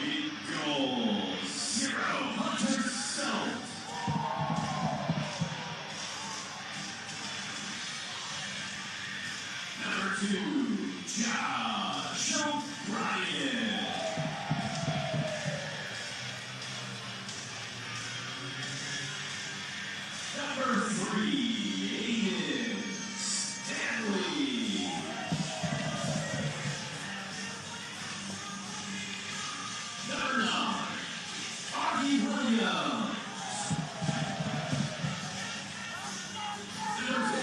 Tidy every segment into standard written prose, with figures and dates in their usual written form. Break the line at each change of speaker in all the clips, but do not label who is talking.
In goal, 0 Hunter South. Number 2, Josh O'Brien. Number 3, Aiden Stanley. Number 9, Augie Williams. Number 10,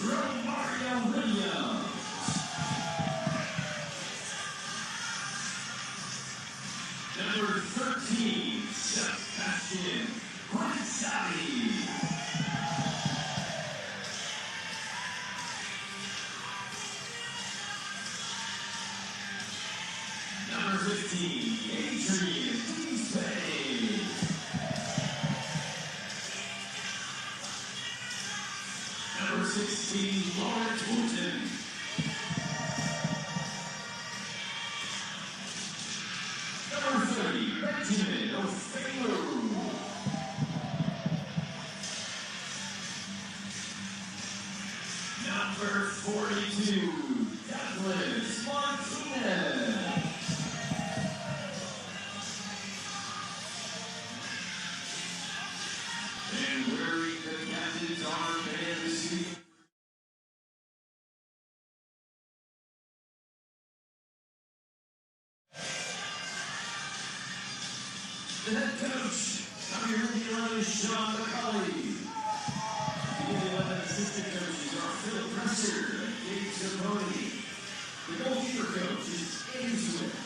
Romario Williams. Number 13, Sebastian Guazzali. Number 15, Adrian Deespay. Number 16, Lawrence Wooten. Number 30, Benjamin O'Feelu. Number 42, Douglas Martinez. And wearing the captain's armband this evening. The head coach of your Indy 11 is Sean McCulley. The Indy 11 assistant coaches are Phil Presser and Dave Zapponi. The goalkeeper coach is Aiden Swift.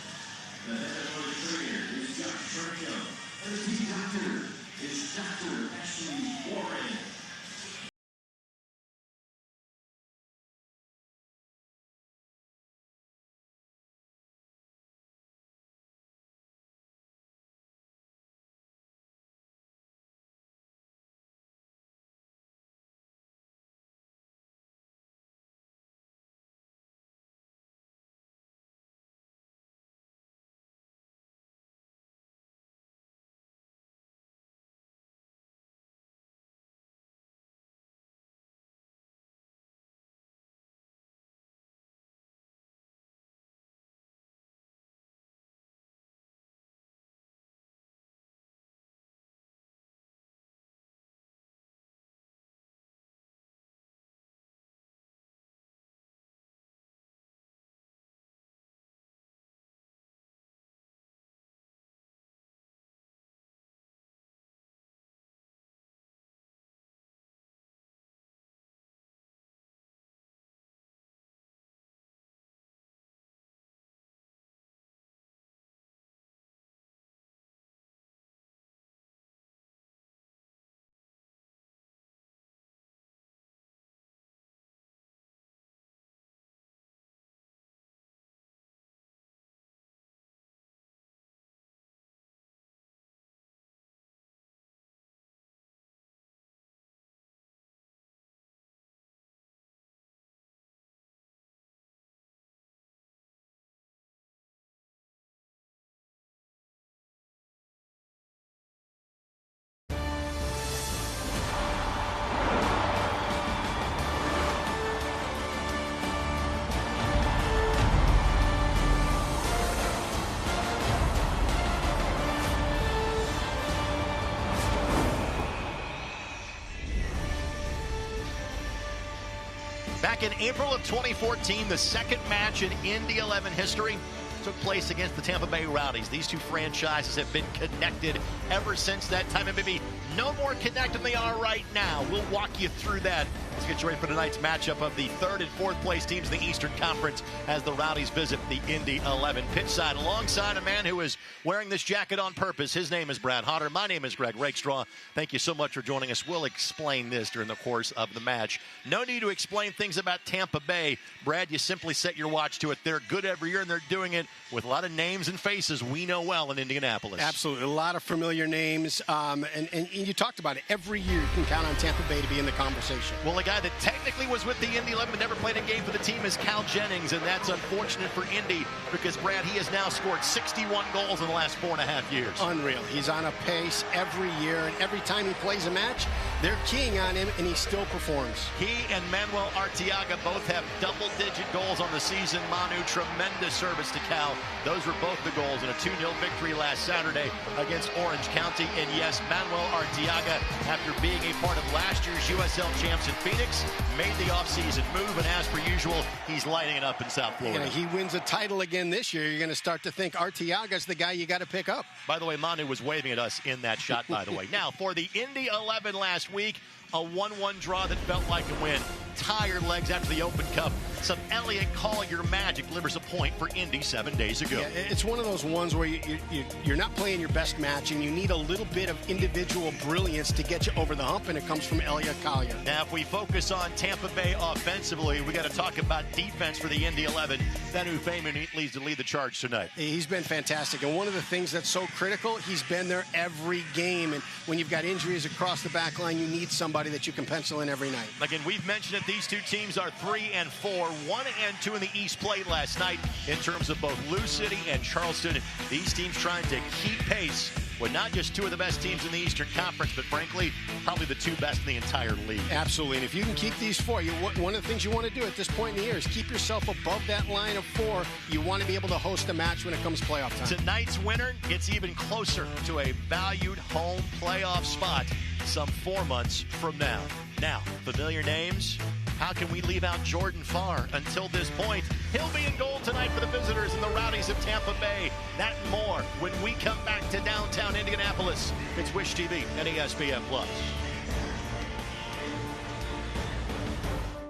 The head athletic trainer is Josh Trino. And the team doctor is Dr. Ashley Warren.
Back in April of 2014, the second match in Indy 11 history took place against the Tampa Bay Rowdies. These two franchises have been connected ever since that time, and maybe no more connected than they are right now. We'll walk you through that. Let's get you ready for tonight's matchup of the third and fourth place teams in the Eastern Conference as the Rowdies visit the Indy 11 pitch side alongside a man who is wearing this jacket on purpose. His name is Brad Hodder. My name is Greg Rakestraw. Thank you so much for joining us. We'll explain this during the course of the match. No need to explain things about Tampa Bay. Brad, you simply set your watch to it. They're good every year, and they're doing it with a lot of names and faces we know well in Indianapolis.
Absolutely. A lot of familiar names. And you talked about it. Every year you can count on Tampa Bay to be in the conversation.
Well, guy that technically was with the Indy 11 but never played a game for the team is Cal Jennings, and that's unfortunate for Indy because, Brad, he has now scored 61 goals in the last 4.5 years.
Unreal. He's on a pace every year, and every time he plays a match, they're keying on him, and he still performs.
He and Manuel Arteaga both have double-digit goals on the season. Manu, tremendous service to Cal. Those were both the goals in a 2-0 victory last Saturday against Orange County. And yes, Manuel Arteaga, after being a part of last year's USL champs in Phoenix, made the offseason move, and as per usual, he's lighting it up in South Florida.
He wins a title again this year. You're going to start to think Arteaga's the guy you got to pick up.
By the way, Manu was waving at us in that shot, by the way. Now, for the Indy 11 last week, a 1-1 draw that felt like a win. Tired legs after the Open Cup. Some Elliot Collier magic delivers a point for Indy 7 days ago.
Yeah, it's one of those ones where you're not playing your best match, and you need a little bit of individual brilliance to get you over the hump, and it comes from Elliot Collier.
Now, if we focus on Tampa Bay offensively, we got to talk about defense for the Indy 11. Ben Ufemu needs to lead the charge tonight.
He's been fantastic, and one of the things that's so critical, he's been there every game, and when you've got injuries across the back line, you need somebody that you can pencil in every night.
Again, we've mentioned that these two teams are 3-4. 1-2 in the East played last night in terms of both Lou City and Charleston. These teams trying to keep pace with not just two of the best teams in the Eastern Conference, but frankly, probably the two best in the entire league.
Absolutely, and if you can keep these four, one of the things you want to do at this point in the year is keep yourself above that line of four. You want to be able to host a match when it comes playoff time.
Tonight's winner gets even closer to a valued home playoff spot some 4 months from now. Now, familiar names. How can we leave out Jordan Farr until this point? He'll be in goal tonight for the visitors and the Rowdies of Tampa Bay. That and more when we come back to downtown Indianapolis. It's Wish TV and ESPN+.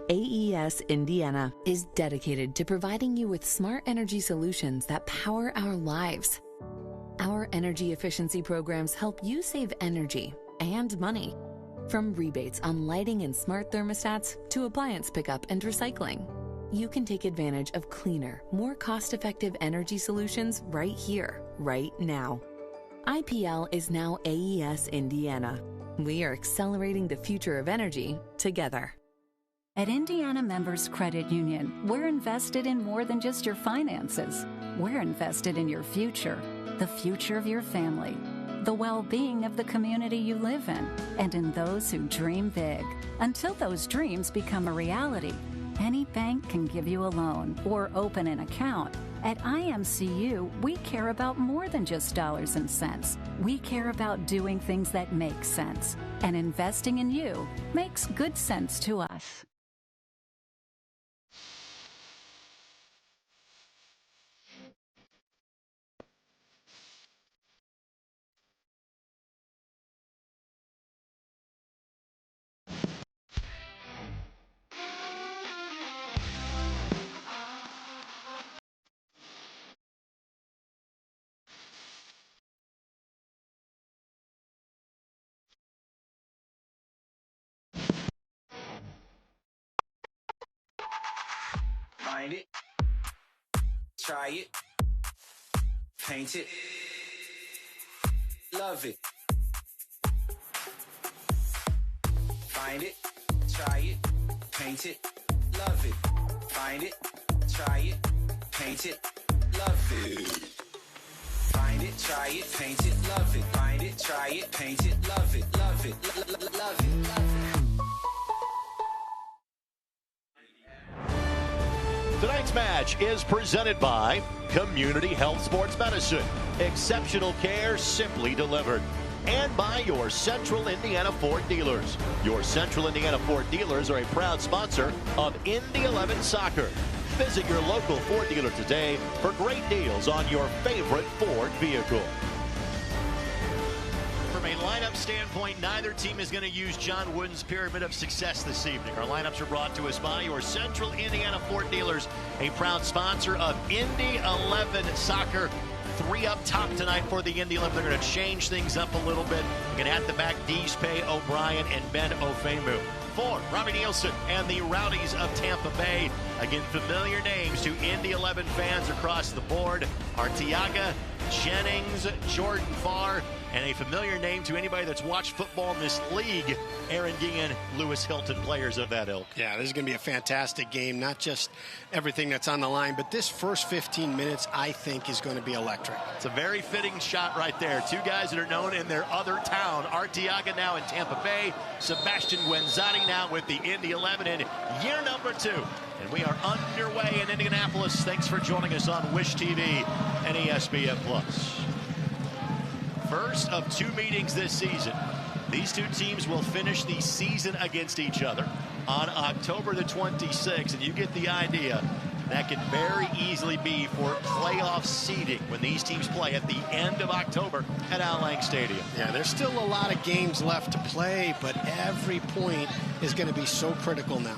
AES Indiana is dedicated to providing you with smart energy solutions that power our lives. Our energy efficiency programs help you save energy and money. From rebates on lighting and smart thermostats to appliance pickup and recycling, you can take advantage of cleaner, more cost-effective energy solutions right here, right now. IPL is now AES Indiana. We are accelerating the future of energy together.
At Indiana Members Credit Union, we're invested in more than just your finances. We're invested in your future, the future of your family, the well-being of the community you live in, and in those who dream big. Until those dreams become a reality, any bank can give you a loan or open an account. At IMCU, we care about more than just dollars and cents. We care about doing things that make sense, and investing in you makes good sense to us.
Find it, try it, paint it, love it. Find it, try it, paint it, love it. Find it, try it, paint it, love it. Find it, try it, paint it, love it. Find it, try it, paint it, love it, love it, love it, love it.
Tonight's match is presented by Community Health Sports Medicine. Exceptional care simply delivered. And by your Central Indiana Ford dealers. Your Central Indiana Ford dealers are a proud sponsor of Indy 11 Soccer. Visit your local Ford dealer today for great deals on your favorite Ford vehicle. From a lineup standpoint, neither team is going to use John Wooden's pyramid of success this evening. Our lineups are brought to us by your Central Indiana Ford dealers, a proud sponsor of Indy 11 Soccer. 3 up top tonight for the Indy 11. They're going to change things up a little bit. Again, at the back, Deespae, O'Brien, and Ben Ufemu. 4, Robbie Nielsen and the Rowdies of Tampa Bay. Again, familiar names to Indy 11 fans across the board. Arteaga, Jennings, Jordan Farr, and a familiar name to anybody that's watched football in this league, Aaron Guillen, Lewis Hilton, players of that ilk.
Yeah, this is going to be a fantastic game, not just everything that's on the line, but this first 15 minutes, I think, is going to be electric.
It's a very fitting shot right there. Two guys that are known in their other town. Arteaga now in Tampa Bay. Sebastian Guenzati now with the Indy 11 in year number 2. And we are underway in Indianapolis. Thanks for joining us on Wish TV and ESPN+. First of 2 meetings this season. These two teams will finish the season against each other on October the 26th. And you get the idea. That could very easily be for playoff seeding when these teams play at the end of October at Al Lang Stadium.
Yeah, there's still a lot of games left to play, but every point is going to be so critical now.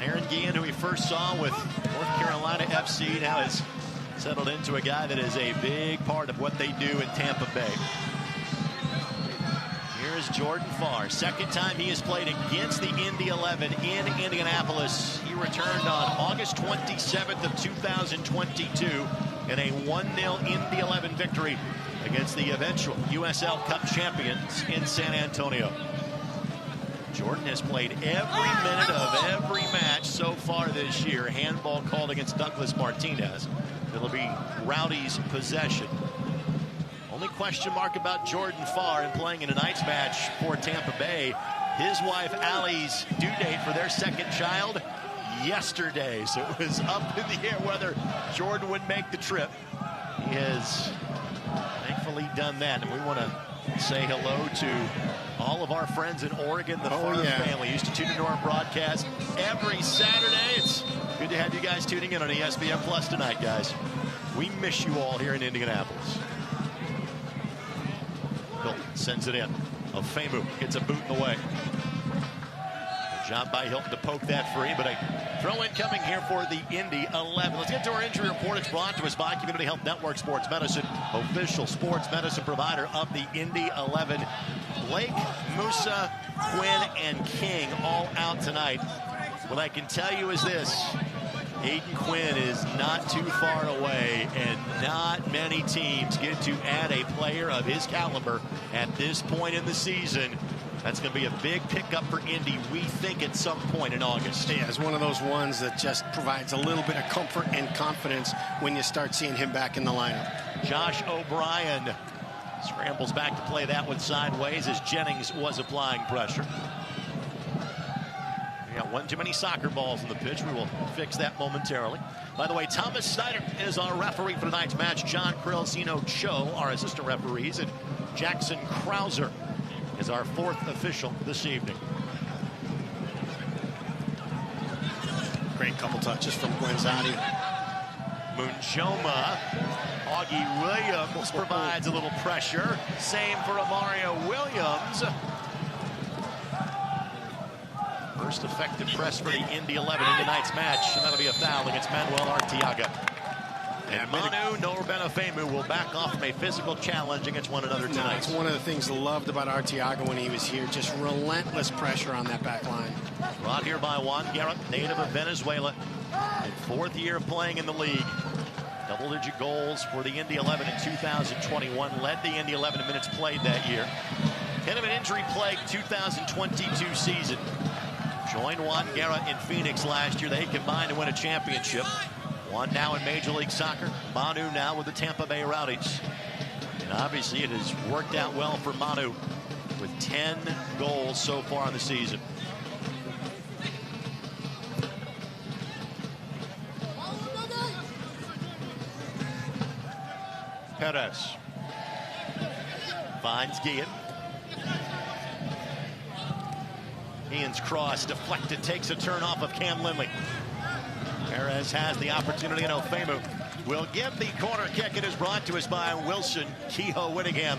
Aaron Guillen, who we first saw with North Carolina FC, now has settled into a guy that is a big part of what they do in Tampa Bay. Here's Jordan Farr. Second time he has played against the Indy 11 in Indianapolis. He returned on August 27th of 2022 in a 1-0 Indy 11 victory against the eventual USL Cup champions in San Antonio. Jordan has played every minute of every match so far this year. Handball called against Douglas Martinez. It'll be Rowdies' possession. Only question mark about Jordan Farr and playing in tonight's match for Tampa Bay. His wife Allie's due date for their second child yesterday. So it was up in the air whether Jordan would make the trip. He has thankfully done that. And we want to say hello to all of our friends in Oregon, the Farr family. Used to tune into our broadcast every Saturday. It's good to have you guys tuning in on ESPN Plus tonight, guys. We miss you all here in Indianapolis. Hilton sends it in. Ofemu gets a boot in the way. Good job by Hilton to poke that free, but a throw-in coming here for the Indy 11. Let's get to our injury report. It's brought to us by Community Health Network Sports Medicine, official sports medicine provider of the Indy 11. Blake, Musa, Quinn, and King all out tonight. What I can tell you is this. Aiden Quinn is not too far away, and not many teams get to add a player of his caliber at this point in the season. That's going to be a big pickup for Indy, we think, at some point in August.
Yeah, it's one of those ones that just provides a little bit of comfort and confidence when you start seeing him back in the lineup.
Josh O'Brien scrambles back to play that one sideways as Jennings was applying pressure. We got one too many soccer balls in the pitch. We will fix that momentarily. By the way, Thomas Snyder is our referee for tonight's match. John Krelzino Cho, our assistant referees, and Jackson Krauser is our fourth official this evening.
Great couple touches from Guenzati.
Munjoma. Augie Williams provides a little pressure. Same for Amario Williams. First effective press for the Indy 11 in tonight's match, and that'll be a foul against Manuel Arteaga. And Manu Norbena-Ofemu will back off from a physical challenge against one another tonight.
It's one of the things I loved about Arteaga when he was here, just relentless pressure on that back line.
Brought here by Juan Garrett, native of Venezuela, in 4th year of playing in the league. Double-digit goals for the Indy 11 in 2021, led the Indy 11 in minutes played that year. Kind of an injury-plagued 2022 season. Joined Juan Garrett in Phoenix last year. They combined to win a championship. One now in Major League Soccer. Manu now with the Tampa Bay Rowdies. And obviously it has worked out well for Manu with 10 goals so far in the season. Perez finds Guillen. Ian's cross deflected, takes a turn off of Cam Lindley. Perez has the opportunity, and Ofemu will give the corner kick. It is brought to us by Wilson Kehoe Whittingham.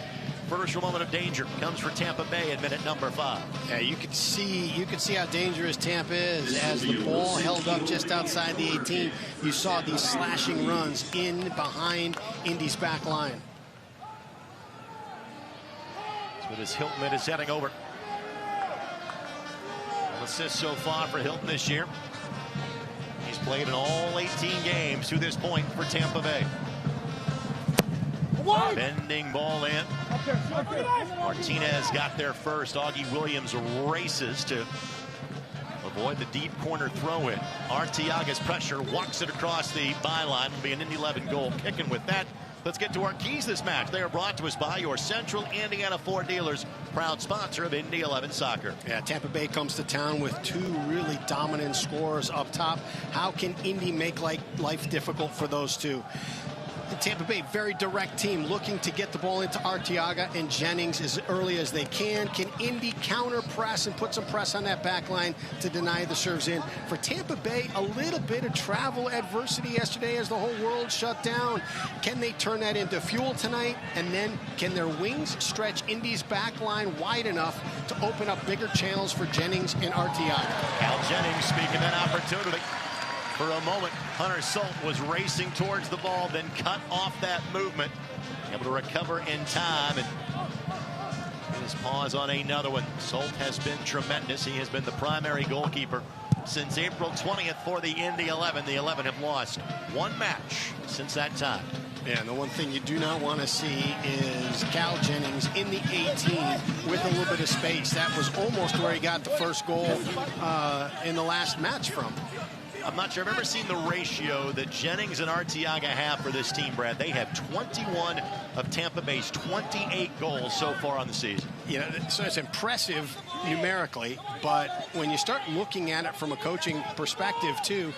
First moment of danger comes for Tampa Bay at minute number 5.
Yeah, you could see how dangerous Tampa is as the ball held up just outside the 18. You saw these slashing runs in behind Indy's back line.
That's what his Hilton is heading over. Assists so far for Hilton this year. He's played in all 18 games to this point for Tampa Bay. Bending ball in. Martinez got there first. Augie Williams races to avoid the deep corner throw in. Arteaga's pressure walks it across the byline. Will be an Indy 11 goal. Kicking with that. Let's get to our keys this match. They are brought to us by your Central Indiana Ford dealers, proud sponsor of Indy 11 soccer.
Yeah, Tampa Bay comes to town with two really dominant scorers up top. How can Indy make life difficult for those two? The Tampa Bay, very direct team, looking to get the ball into Arteaga and Jennings as early as they can. Can Indy counter press and put some press on that back line to deny the serves in? For Tampa Bay, a little bit of travel adversity yesterday as the whole world shut down. Can they turn that into fuel tonight? And then can their wings stretch Indy's back line wide enough to open up bigger channels for Jennings and Arteaga?
Cal Jennings speaking that opportunity. For a moment, Hunter Salt was racing towards the ball, then cut off that movement. Able to recover in time and get his paws on another one. Salt has been tremendous. He has been the primary goalkeeper since April 20th for the Indy 11. The 11 have lost one match since that time.
Yeah, and the one thing you do not want to see is Cal Jennings in the 18 with a little bit of space. That was almost where he got the first goal in the last match from.
I'm not sure. I've ever seen the ratio that Jennings and Arteaga have for this team, Brad. They have 21 of Tampa Bay's 28 goals so far on the season.
You know, so it's impressive numerically, but when you start looking at it from a coaching perspective, too,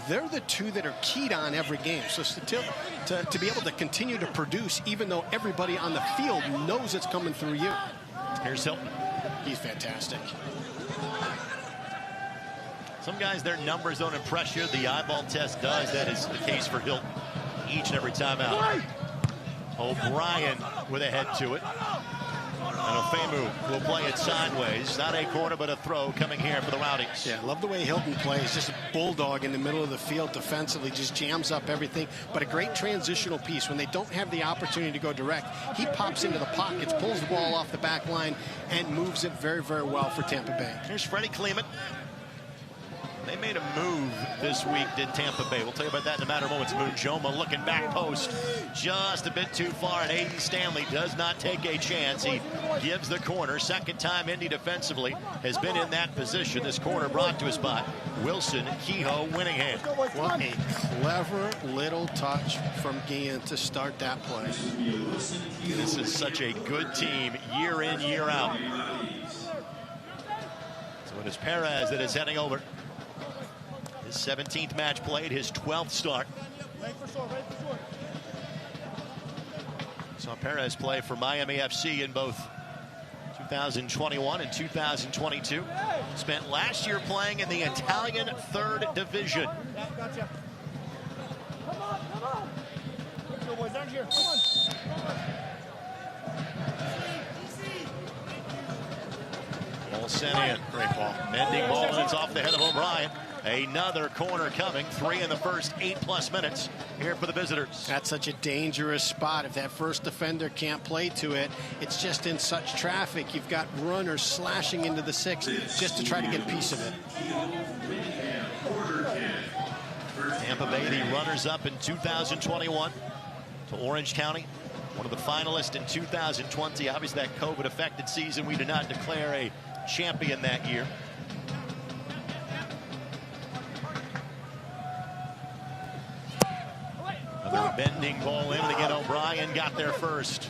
they're the two that are keyed on every game. So to be able to continue to produce, even though everybody on the field knows it's coming through you.
Here's Hilton.
He's fantastic.
Some guys, their numbers don't impress you. The eyeball test does. That is the case for Hilton each and every time out. O'Brien with a head to it. And Ofemu will play it sideways. Not a corner, but a throw coming here for the Rowdies.
Yeah, love the way Hilton plays. Just a bulldog in the middle of the field defensively. Just jams up everything. But a great transitional piece. When they don't have the opportunity to go direct, he pops into the pockets, pulls the ball off the back line, and moves it very, very well for Tampa Bay.
Here's Freddie Kleeman. They made a move this week, did Tampa Bay. We'll tell you about that in a matter of moments. Mujoma looking back post just a bit too far, and Aiden Stanley does not take a chance. He gives the corner. Second time Indy defensively has been in that position. This corner brought to us by Wilson Kehoe Winningham.
What a clever little touch from Gian to start that play.
This is such a good team year in, year out. So it is Perez that is heading over. His 17th match played, his 12th start. Saw Perez play for Miami FC in both 2021 and 2022. Spent last year playing in the Italian 3rd Division. Ball sent in. Great ball. Bending ball, and it's off the head of O'Brien. Another corner coming. 3 in the first 8+ minutes here for the visitors.
That's such a dangerous spot. If that first defender can't play to it, it's just in such traffic. You've got runners slashing into the 6 just to try to get a piece of it.
Tampa Bay, the runners-up in 2021 to Orange County. One of the finalists in 2020. Obviously, that COVID-affected season, we did not declare a champion that year. Another bending ball in, and again O'Brien got there first.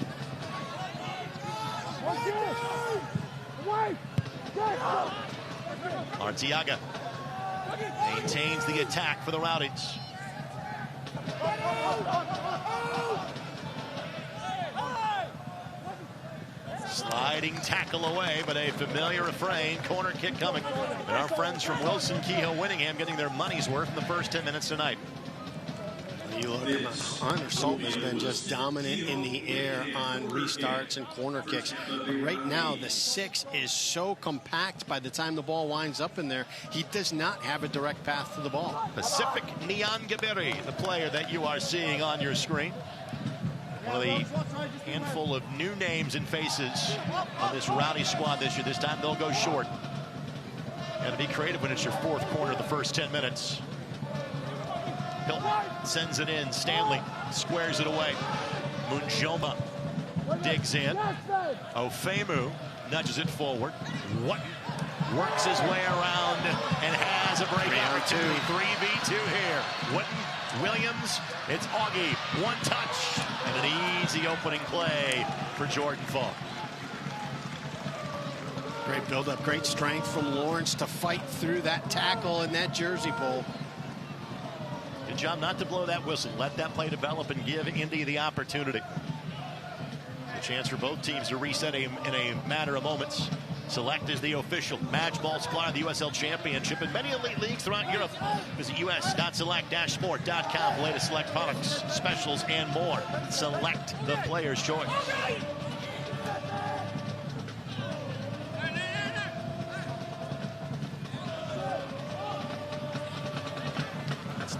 Arteaga maintains the attack for the Rowdies. Sliding tackle away, but a familiar refrain. Corner kick coming. And our friends from Wilson Kehoe Winningham getting their money's worth in the first 10 minutes tonight.
You look at Hunter Salt has been just dominant in the air on restarts and corner kicks. But right now, the 6 is so compact by the time the ball winds up in there, he does not have a direct path to the ball.
Pacific Nyangabiri, the player that you are seeing on your screen. One of the handful of new names and faces on this Rowdy squad this year. This time they'll go short. Got to be creative when it's your 4th corner of the first 10 minutes. Hilton sends it in. Stanley squares it away. Munjoma digs in. Ofemu nudges it forward. What works his way around and has a break opportunity. 3v2 here. Witten, Williams, it's Augie. One touch and an easy opening play for Jordan Falk.
Great build-up, great strength from Lawrence to fight through that tackle and that jersey pull.
Good job not to blow that whistle. Let that play develop and give Indy the opportunity. A chance for both teams to reset in a matter of moments. Select is the official match ball supplier of the USL Championship and many elite leagues throughout Europe. Visit us.select-sport.com for latest Select products, specials, and more. Select, the player's choice.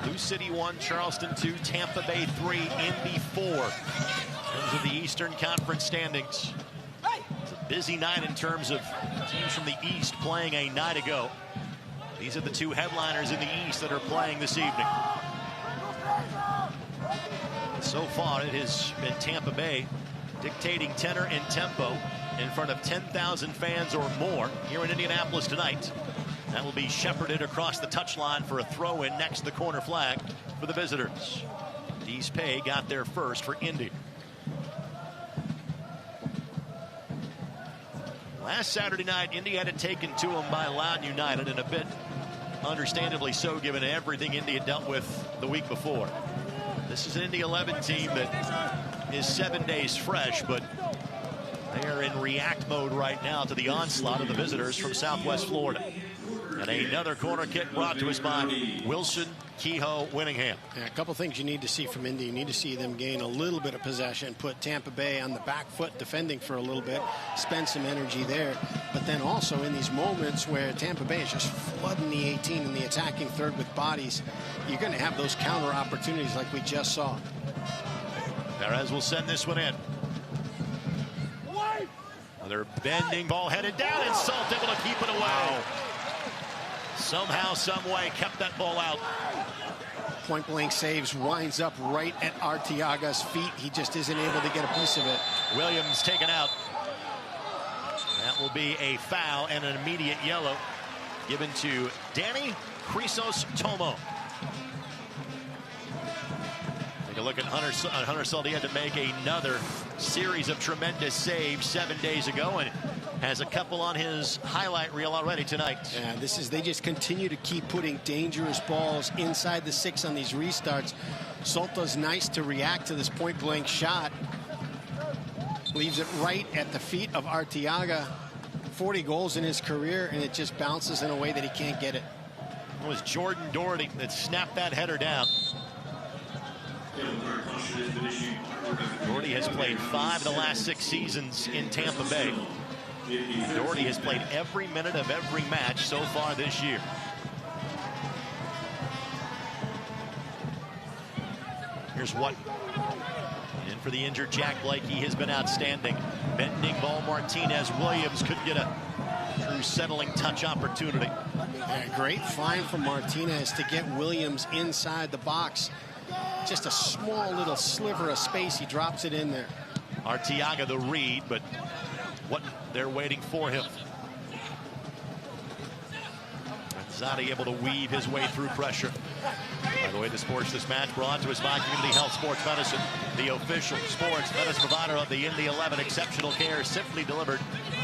New City 1, Charleston 2, Tampa Bay 3, Indy 4. In terms of the Eastern Conference standings. It's a busy night in terms of teams from the East playing a night ago. These are the two headliners in the East that are playing this evening. So far, it has been Tampa Bay dictating tenor and tempo in front of 10,000 fans or more here in Indianapolis tonight. That will be shepherded across the touchline for a throw-in next to the corner flag for the visitors. Dees Pay got there first for Indy. Last Saturday night, Indy had it taken to them by Loudoun United, and a bit understandably so given everything Indy had dealt with the week before. This is an Indy 11 team that is 7 days fresh, but they are in react mode right now to the onslaught of the visitors from Southwest Florida. And another corner kick brought to us by Wilson Kehoe Winningham.
Yeah, a couple things you need to see from Indy. You need to see them gain a little bit of possession, put Tampa Bay on the back foot defending for a little bit, spend some energy there. But then also in these moments where Tampa Bay is just flooding the 18 in the attacking third with bodies, you're going to have those counter opportunities like we just saw.
Perez will send this one in. Another bending ball headed down, and Salt able to keep it away. Wow. Somehow, some way, kept that ball out.
Point blank saves, winds up right at Arteaga's feet. He just isn't able to get a piece of it.
Williams taken out. That will be a foul and an immediate yellow given to Danny Chrysostomo. Take a look at Hunter Salt. He had to make another series of tremendous saves 7 days ago, and has a couple on his highlight reel already tonight.
Yeah, they just continue to keep putting dangerous balls inside the 6 on these restarts. Salta's nice to react to this point blank shot. Leaves it right at the feet of Arteaga. 40 goals in his career, and it just bounces in a way that he can't get it.
It was Jordan Doherty that snapped that header down. Doherty has played 5 of the last 6 seasons in Tampa Bay. Doherty has played every minute of every match so far this year. Here's what. In for the injured Jack Blake, he has been outstanding. Bending ball, Martinez. Williams couldn't get a true settling touch opportunity.
Yeah, great find from Martinez to get Williams inside the box. Just a small little sliver of space. He drops it in there.
Arteaga the read, but what they're waiting for him. Zadi able to weave his way through pressure. By the way, the sports this match brought to us by Community Health Sports Medicine, the official sports medicine provider of the Indy 11. Exceptional care simply delivered,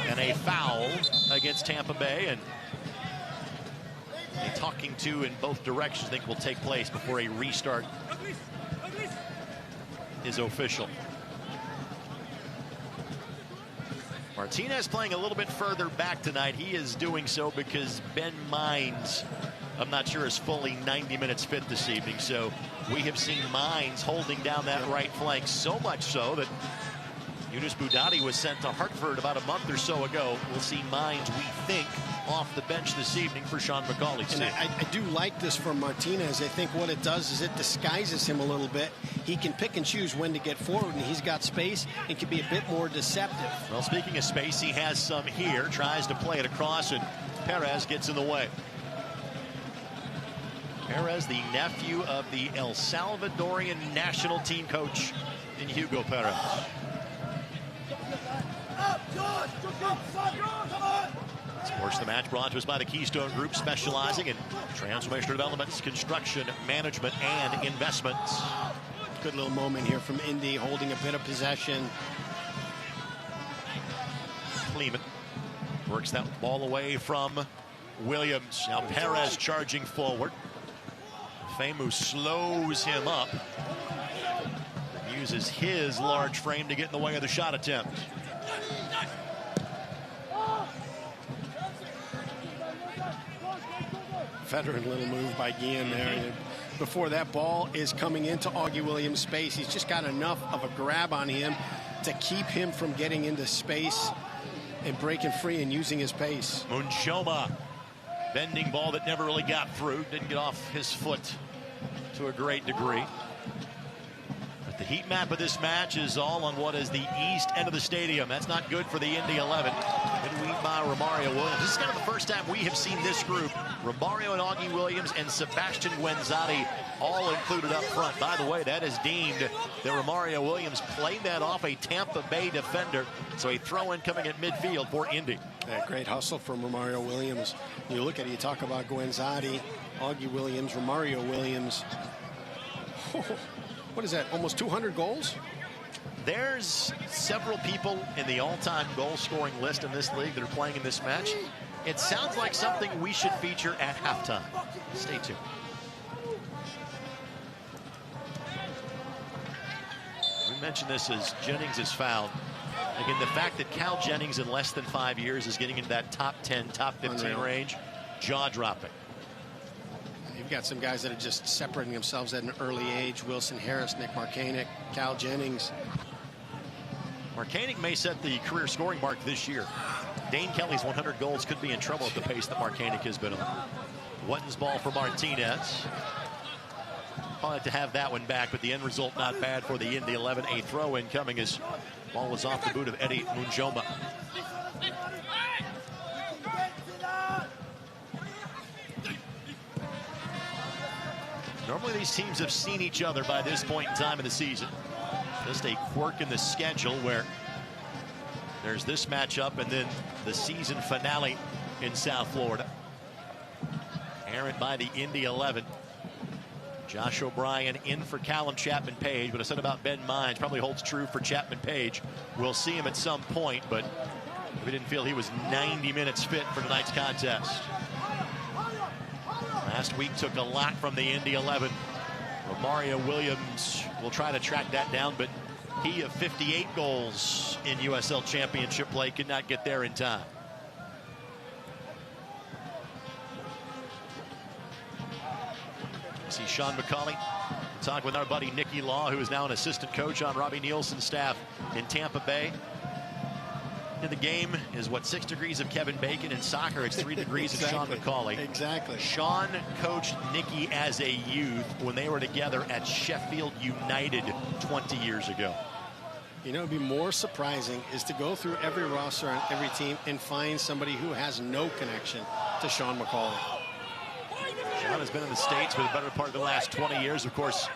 and a foul against Tampa Bay, and a talking to in both directions I think will take place before a restart is official. Martinez playing a little bit further back tonight. He is doing so because Ben Mines, I'm not sure, is fully 90 minutes fit this evening. So we have seen Mines holding down that right flank, so much so that Yunus Boudadi was sent to Hartford about a month or so ago. We'll see Mines, we think, off the bench this evening for Sean McCauley.
And I do like this from Martinez. I think what it does is it disguises him a little bit. He can pick and choose when to get forward, and he's got space and can be a bit more deceptive.
Well, speaking of space, he has some here. Tries to play it across, and Perez gets in the way. Perez, the nephew of the El Salvadorian national team coach in Hugo Perez. Sports the Match brought to us by the Keystone Group, specializing in transformational developments, construction, management, and investments.
Good little moment here from Indy, holding a bit of possession.
Kleeman works that ball away from Williams. Now Perez charging forward. Famu slows him up. Uses his large frame to get in the way of the shot attempt.
Veteran little move by Guillen there. Before that ball is coming into Augie Williams' space, he's just got enough of a grab on him to keep him from getting into space and breaking free and using his pace.
Munchoma, bending ball that never really got through, didn't get off his foot to a great degree. But the heat map of this match is all on what is the east end of the stadium. That's not good for the Indy 11. Good lead by Romario Williams. This is kind of the first time we have seen this group, Romario and Augie Williams and Sebastian Guenzati, all included up front. By the way, that is deemed that Romario Williams played that off a Tampa Bay defender. So a throw-in coming at midfield for Indy.
Yeah, great hustle from Romario Williams. You look at it, you talk about Guenzati, Augie Williams, Romario Williams. What is that, almost 200 goals?
There's several people in the all-time goal-scoring list in this league that are playing in this match. It sounds like something we should feature at halftime. Stay tuned. We mentioned this as Jennings is fouled. Again, the fact that Cal Jennings in less than 5 years is getting into that top 10, top 15 range, jaw-dropping.
You've got some guys that are just separating themselves at an early age. Wilson Harris, Nick Marcanic, Cal Jennings.
Marcanic may set the career scoring mark this year. Dane Kelly's 100 goals could be in trouble at the pace that Marcanic has been on. Whatton's ball for Martinez. Probably like to have that one back, but the end result not bad for the Indy 11. A throw-in coming as ball was off the boot of Eddie Munchoma. Normally these teams have seen each other by this point in time of the season. Just a quirk in the schedule where there's this matchup and then the season finale in South Florida. Errant by the Indy 11. Josh O'Brien in for Callum Chapman-Page. What I said about Ben Mines probably holds true for Chapman-Page. We'll see him at some point, but we didn't feel he was 90 minutes fit for tonight's contest. Last week took a lot from the Indy 11. Romario Williams will try to track that down, but he of 58 goals in USL Championship play could not get there in time. See Sean McCauley talk with our buddy Nicky Law, who is now an assistant coach on Robbie Nielsen's staff in Tampa Bay. In the game is what 6 degrees of Kevin Bacon. In soccer, it's 3 degrees
exactly.
of Sean McCauley.
Exactly.
Sean coached Nicky as a youth when they were together at Sheffield United 20 years ago.
You know, it'd be more surprising is to go through every roster on every team and find somebody who has no connection to Sean McCauley.
Sean has been in the States for the better part of the last 20 years. Of course,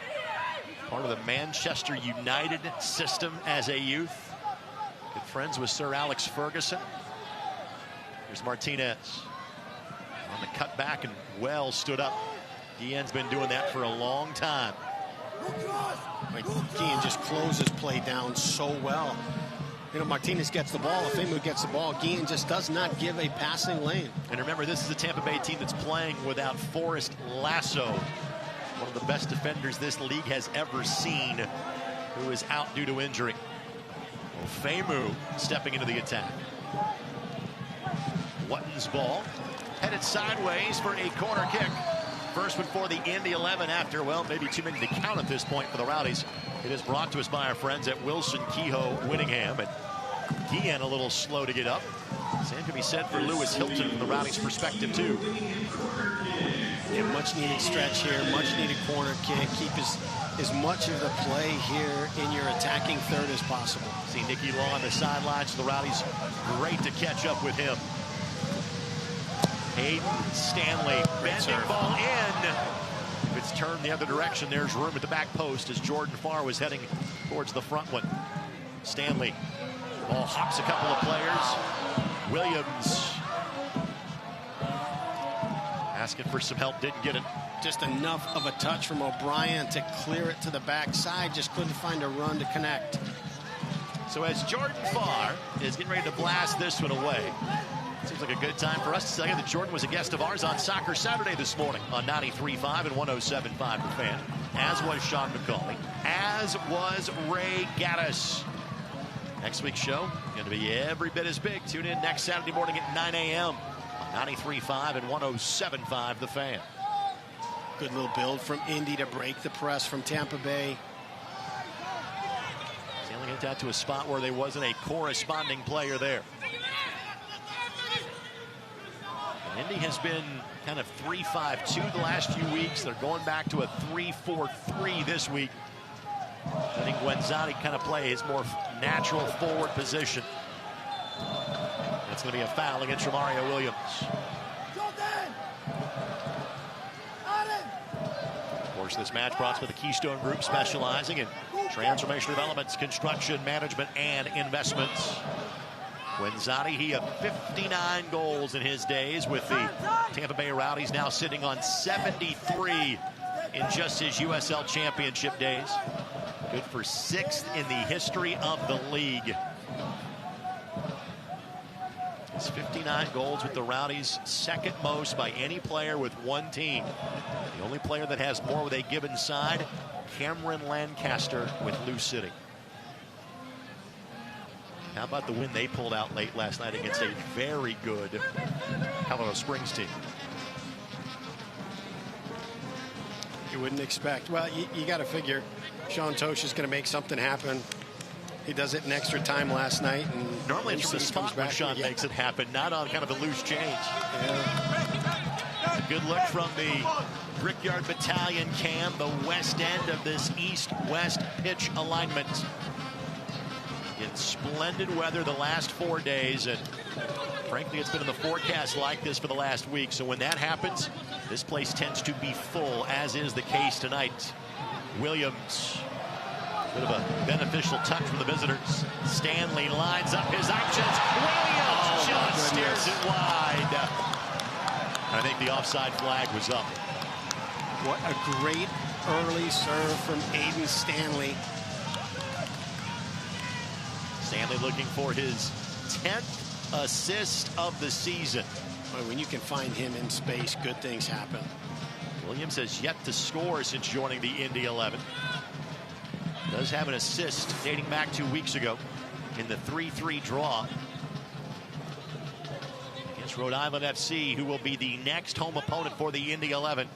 part of the Manchester United system as a youth. Good friends with Sir Alex Ferguson. Here's Martinez on the cutback and well stood up. Guillen's been doing that for a long time.
Guillen just closes play down so well. You know, Martinez gets the ball. If Famu gets the ball, Guillen just does not give a passing lane.
And remember, this is a Tampa Bay team that's playing without Forrest Lasso, one of the best defenders this league has ever seen, who is out due to injury. Famu stepping into the attack. Wotton's ball headed sideways for a corner kick. First one for the Indy 11 after, well, maybe too many to count at this point for the Rowdies. It is brought to us by our friends at Wilson Kehoe Whittingham. And Guillen a little slow to get up. Same can be said for Lewis Hilton from the Rowdies' perspective, too.
Yeah, much needed stretch here, much needed corner kick. Keep as much of the play here in your attacking third as possible.
See Nicky Law on the sidelines. The Rowdies, great to catch up with him. Hayden Stanley, bending ball in. It's turned the other direction. There's room at the back post as Jordan Farr was heading towards the front one. Stanley. Ball hops a couple of players. Williams asking for some help, didn't get it.
Just enough of a touch from O'Brien to clear it to the backside. Just couldn't find a run to connect.
So as Jordan Farr is getting ready to blast this one away, seems like a good time for us to tell you that Jordan was a guest of ours on Soccer Saturday this morning on 93.5 and 107.5 The Fan, as was Sean McCauley, as was Ray Gaddis. Next week's show going to be every bit as big. Tune in next Saturday morning at 9 a.m. on 93.5 and 107.5 The Fan.
Good little build from Indy to break the press from Tampa Bay.
Stanley get that to a spot where there wasn't a corresponding player there. And Indy has been kind of 3-5-2 the last few weeks. They're going back to a 3-4-3 this week. I think Guenzani kind of play his more natural forward position. That's going to be a foul against Romario Williams. Of course, this match brought to the Keystone Group, specializing in transformation developments, construction, management, and investments. Guenzani, he had 59 goals in his days with the Tampa Bay Rowdies, now sitting on 73 in just his USL Championship days. Good for 6th in the history of the league. It's 59 goals with the Rowdies, second most by any player with one team. The only player that has more with a given side, Cameron Lancaster with Lou City. How about the win they pulled out late last night against a very good Colorado Springs team?
You wouldn't expect. Well, you got to figure Sean Tosh is going to make something happen. He does it in extra time last night. And
normally it's from the spot when Sean makes it happen, not on kind of a loose change.
Yeah.
A good look from the Brickyard Battalion cam, the west end of this east-west pitch alignment. In splendid weather the last 4 days, and frankly it's been in the forecast like this for the last week. So when that happens, this place tends to be full, as is the case tonight. Williams, bit of a beneficial touch from the visitors. Stanley lines up his options. Williams just steers it wide. I think the offside flag was up.
What a great early serve from Aiden Stanley.
Stanley looking for his 10th assist of the season.
Boy, when you can find him in space, good things happen.
Williams has yet to score since joining the Indy 11. Does have an assist dating back 2 weeks ago in the 3-3 draw against Rhode Island FC, who will be the next home opponent for the Indy 11.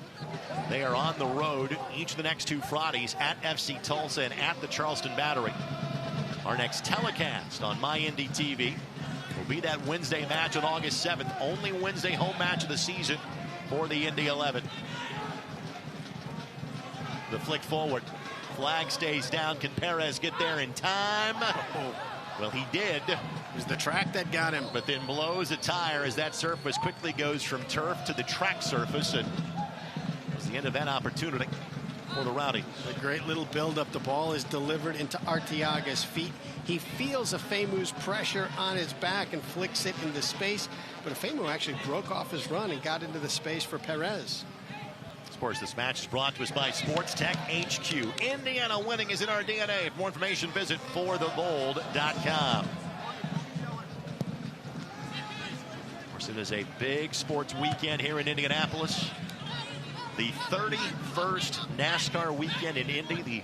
They are on the road each of the next 2 Fridays at FC Tulsa and at the Charleston Battery. Our next telecast on MyIndy TV will be that Wednesday match on August 7th. Only Wednesday home match of the season for the Indy 11. The flick forward. Flag stays down. Can Perez get there in time? Well, he did.
It was the track that got him.
But then blows a tire as that surface quickly goes from turf to the track surface. And it was the end of that opportunity for the Rowdies.
A great little build-up. The ball is delivered into Arteaga's feet. He feels Afemu's pressure on his back and flicks it into space. But Afemu actually broke off his run and got into the space for Perez.
Of course, this match is brought to us by Sports Tech HQ. Indiana winning is in our DNA. For more information, visit forthebold.com. Of course, it is a big sports weekend here in Indianapolis. The 31st NASCAR weekend in Indy. The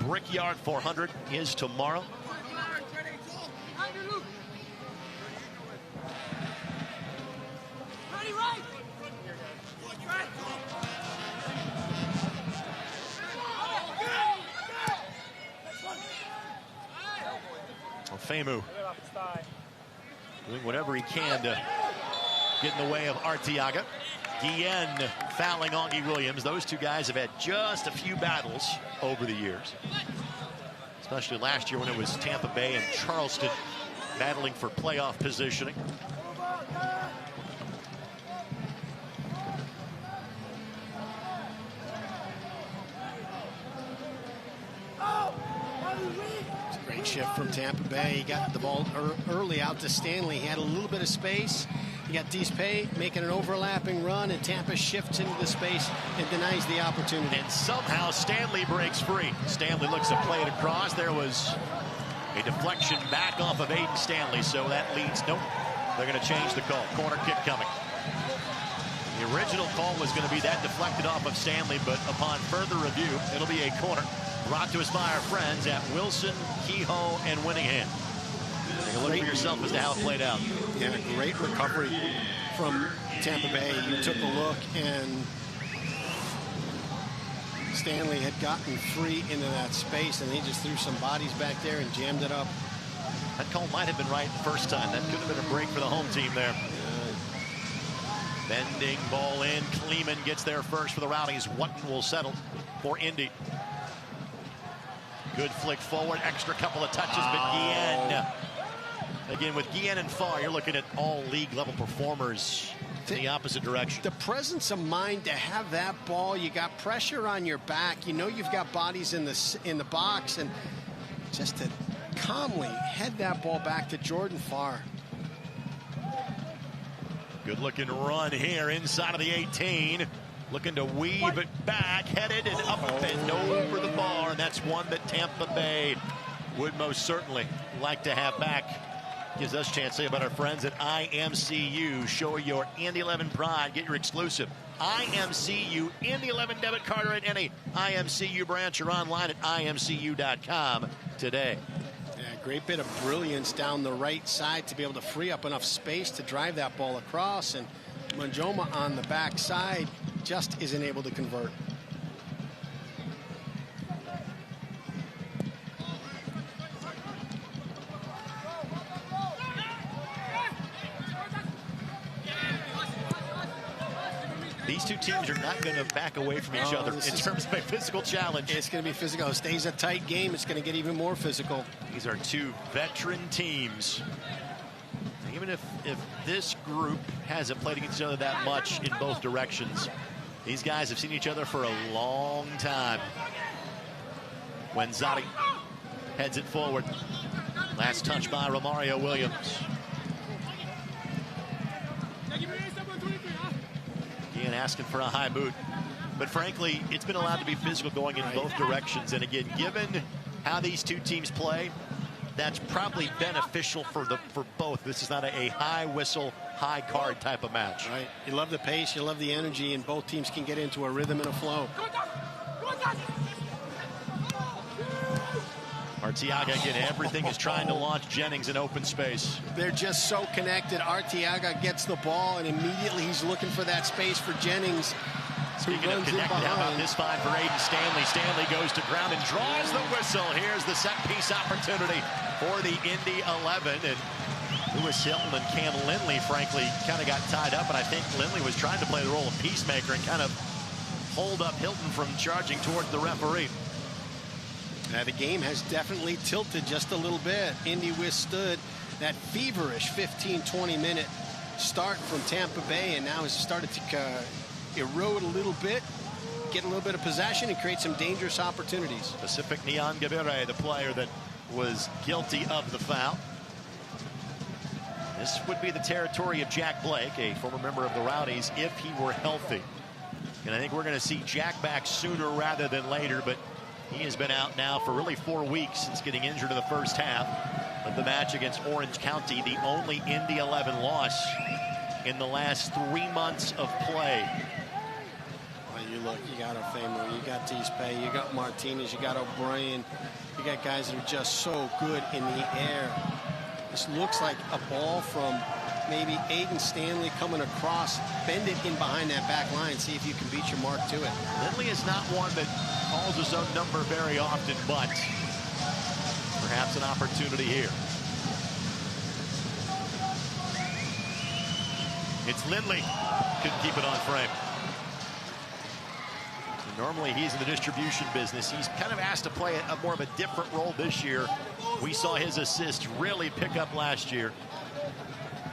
Brickyard 400 is tomorrow. Afemu doing whatever he can to get in the way of Arteaga. Guillen fouling Augie Williams. Those two guys have had just a few battles over the years, especially last year when it was Tampa Bay and Charleston battling for playoff positioning.
shift from Tampa Bay. He got the ball early out to Stanley. He had a little bit of space. You got Dispay making an overlapping run, and Tampa shifts into the space and denies the opportunity.
And somehow Stanley breaks free. Stanley looks to play it across. There was a deflection back off of Aiden Stanley, so that leads. Nope, they're going to change the call. Corner kick coming. The original call was going to be that deflected off of Stanley, but upon further review, it'll be a corner brought to us by our friends at Wilson, Kehoe, and Winningham. Take a look for yourself as to how it played out.
Yeah, great recovery from Tampa Bay. You took a look, and Stanley had gotten free into that space, and he just threw some bodies back there and jammed it up.
That call might have been right the first time. That could have been a break for the home team there. Bending ball in. Kleeman gets there first for the Rowdies. Whatton will settle for Indy. Good flick forward. Extra couple of touches, but Guillen. Again, with Guillen and Farr, you're looking at all league level performers in the opposite direction.
The presence of mind to have that ball, you got pressure on your back, you know you've got bodies in the box, and just to calmly head that ball back to Jordan Farr.
Good looking run here inside of the 18. Looking to weave it back, headed and up and over the bar, and that's one that Tampa Bay would most certainly like to have back. Gives us a chance to say about our friends at IMCU. Show your Indy 11 pride. Get your exclusive IMCU Indy 11 debit card at any IMCU branch or online at imcu.com today.
Yeah, great bit of brilliance down the right side to be able to free up enough space to drive that ball across, and Manjoma on the back side just isn't able to convert.
These two teams are not going to back away from each other in terms of a physical challenge.
It's going to be physical. It stays a tight game. It's going to get even more physical.
These are two veteran teams. Even if this group hasn't played against each other that much in both directions, these guys have seen each other for a long time. When Zadi heads it forward. Last touch by Romario Williams. Again, asking for a high boot. But frankly, it's been allowed to be physical going in both directions. And again, given how these two teams play, that's probably beneficial for both. This is not a high whistle, high card type of match.
Right. You love the pace, you love the energy, and both teams can get into a rhythm and a flow.
Arteaga, again, everything is trying to launch Jennings in open space.
They're just so connected. Arteaga gets the ball, and immediately he's looking for that space for Jennings.
Speaking of connected, how about this find for Aiden Stanley? Stanley goes to ground and draws the whistle. Here's the set piece opportunity for the Indy 11. And Lewis Hilton and Cam Lindley, frankly, kind of got tied up. And I think Lindley was trying to play the role of peacemaker and kind of hold up Hilton from charging towards the referee.
Now, the game has definitely tilted just a little bit. Indy withstood that feverish 15-20 minute start from Tampa Bay, and now has started to erode a little bit, get a little bit of possession, and create some dangerous opportunities.
Pacific Neon Gavere, the player that was guilty of the foul. This would be the territory of Jack Blake, a former member of the Rowdies, if he were healthy. And I think we're going to see Jack back sooner rather than later, but he has been out now for really 4 weeks since getting injured in the first half of the match against Orange County, the only Indy 11 loss in the last 3 months of play.
Well, you look, you got O'Famer, you got Dispay, you got Martinez, you got O'Brien, you got guys that are just so good in the air. This looks like a ball from maybe Aiden Stanley coming across, bend it in behind that back line, see if you can beat your mark to it.
Lindley is not one that calls his own number very often, but perhaps an opportunity here. It's Lindley. Couldn't keep it on frame. And normally he's in the distribution business. He's kind of asked to play a more of a different role this year. We saw his assist really pick up last year.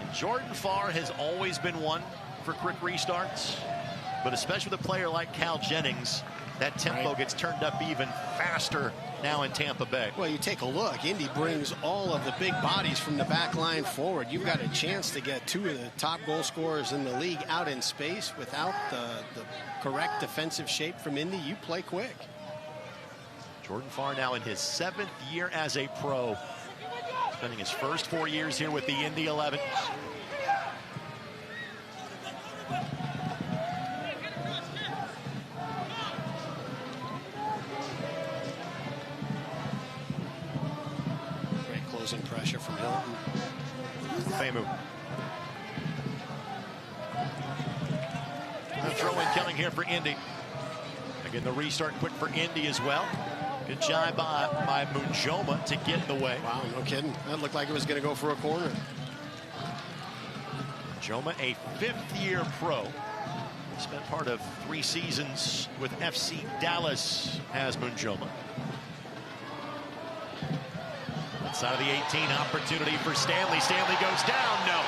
And Jordan Farr has always been one for quick restarts, but especially with a player like Cal Jennings, that tempo gets turned up even faster now in Tampa Bay.
Well, you take a look. Indy brings all of the big bodies from the back line forward. You've got a chance to get two of the top goal scorers in the league out in space without the correct defensive shape from Indy. You play quick.
Jordan Farr now in his 7th year as a pro, spending his first 4 years here with the Indy 11.
Great closing pressure from Hilton.
Famu. A throw-in coming here for Indy. Again, the restart quick for Indy as well. Good job by Munjoma to get in the way.
Wow, no kidding. That looked like it was going to go for a corner.
Munjoma, a 5th-year pro. Spent part of 3 seasons with FC Dallas as Munjoma. Outside of the 18, opportunity for Stanley. Stanley goes down. No.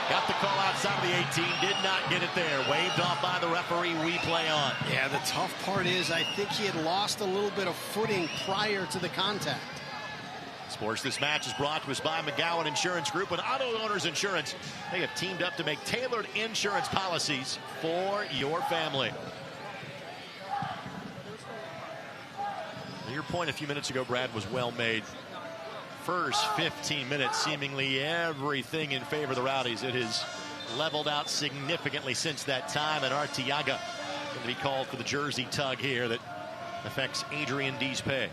Got the call outside of the 18, did not get it there. Waved off by the referee, we play on.
Yeah, the tough part is I think he had lost a little bit of footing prior to the contact.
Sports This Match is brought to us by McGowan Insurance Group and Auto Owners Insurance. They have teamed up to make tailored insurance policies for your family. Your point a few minutes ago, Brad, was well made. First 15 minutes, seemingly everything in favor of the Rowdies. It has leveled out significantly since that time, and Arteaga going to be called for the jersey tug here that affects Adrian D's pay.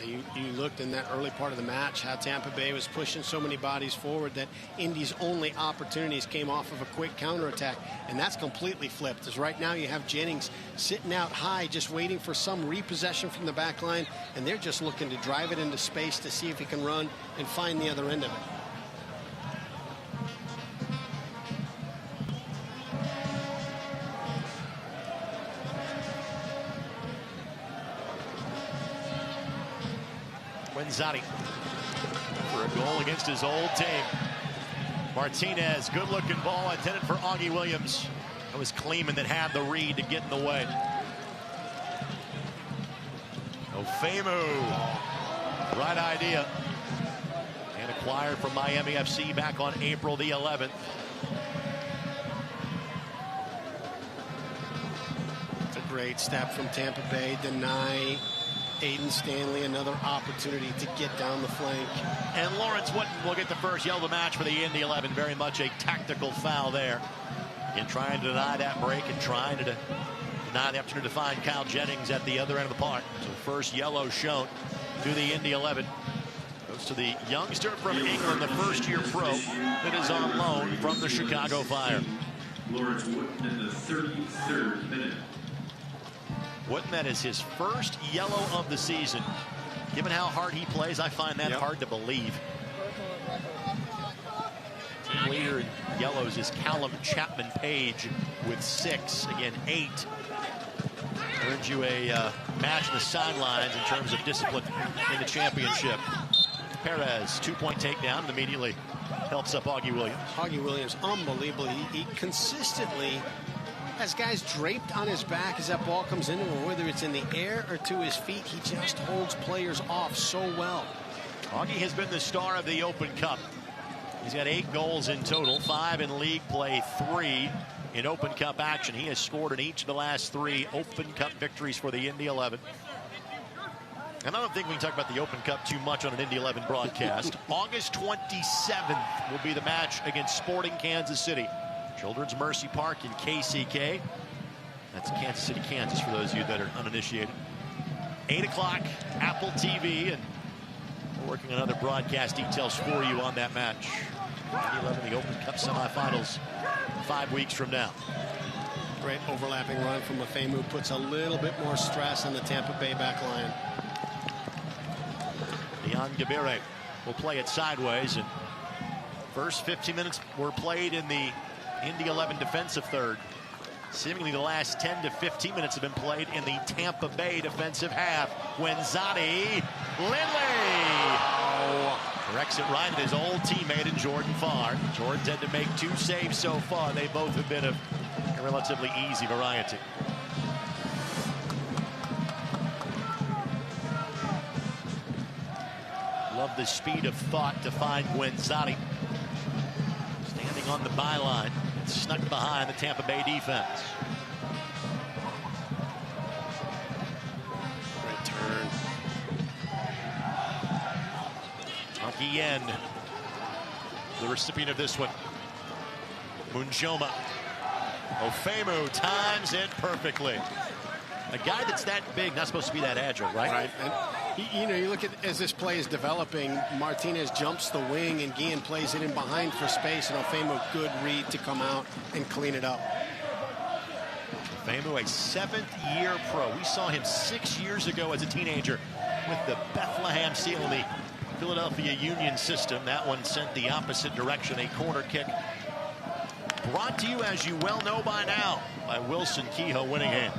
You looked in that early part of the match how Tampa Bay was pushing so many bodies forward that Indy's only opportunities came off of a quick counterattack, and that's completely flipped. As right now you have Jennings sitting out high just waiting for some repossession from the back line, and they're just looking to drive it into space to see if he can run and find the other end of it.
Wenzati for a goal against his old team. Martinez, good looking ball intended for Augie Williams. It was Kleeman that had the read to get in the way. Ofemu, right idea. And acquired from Miami FC back on April the 11th.
It's a great step from Tampa Bay. Deny Aiden Stanley another opportunity to get down the flank.
And Lawrence Wooden will get the first yellow of the match for the Indy 11. Very much a tactical foul there. In trying to deny that break and trying to deny the opportunity to find Kyle Jennings at the other end of the park. So first yellow shown to the Indy 11. Goes to the youngster from England, the first-year pro that is on loan from the Chicago Fire.
Lawrence Wooden in the 33rd minute.
Wooden, that is his first yellow of the season. Given how hard he plays, I find that hard to believe. Team leader in yellows is Callum Chapman-Page with 6. Again, 8. Earned you a match in the sidelines in terms of discipline in the championship. Perez, 2-point takedown, and immediately helps up Augie Williams.
Augie Williams, unbelievable. He consistently has guys draped on his back as that ball comes in, or whether it's in the air or to his feet, he just holds players off so well.
Augie has been the star of the Open Cup. He's got 8 goals in total, 5 in league play, 3 in Open Cup action. He has scored in each of the last 3 Open Cup victories for the Indy 11. And I don't think we can talk about the Open Cup too much on an Indy 11 broadcast. August 27th will be the match against Sporting Kansas City. Children's Mercy Park in KCK. That's Kansas City, Kansas, for those of you that are uninitiated. 8 o'clock, Apple TV, and we're working on other broadcast details for you on that match. Indy 11, the Open Cup semifinals, 5 weeks from now.
Great overlapping run from Ofemu puts a little bit more stress on the Tampa Bay back line.
Leon Gabire will play it sideways, and first 15 minutes were played in the Indy 11 defensive third. Seemingly the last 10 to 15 minutes have been played in the Tampa Bay defensive half. Wenzati, Lindley corrects it right at his old teammate in Jordan Farr. Jordan's had to make 2 saves so far. They both have been of a relatively easy variety. have the speed of thought to find Guenzati. Standing on the byline, snuck behind the Tampa Bay defense.
Great turn.
Yen, the recipient of this one. Munjoma. Ofemu times it perfectly. A guy that's that big, not supposed to be that agile, right?
Right. And you look at as this play is developing, Martinez jumps the wing and Guillen plays it in behind for space, and Ofemu, good read to come out and clean it up.
Ofemu, a 7th-year pro. We saw him 6 years ago as a teenager with the Bethlehem Steel in the Philadelphia Union system. That one sent the opposite direction, a corner kick. Brought to you, as you well know by now, by Wilson Kehoe Winningham.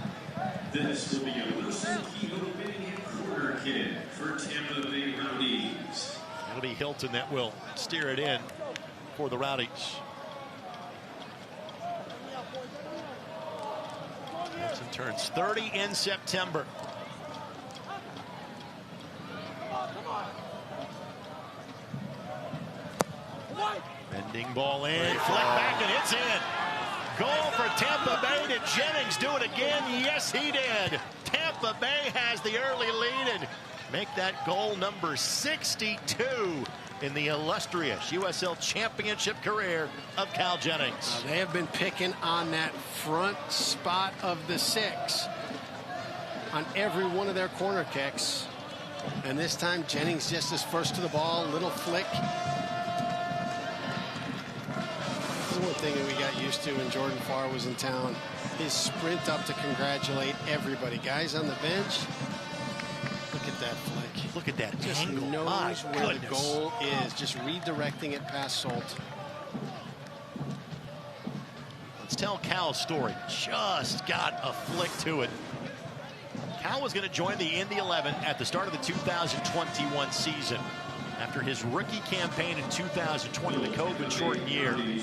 This will be a Wilson Kehoe Winningham corner kick for Tampa Bay Rowdies.
It'll be Hilton that will steer it in for the Rowdies. Hilton turns 30 in September. Bending ball in, flick back, and it's in. Goal for Tampa Bay. Did Jennings do it again? Yes, he did. Tampa Bay has the early lead and make that goal number 62 in the illustrious USL Championship career of Cal Jennings.
They have been picking on that front spot of the 6 on every one of their corner kicks. And this time, Jennings just is first to the ball, little flick. This is one thing that we got used to when Jordan Farr was in town. His sprint up to congratulate everybody. Guys on the bench, look at that flick.
Look at that
Just
angle.
knows
My
where
goodness.
the goal is. Just redirecting it past Salt.
Let's tell Cal's story. Just got a flick to it. Cal was going to join the Indy 11 at the start of the 2021 season. After his rookie campaign in 2020, the COVID-shortened year in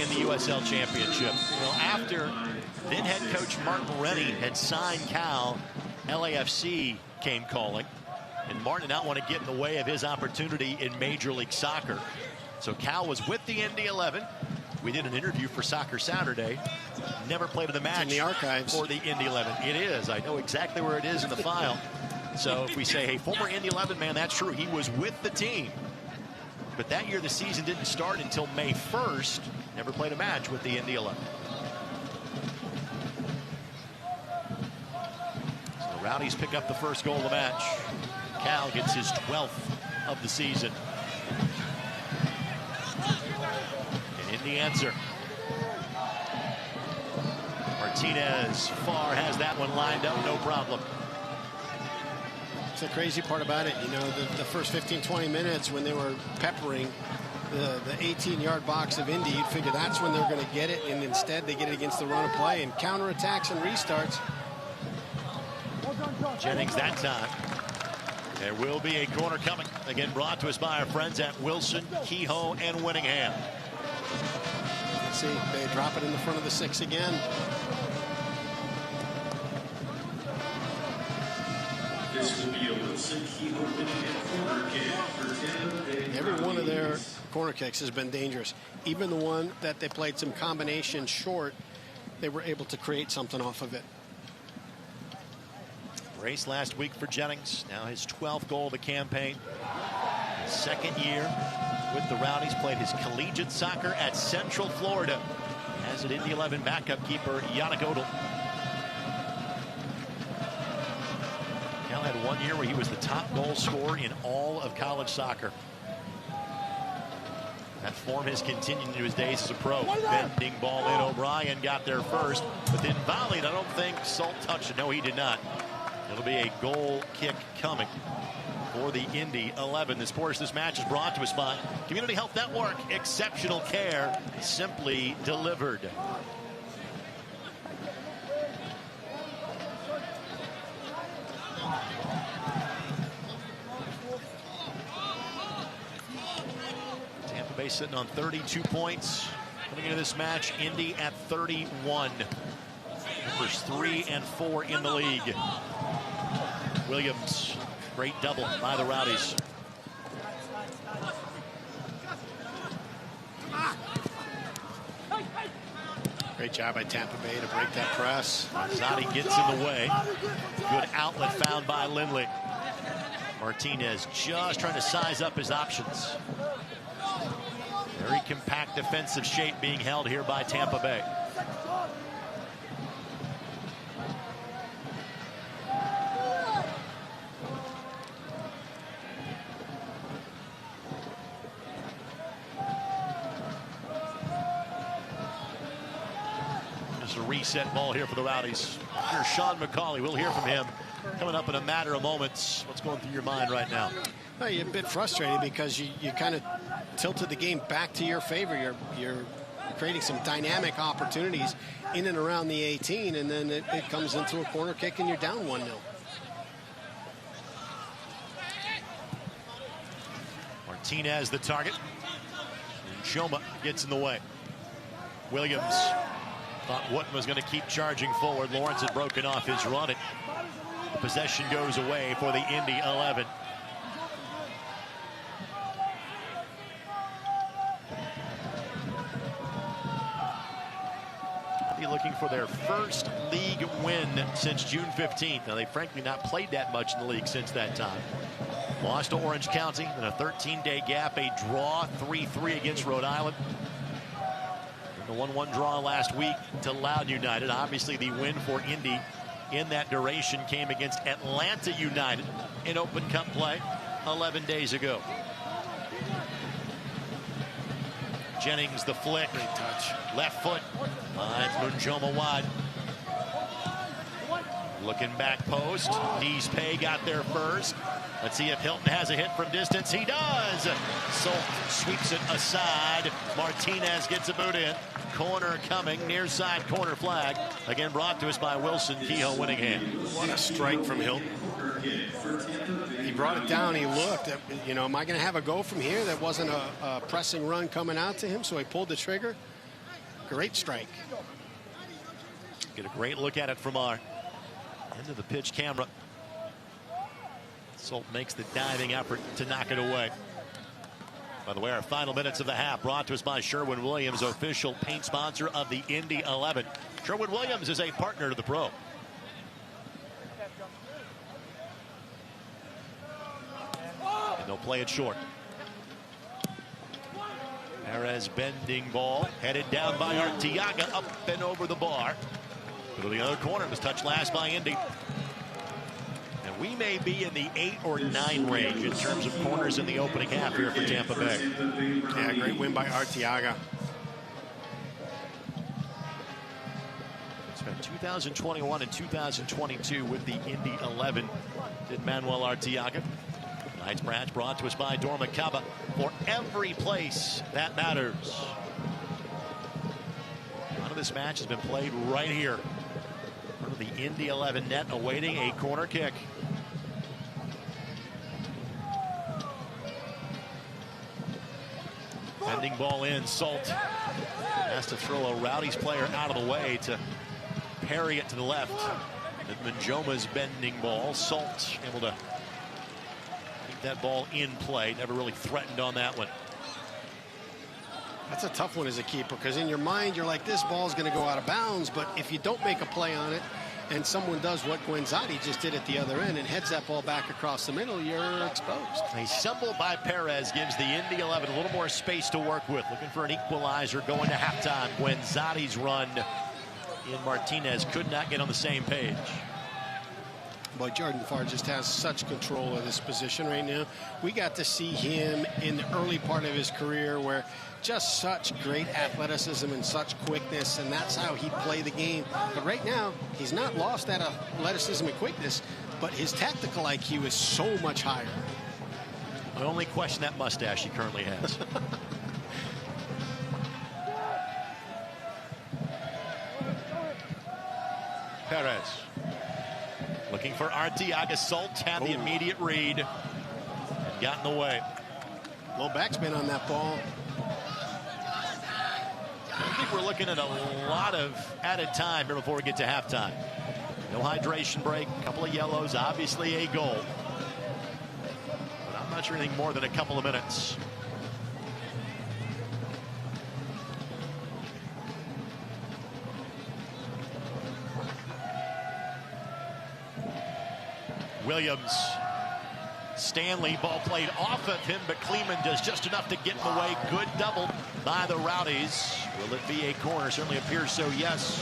the USL Championship. Well, after then head coach Martin Rennie had signed Cal, LAFC came calling, and Martin did not want to get in the way of his opportunity in Major League Soccer. So Cal was with the Indy 11. We did an interview for Soccer Saturday. Never played in the match.
It's in the archives.
For the Indy 11. It is. I know exactly where it is in the file. So if we say, hey, former Indy 11 man, that's true. He was with the team. But that year the season didn't start until May 1st. Never played a match with the Indy 11. So the Rowdies pick up the first goal of the match. Cal gets his 12th of the season. And in the answer, Martinez Farr has that one lined up, no problem.
It's the crazy part about it, the first 15, 20 minutes when they were peppering the 18-yard box of Indy, you'd figure that's when they're going to get it, and instead they get it against the run of play and counterattacks and restarts.
Jennings that time. There will be a corner coming. Again, brought to us by our friends at Wilson, Kehoe, and Winningham.
Let's see, they drop it in the front of the 6 again.
This will be a Wilson Kehoe Winningham corner kick for Tampa Bay.
Every one of their corner kicks has been dangerous. Even the one that they played some combination short, they were able to create something off of it.
Race last week for Jennings. Now his 12th goal of the campaign. His second year with the Rowdies. Played his collegiate soccer at Central Florida as an Indy 11 backup keeper, Yannick Odell. Cal had 1 year where he was the top goal scorer in all of college soccer. That form has continued into his days as a pro. Bending ball in. O'Brien got there first, but then volleyed. I don't think Salt touched it. No, he did not. It'll be a goal kick coming for the Indy 11. This portion of this match is brought to us by Community Health Network. Exceptional care, simply delivered. Tampa Bay sitting on 32 points. Coming into this match, Indy at 31. Numbers 3 and 4 in the league. Williams, great double by the Rowdies.
Great job by Tampa Bay to break that press.
Zadi gets in the way. Good outlet found by Lindley. Martinez just trying to size up his options. Very compact defensive shape being held here by Tampa Bay. Just a reset ball here for the Rowdies. Here's Sean McCauley. We'll hear from him coming up in a matter of moments. What's going through your mind right now?
Well, you're a bit frustrated because you kind of tilted the game back to your favor. You're creating some dynamic opportunities in and around the 18, and then it comes into a corner kick and you're down 1-0.
Martinez the target. And Choma gets in the way. Williams thought Wooten was going to keep charging forward. Lawrence had broken off his run. Possession goes away for the Indy 11. Indy looking for their first league win since June 15th. Now, they've frankly not played that much in the league since that time. Lost to Orange County in a 13-day gap, a draw 3-3 against Rhode Island. The 1-1 draw last week to Loudoun United. Obviously, the win for Indy in that duration came against Atlanta United in Open Cup play 11 days ago. Jennings the flick.
Great touch.
Left foot. It's Munjoma wide. Looking back post. Dees Pay got there first. Let's see if Hilton has a hit from distance. He does. Solt sweeps it aside. Martinez gets a boot in. Corner coming. Near side corner flag. Again brought to us by Wilson Kehoe winning hand.
What a strike from Hilton. He brought it down. He looked at, you know, am I going to have a go from here? That wasn't a pressing run coming out to him, so he pulled the trigger. Great strike.
Get a great look at it from our end of the pitch camera. Solt makes the diving effort to knock it away. By the way, our final minutes of the half brought to us by Sherwin-Williams, official paint sponsor of the Indy 11. Sherwin-Williams is a partner to the pro. And they'll play it short. Perez bending ball, headed down by Arteaga, up and over the bar. Go to the other corner, was touched last by Indy. And we may be in the 8 or 9 range in terms of corners in the opening half here for Tampa Bay.
Yeah, great win by Arteaga.
Spent 2021 and 2022 with the Indy 11. Did Manuel Arteaga. Tonight's match brought to us by Dormicaba. For every place that matters. None of this match has been played right here. The Indy 11 net awaiting a corner kick. Pending ball in. Solt has to throw a Rowdies player out of the way to parry it to the left. Munjoma's bending ball. Solt able to keep that ball in play. Never really threatened on that one.
That's a tough one as a keeper, because in your mind you're like, this ball's going to go out of bounds, but if you don't make a play on it and someone does what Guenzati just did at the other end and heads that ball back across the middle, you're exposed.
A stumble by Perez gives the Indy 11 a little more space to work with. Looking for an equalizer going to halftime. Guenzati's run in Martinez could not get on the same page.
Boy, Jordan Farr just has such control of this position right now. We got to see him in the early part of his career where just such great athleticism and such quickness, and that's how he played the game. But right now, he's not lost that athleticism and quickness, but his tactical IQ is so much higher.
I only question that mustache he currently has. Perez. Looking for Arteaga. Solt had the immediate read and got in the way.
Low backspin on that ball.
I think we're looking at a lot of added time here before we get to halftime. No hydration break, a couple of yellows, obviously a goal. But I'm not sure anything more than a couple of minutes. Williams. Stanley, ball played off of him, but Kleeman does just enough to get in the way. Good double by the Rowdies. Will it be a corner? Certainly appears so, yes.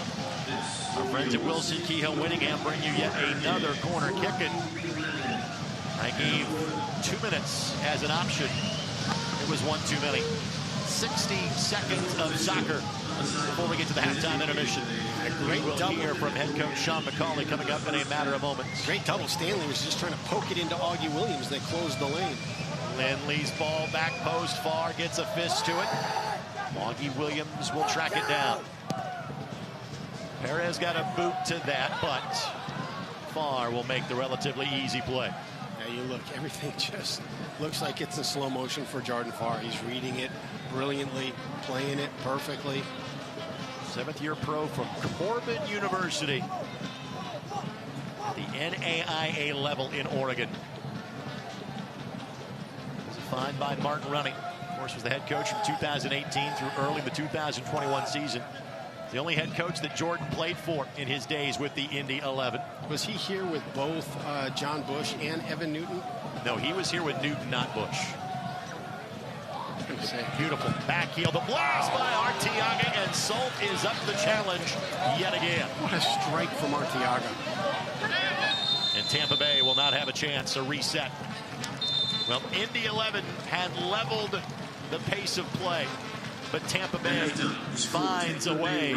Our friends at Wilson Kehoe Winningham bring you yet another corner kicking. I gave 2 minutes as an option. It was one too many. 60 seconds of soccer before we get to the halftime intermission.
A great
we'll
double.
hear from head coach Sean McCauley coming up in a matter of moments.
Great double. Stanley was just trying to poke it into Augie Williams. They closed the lane.
Lindley's ball back post far, gets a fist to it. Augie Williams will track it down. Perez got a boot to that, but Farr will make the relatively easy play.
Yeah, you look, everything just looks like it's in slow motion for Jordan Farr. He's reading it brilliantly, playing it perfectly.
7th-year pro from Corbin University. The NAIA level in Oregon. Was assigned by Martin Running. Of course, was the head coach from 2018 through early in the 2021 season. The only head coach that Jordan played for in his days with the Indy 11.
Was he here with both John Bush and Evan Newton?
No, he was here with Newton, not Bush. Beautiful back heel. The blast by Arteaga, and Salt is up the challenge yet again.
What a strike from Arteaga.
And Tampa Bay will not have a chance to reset. Well, Indy 11 had leveled the pace of play, but Tampa Bay finds a way.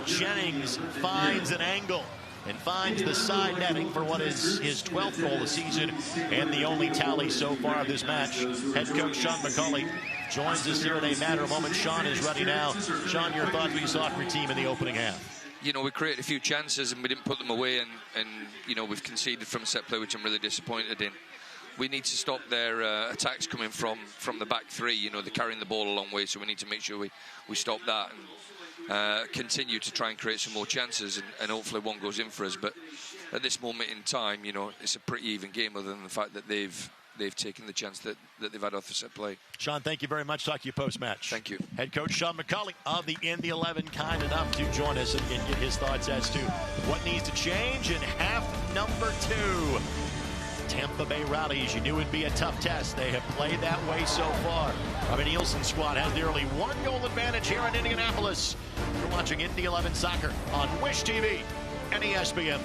Jennings finds an angle and finds the side netting for what is his 12th goal of the season and the only tally so far of this match. Head coach Sean McCauley joins us here in a matter of moments. Sean is ready now. Sean, your thoughts when you saw your team in the opening half?
You know, we created a few chances and we didn't put them away, and you know, we've conceded from a set play, which I'm really disappointed in. We need to stop their attacks coming from the back three. You know, they're carrying the ball a long way, so we need to make sure we stop that and continue to try and create some more chances, and hopefully one goes in for us. But at this moment in time, you know, it's a pretty even game, other than the fact that they've taken the chance that they've had off the set play.
Sean, thank you very much. Talk to you post-match.
Thank you.
Head coach Sean McCauley of the Indy 11, kind enough to join us and get his thoughts as to what needs to change in half number 2. Tampa Bay Rowdies, you knew it'd be a tough test. They have played that way so far. Robin Nielsen's squad has the early 1-goal advantage here in Indianapolis. You're watching Indy 11 soccer on Wish TV and ESPN+.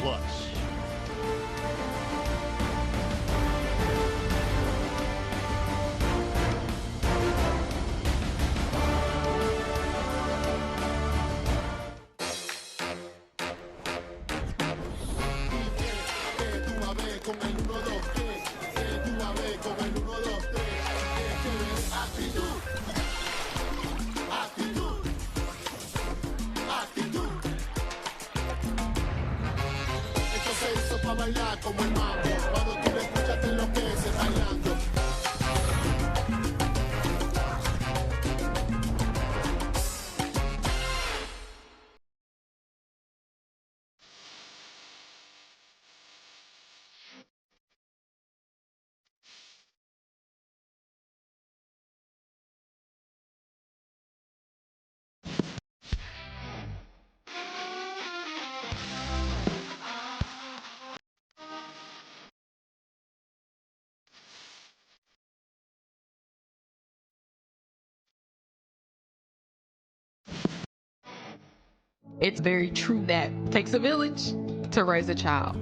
It's very true that it takes a village to raise a child.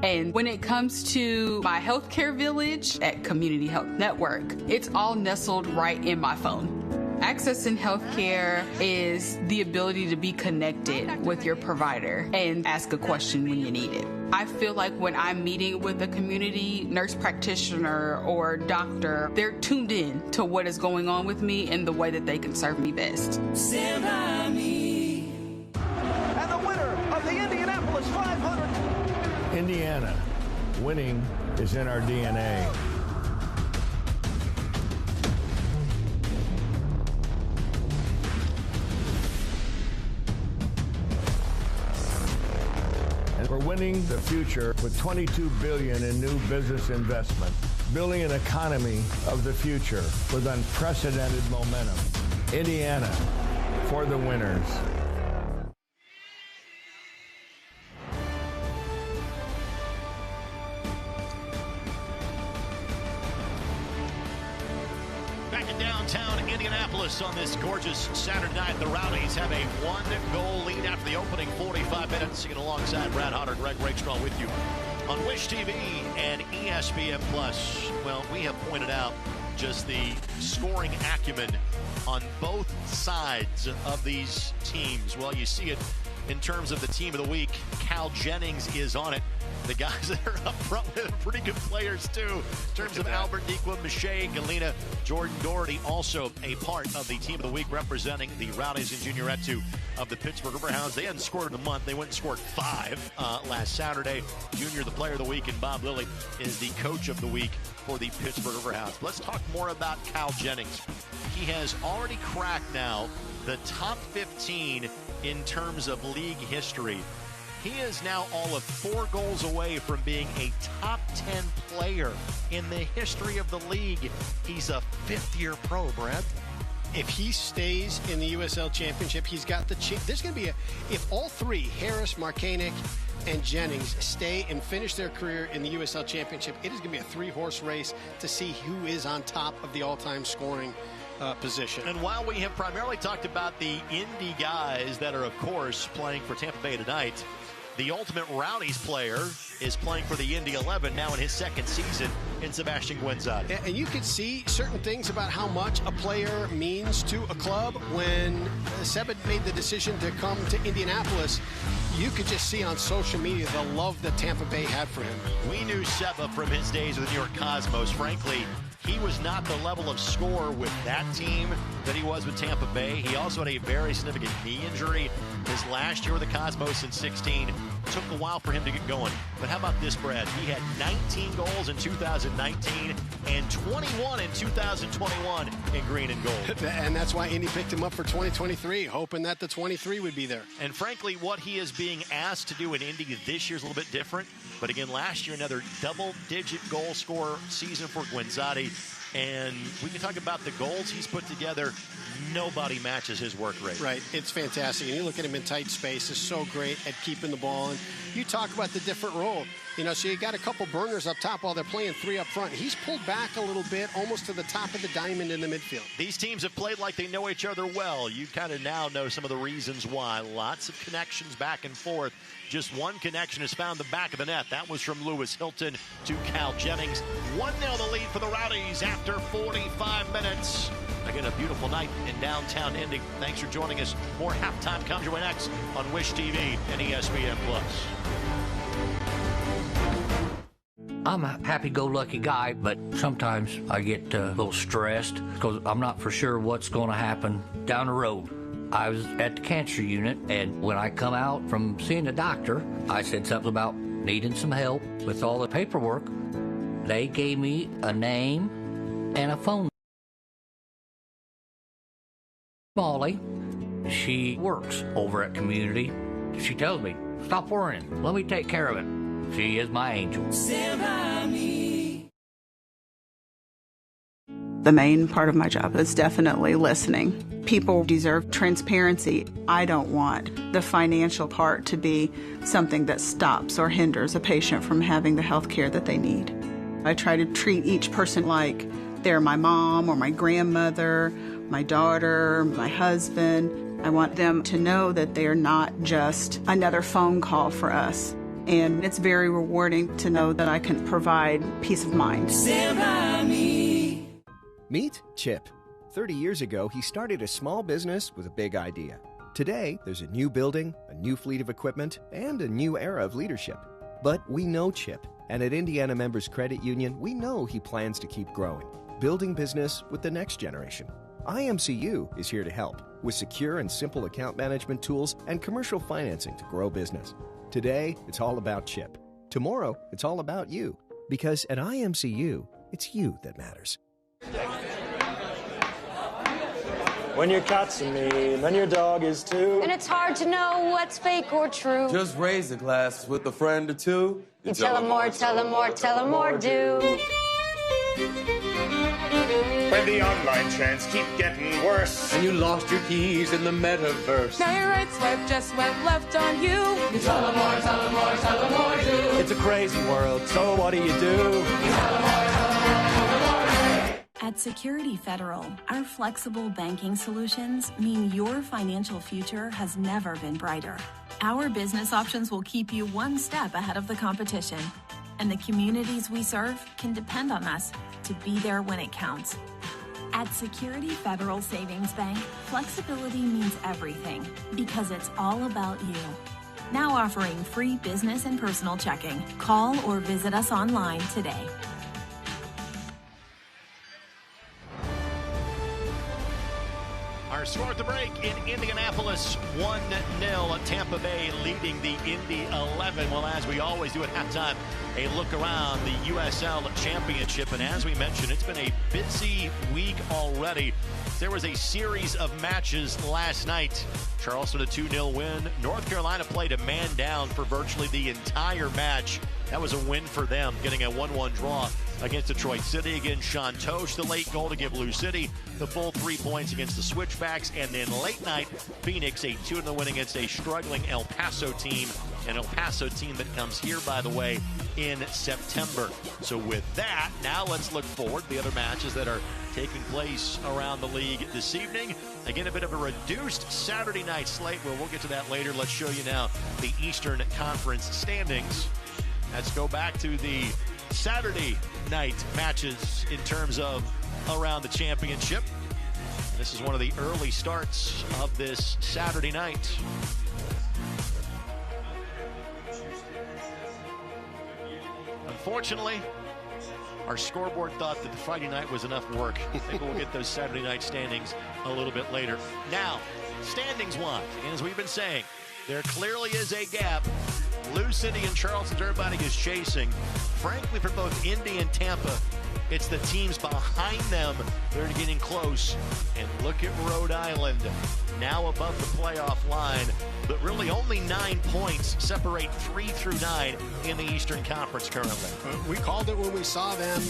And when it comes to my healthcare village at Community Health Network, it's all nestled right in my phone. Accessing healthcare is the ability to be connected with your provider and ask a question when you need it. I feel like when I'm meeting with a community nurse practitioner or doctor, they're tuned in to what is going on with me and the way that they can serve me best.
Stand by me.
And the winner of the Indianapolis 500.
Indiana, winning is in our DNA. And we're winning the future with $22 billion in new business investment, building an economy of the future with unprecedented momentum. Indiana, for the winners.
Indianapolis on this gorgeous Saturday night. The Rowdies have a 1-goal lead after the opening 45 minutes. Again, alongside Brad Hodder, Greg Rakestraw with you on Wish TV and ESPN+. Well, we have pointed out just the scoring acumen on both sides of these teams. Well, you see it in terms of the team of the week. Cal Jennings is on it. The guys that are up front with are pretty good players, too. In terms of Albert Nikwa, Miche, Galena, Jordan Doherty, also a part of the team of the week, representing the Rowdies and Juniorette 2 of the Pittsburgh Riverhounds. They hadn't scored in a month. They went and scored 5 last Saturday. Junior, the player of the week, and Bob Lilly is the coach of the week for the Pittsburgh Riverhounds. Let's talk more about Cal Jennings. He has already cracked now the top 15 in terms of league history. He is now all of 4 goals away from being a top 10 player in the history of the league. He's a 5th-year pro, Brad.
If he stays in the USL Championship, he's got the chance. There's going to be if all 3, Harris, Markanek, and Jennings, stay and finish their career in the USL Championship, it is going to be a 3-horse race to see who is on top of the all-time scoring position.
And while we have primarily talked about the Indy guys that are, of course, playing for Tampa Bay tonight, the ultimate Rowdies player is playing for the Indy 11 now in his 2nd season in Sebastian Guenzati.
And you could see certain things about how much a player means to a club. When Seba made the decision to come to Indianapolis, you could just see on social media the love that Tampa Bay had for him.
We knew Seba from his days with the New York Cosmos. Frankly, he was not the level of scorer with that team that he was with Tampa Bay. He also had a very significant knee injury his last year with the Cosmos in 16. Took a while for him to get going. But how about this, Brad? He had 19 goals in 2019 and 21 in 2021 in green and gold.
And that's why Indy picked him up for 2023, hoping that the 23 would be there.
And frankly, what he is being asked to do in Indy this year is a little bit different. But again, last year, another double-digit goal scorer season for Guenzati. And we can talk about the goals he's put together. Nobody matches his work rate.
Right. It's fantastic. And you look at him in tight spaces, so great at keeping the ball. And you talk about the different role. You know, so you got a couple burners up top while they're playing 3 up front. He's pulled back a little bit, almost to the top of the diamond in the midfield.
These teams have played like they know each other well. You kind of now know some of the reasons why. Lots of connections back and forth. Just one connection has found the back of the net. That was from Lewis Hilton to Cal Jennings. 1-0 the lead for the Rowdies after 45 minutes. Again, a beautiful night in downtown Indy. Thanks for joining us. More halftime comes your way next on Wish TV and ESPN+.
I'm a happy-go-lucky guy, but sometimes I get a little stressed because I'm not for sure what's going to happen down the road. I was at the cancer unit, and when I come out from seeing the doctor, I said something about needing some help with all the paperwork. They gave me a name and a phone. Molly, she works over at Community. She tells me, stop worrying, let me take care of it. She is my angel.
The main part of my job is definitely listening. People deserve transparency. I don't want the financial part to be something that stops or hinders a patient from having the health care that they need. I try to treat each person like they're my mom or my grandmother, my daughter, my husband. I want them to know that they're not just another phone call for us. And it's very rewarding to know that I can provide peace of mind.
Stand by me. Meet Chip. 30 years ago, he started a small business with a big idea. Today, there's a new building, a new fleet of equipment, and a new era of leadership. But we know Chip, and at Indiana Members Credit Union, we know he plans to keep growing, building business with the next generation. IMCU is here to help with secure and simple account management tools and commercial financing to grow business. Today, it's all about Chip. Tomorrow, it's all about you. Because at IMCU, it's you that matters.
When your cat's a me, then your dog is too.
And it's hard to know what's fake or true.
Just raise a glass with a friend or two.
You tell them more, tell them more, tell them more, do.
When the online trends keep getting worse,
and you lost your keys in the metaverse.
Now your right swipe just went left on you.
You tell them more, tell them more, tell them more, do.
It's a crazy world, so what do? You tell them more, tell them more, tell them more, do.
At Security Federal, our flexible banking solutions mean your financial future has never been brighter. Our business options will keep you one step ahead of the competition, and the communities we serve can depend on us to be there when it counts. At Security Federal Savings Bank, flexibility means everything because it's all about you. Now offering free business and personal checking. Call or visit us online today.
Our score at the break in Indianapolis, 1-0. Tampa Bay leading the Indy 11. Well, as we always do at halftime, a look around the USL Championship. And as we mentioned, it's been a busy week already. There was a series of matches last night. Charleston a 2-0 win. North Carolina played a man down for virtually the entire match. That was a win for them, getting a 1-1 draw against Detroit City. Again, Sean Tosh, the late goal to give Blue City the full 3 points against the Switchbacks. And then late night, Phoenix, a 2-0 win against a struggling El Paso team. An El Paso team that comes here, by the way, in September. So with that, now let's look forward to the other matches that are taking place around the league this evening. Again, a bit of a reduced Saturday night slate. Well, we'll get to that later. Let's show you now the Eastern Conference standings. Let's go back to the Saturday night matches in terms of around the championship. This is one of the early starts of this Saturday night. Unfortunately, our scoreboard thought that the Friday night was enough work. Maybe we'll get those Saturday night standings a little bit later. Now, standings-wise, as we've been saying, there clearly is a gap. Blue City and Charleston, everybody is chasing. Frankly, for both Indy and Tampa, it's the teams behind them that are getting close. And look at Rhode Island, now above the playoff line. But really only 9 points separate 3 through 9 in the Eastern Conference currently.
We called it when we saw them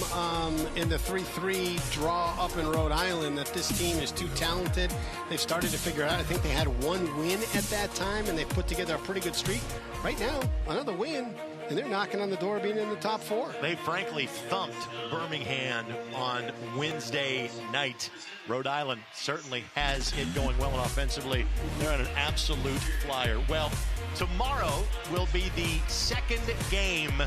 in the 3-3 draw up in Rhode Island that this team is too talented. They've started to figure out. I think they had one win at that time, and they put together a pretty good streak. Right now, another win, and they're knocking on the door of being in the top 4.
They frankly thumped Birmingham on Wednesday night. Rhode Island certainly has it going well offensively. They're on an absolute flyer. Well, tomorrow will be the second game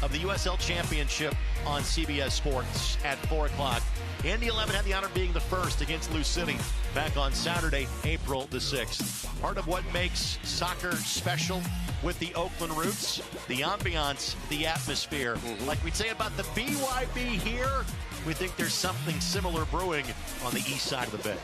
of the USL Championship on CBS Sports at 4 o'clock. Indy 11 had the honor of being the first against Blue City back on Saturday, April the 6th. Part of what makes soccer special with the Oakland roots, the ambiance, the atmosphere. Like we'd say about the BYB here, we think there's something similar brewing on the east side of the bay.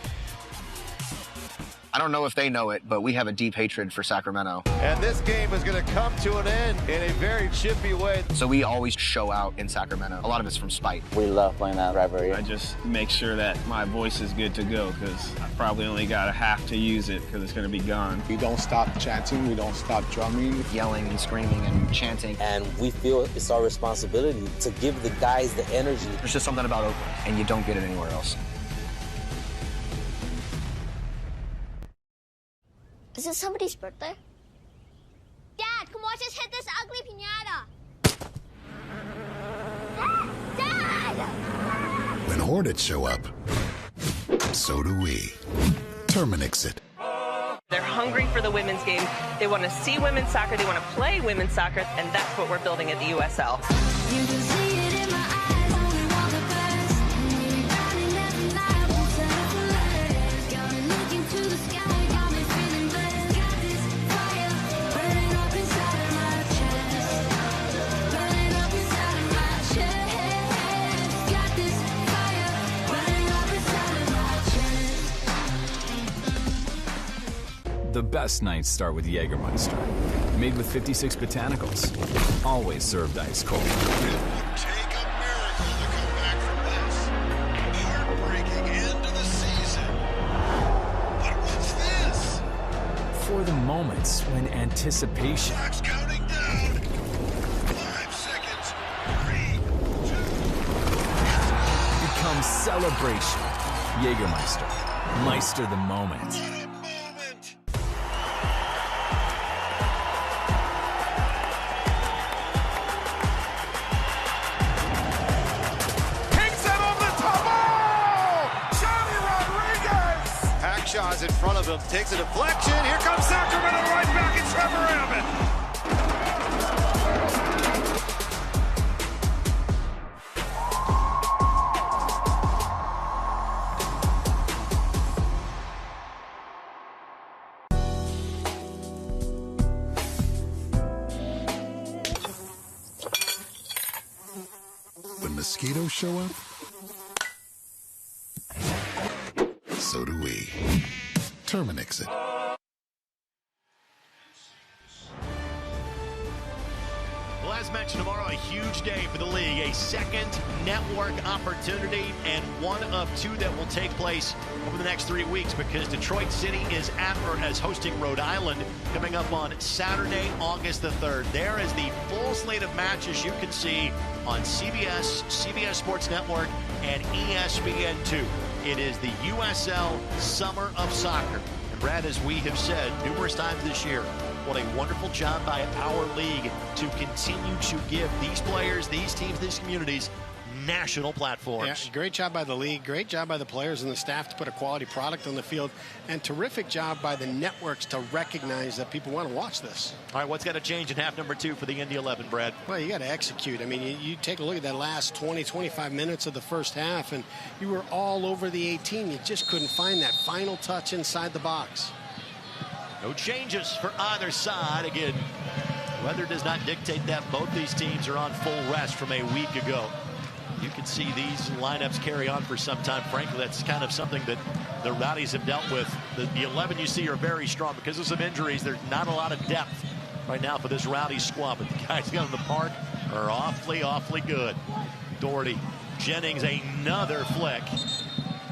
I don't know if they know it, but we have a deep hatred for Sacramento.
And this game is going to come to an end in a very chippy way.
So we always show out in Sacramento. A lot of it's from spite.
We love playing that rivalry.
I just make sure that my voice is good to go because I probably only got a half to use it because it's going to be gone.
We don't stop chanting. We don't stop drumming.
Yelling and screaming and chanting.
And we feel it's our responsibility to give the guys the energy.
There's just something about Oakland, and you don't get it anywhere else.
Is it somebody's birthday? Dad, come watch us hit this ugly piñata. Dad!
When Hornets show up, so do we. Terminix it.
They're hungry for the women's game. They want to see women's soccer. They want to play women's soccer, and that's what we're building at the USL.
You can see it in my eyes. Only want the best. Maybe riding every night. Won't settle for less. Got me looking to the sky. Got me feeling blessed. Got this fire burning up inside of my chest. Burning up inside of my chest. Got this fire burning up inside of my chest.
The best nights start with Jägermeister. Made with 56 botanicals. Always served ice cold.
Take a miracle to come back from this. Heartbreaking end to the season. But what's this?
For the moments when anticipation
Clock's counting down. 5 seconds. 3, 2,
becomes celebration. Jägermeister. Meister the moment.
Kicks it over the top.
Shaw's in front of him, takes a deflection. Here comes Sacramento right back at Trevor Abbott.
When mosquitoes show up, so do we. Terminix it.
Well, as mentioned, tomorrow a huge day for the league. A second network opportunity and one of two that will take place over the next 3 weeks because Detroit City is as hosting Rhode Island coming up on Saturday, August the 3rd. There is the full slate of matches you can see on CBS, CBS Sports Network, and ESPN2. It is the USL Summer of Soccer. And Brad, as we have said numerous times this year, what a wonderful job by our league to continue to give these players, these teams, these communities national platforms.
Yeah, great job by the league, great job by the players and the staff to put a quality product on the field, and terrific job by the networks to recognize that people want to watch this.
All right, what's got to change in half number 2 for the Indy 11, Brad?
Well, you got to execute. I mean, you take a look at that last 20, 25 minutes of the first half, and you were all over the 18. You just couldn't find that final touch inside the box.
No changes for either side. Again, weather does not dictate that. Both these teams are on full rest from a week ago. You can see these lineups carry on for some time. Frankly, that's kind of something that the Rowdies have dealt with. The 11 you see are very strong. Because of some injuries, there's not a lot of depth right now for this Rowdies squad. But the guys got in the park are awfully, awfully good. Doherty, Jennings, another flick.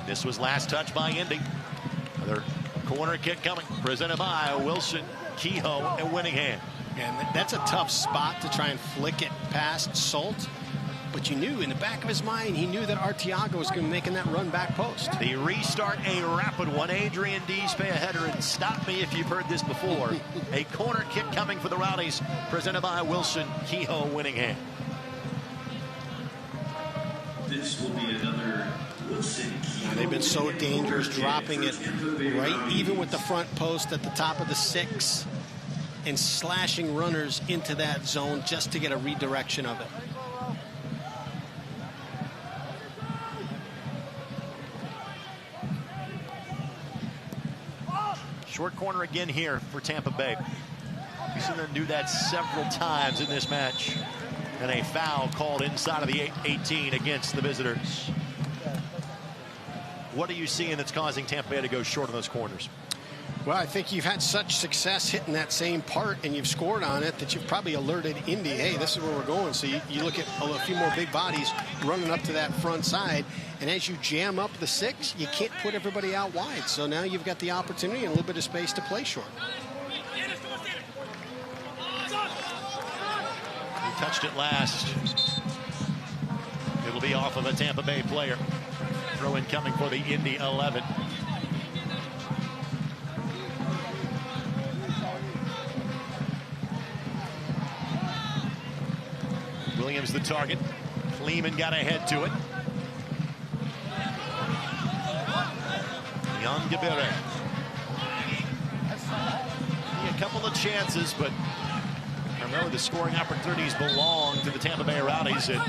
This was last touch by Indy. Another corner kick coming. Presented by Wilson, Kehoe, and Winningham.
And that's a tough spot to try and flick it past Salt. But you knew in the back of his mind, he knew that Artiago was going to be making that run back post.
The restart, a rapid one. Adrian Dees pay a header, and stop me if you've heard this before. A corner kick coming for the Rowdies, presented by Wilson, Kehoe, Winningham.
This will be another Wilson.
They've been so dangerous, dropping it right even with the front post at the top of the 6 and slashing runners into that zone just to get a redirection of it.
Short corner again here for Tampa Bay. We've seen them do that several times in this match. And a foul called inside of the 18 against the visitors. What are you seeing that's causing Tampa Bay to go short on those corners?
Well, I think you've had such success hitting that same part and you've scored on it that you've probably alerted Indy, hey, this is where we're going. So you look at a few more big bodies running up to that front side. And as you jam up the 6, you can't put everybody out wide. So now you've got the opportunity and a little bit of space to play short.
He touched it last. It'll be off of a Tampa Bay player. Throw in coming for the Indy 11. Williams the target. Kleeman got ahead to it. Young Gabere. A couple of chances, but remember the scoring opportunities belong to the Tampa Bay Rowdies. It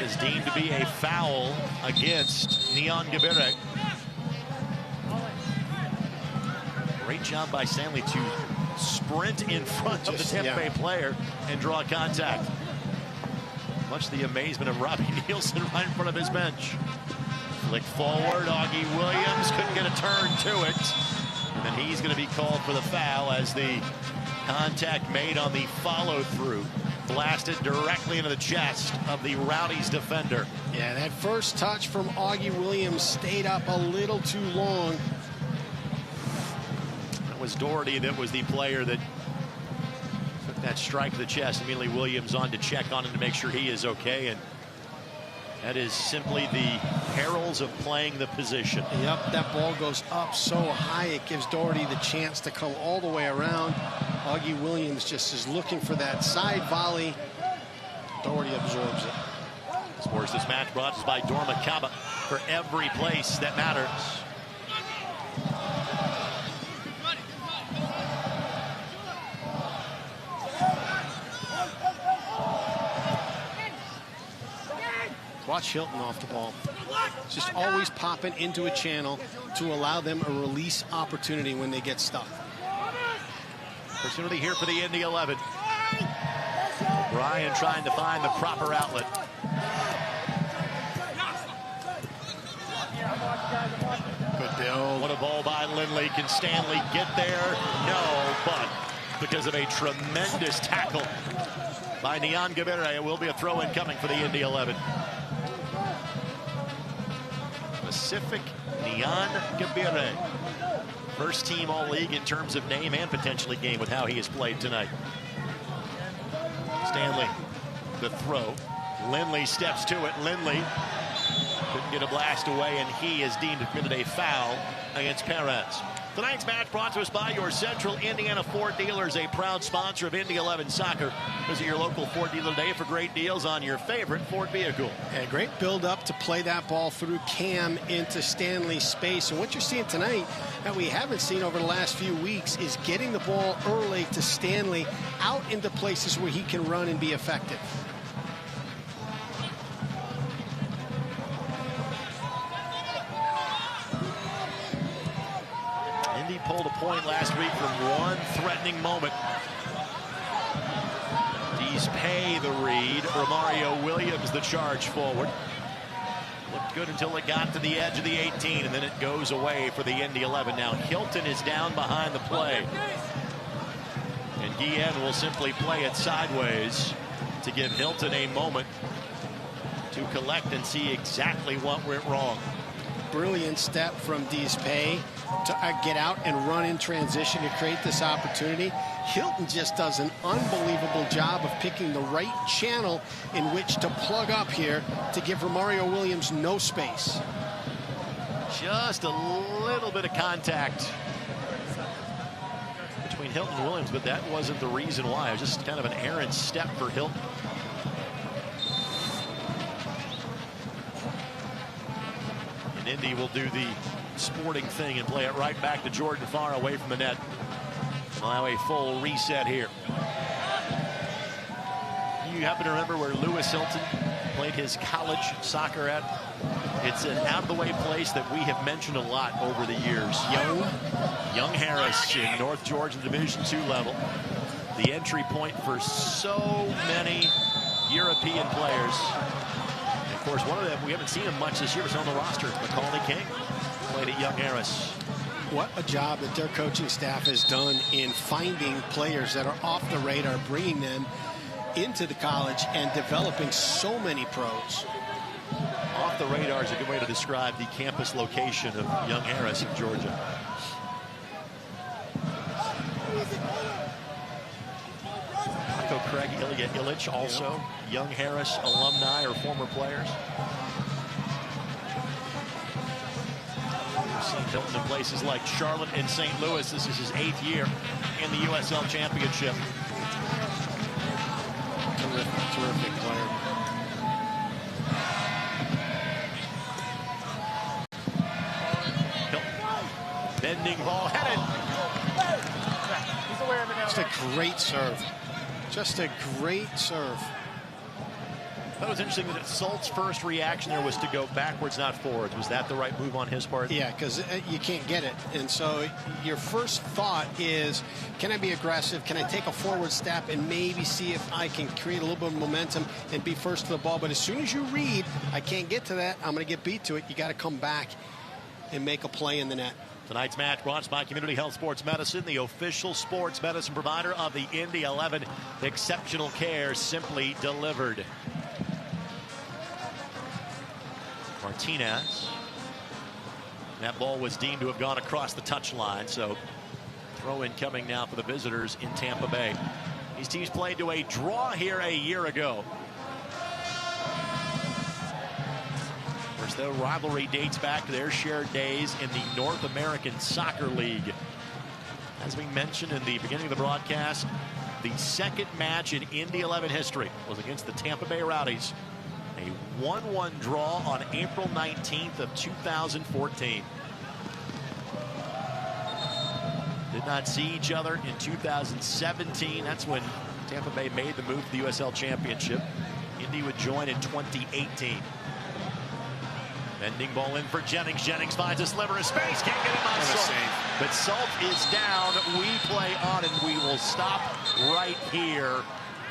is deemed to be a foul against Neon Gabere. Great job by Stanley to sprint in front of the Tampa Bay player and draw contact. Much to the amazement of Robbie Nielsen right in front of his bench. Flick forward, Augie Williams couldn't get a turn to it. And then he's going to be called for the foul as the contact made on the follow-through. Blasted directly into the chest of the Rowdies defender.
Yeah, that first touch from Augie Williams stayed up a little too long.
That was Doherty that was the player that took that strike to the chest. Immediately Williams on to check on him to make sure he is okay. And that is simply the perils of playing the position.
Yep, that ball goes up so high it gives Doherty the chance to come all the way around. Augie Williams just is looking for that side volley. Doherty absorbs it.
Sports this match brought to us by Dorma Kaba for every place that matters.
watch Hilton off the ball. Just always popping into a channel to allow them a release opportunity when they get stuck.
Opportunity here for the Indy 11. Brian trying to find the proper outlet.
Good build.
What a ball by Lindley. Can Stanley get there? No, but because of a tremendous tackle by Nian Gabere, it will be a throw-in coming for the Indy 11. Pacific Nian Gabere. First team All-League in terms of name and potentially game with how he has played tonight. Stanley, the throw. Lindley steps to it. Lindley couldn't get a blast away, and he is deemed to committed a foul against Perez. Tonight's match brought to us by your Central Indiana Ford dealers, a proud sponsor of Indy 11 soccer. Visit your local Ford dealer today for great deals on your favorite Ford vehicle.
And great build up to play that ball through Cam into Stanley's space. And what you're seeing tonight that we haven't seen over the last few weeks is getting the ball early to Stanley out into places where he can run and be effective.
Indy pulled a point last week from one threatening moment. Dees pay the read. Romario Williams the charge forward. Looked good until it got to the edge of the 18, and then it goes away for the Indy 11. Now Hilton is down behind the play. And Guillen will simply play it sideways to give Hilton a moment to collect and see exactly what went wrong.
Brilliant step from Dees Pay to get out and run in transition to create this opportunity. Hilton just does an unbelievable job of picking the right channel in which to plug up here to give Romario Williams no space.
Just a little bit of contact between Hilton and Williams, but that wasn't the reason why. It was just kind of an errant step for Hilton. And Indy will do the sporting thing and play it right back to Jordan Farr away from the net. Allow a full reset here. You happen to remember where Lewis Hilton played his college soccer at? It's an out-of-the-way place that we have mentioned a lot over the years. Young Harris in North Georgia Division II level. The entry point for so many European players. And of course, one of them, we haven't seen him much this year, but on the roster, Macaulay King. Played at Young Harris.
What a job that their coaching staff has done in finding players that are off the radar, bringing them into the college and developing so many pros.
Off the radar is a good way to describe the campus location of Young Harris in Georgia. Marco Craig, Ilya Illich, also Young Harris alumni or former players. We've seen Hilton in places like Charlotte and St. Louis. This is his 8th year in the USL Championship.
Terrific player.
Hilton, bending ball, headed.
Just a great serve. Just a great serve.
That was interesting that Salt's first reaction there was to go backwards, not forwards. Was that the right move on his part?
Yeah, because you can't get it. And so your first thought is, can I be aggressive? Can I take a forward step and maybe see if I can create a little bit of momentum and be first to the ball? But as soon as you read, I can't get to that, I'm going to get beat to it. You got to come back and make a play in the net.
Tonight's match brought to us by Community Health Sports Medicine, the official sports medicine provider of the Indy 11. Exceptional care simply delivered. Martinez. That ball was deemed to have gone across the touchline, so throw in coming now for the visitors in Tampa Bay. These teams played to a draw here a year ago. Of course, their rivalry dates back to their shared days in the North American Soccer League. As we mentioned in the beginning of the broadcast, the second match in Indy 11 history was against the Tampa Bay Rowdies. A 1-1 draw on April 19th of 2014. Did not see each other in 2017. That's when Tampa Bay made the move to the USL Championship. Indy would join in 2018. Bending ball in for Jennings. Jennings finds a sliver of space. Can't get him on Salt. But Salt is down. We play on, and we will stop right here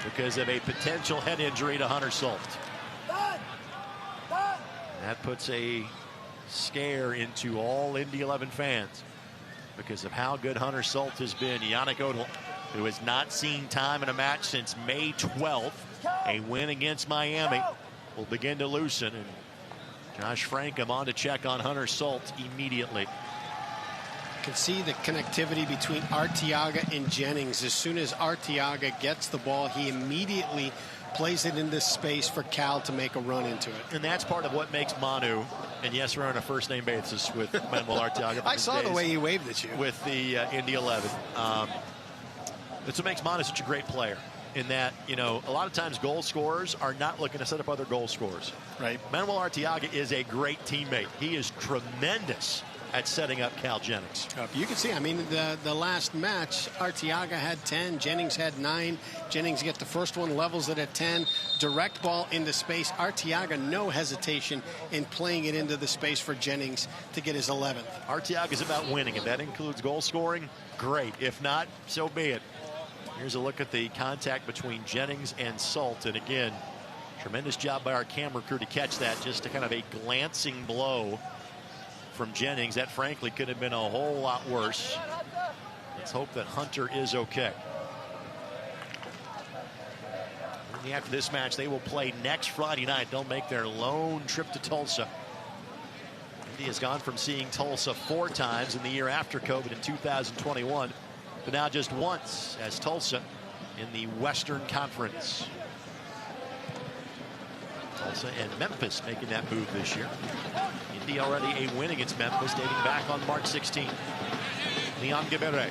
because of a potential head injury to Hunter Salt. That puts a scare into all Indy 11 fans because of how good Hunter Salt has been. Yannick Odell, who has not seen time in a match since May 12th, a win against Miami, will begin to loosen. And Josh Frankham on to check on Hunter Salt immediately.
You can see the connectivity between Arteaga and Jennings. As soon as Arteaga gets the ball, he immediately plays it into space for Cal to make a run into it.
And that's part of what makes Manu, and yes, we're on a first-name basis with Manuel Arteaga.
I saw the way he waved at you.
With the Indy 11. That's what makes Manu such a great player. In that, you know, a lot of times goal scorers are not looking to set up other goal scorers.
Right.
Manuel Arteaga is a great teammate. He is tremendous at setting up Cal Jennings.
You can see, I mean, the last match, Arteaga had 10, Jennings had 9. Jennings get the first one, levels it at 10. Direct ball into space. Arteaga, no hesitation in playing it into the space for Jennings to get his 11th.
Arteaga is about winning. If that includes goal scoring, great. If not, so be it. Here's a look at the contact between Jennings and Salt. And again, tremendous job by our camera crew to catch that. Just a kind of a glancing blow from Jennings. That frankly could have been a whole lot worse. Let's hope that Hunter is okay. And after this match, they will play next Friday night. They'll make their lone trip to Tulsa. Indy has gone from seeing Tulsa 4 times in the year after COVID in 2021 to now just once as Tulsa in the Western Conference. Tulsa and Memphis making that move this year. Indy already a win against Memphis dating back on March 16th. Leon Gabere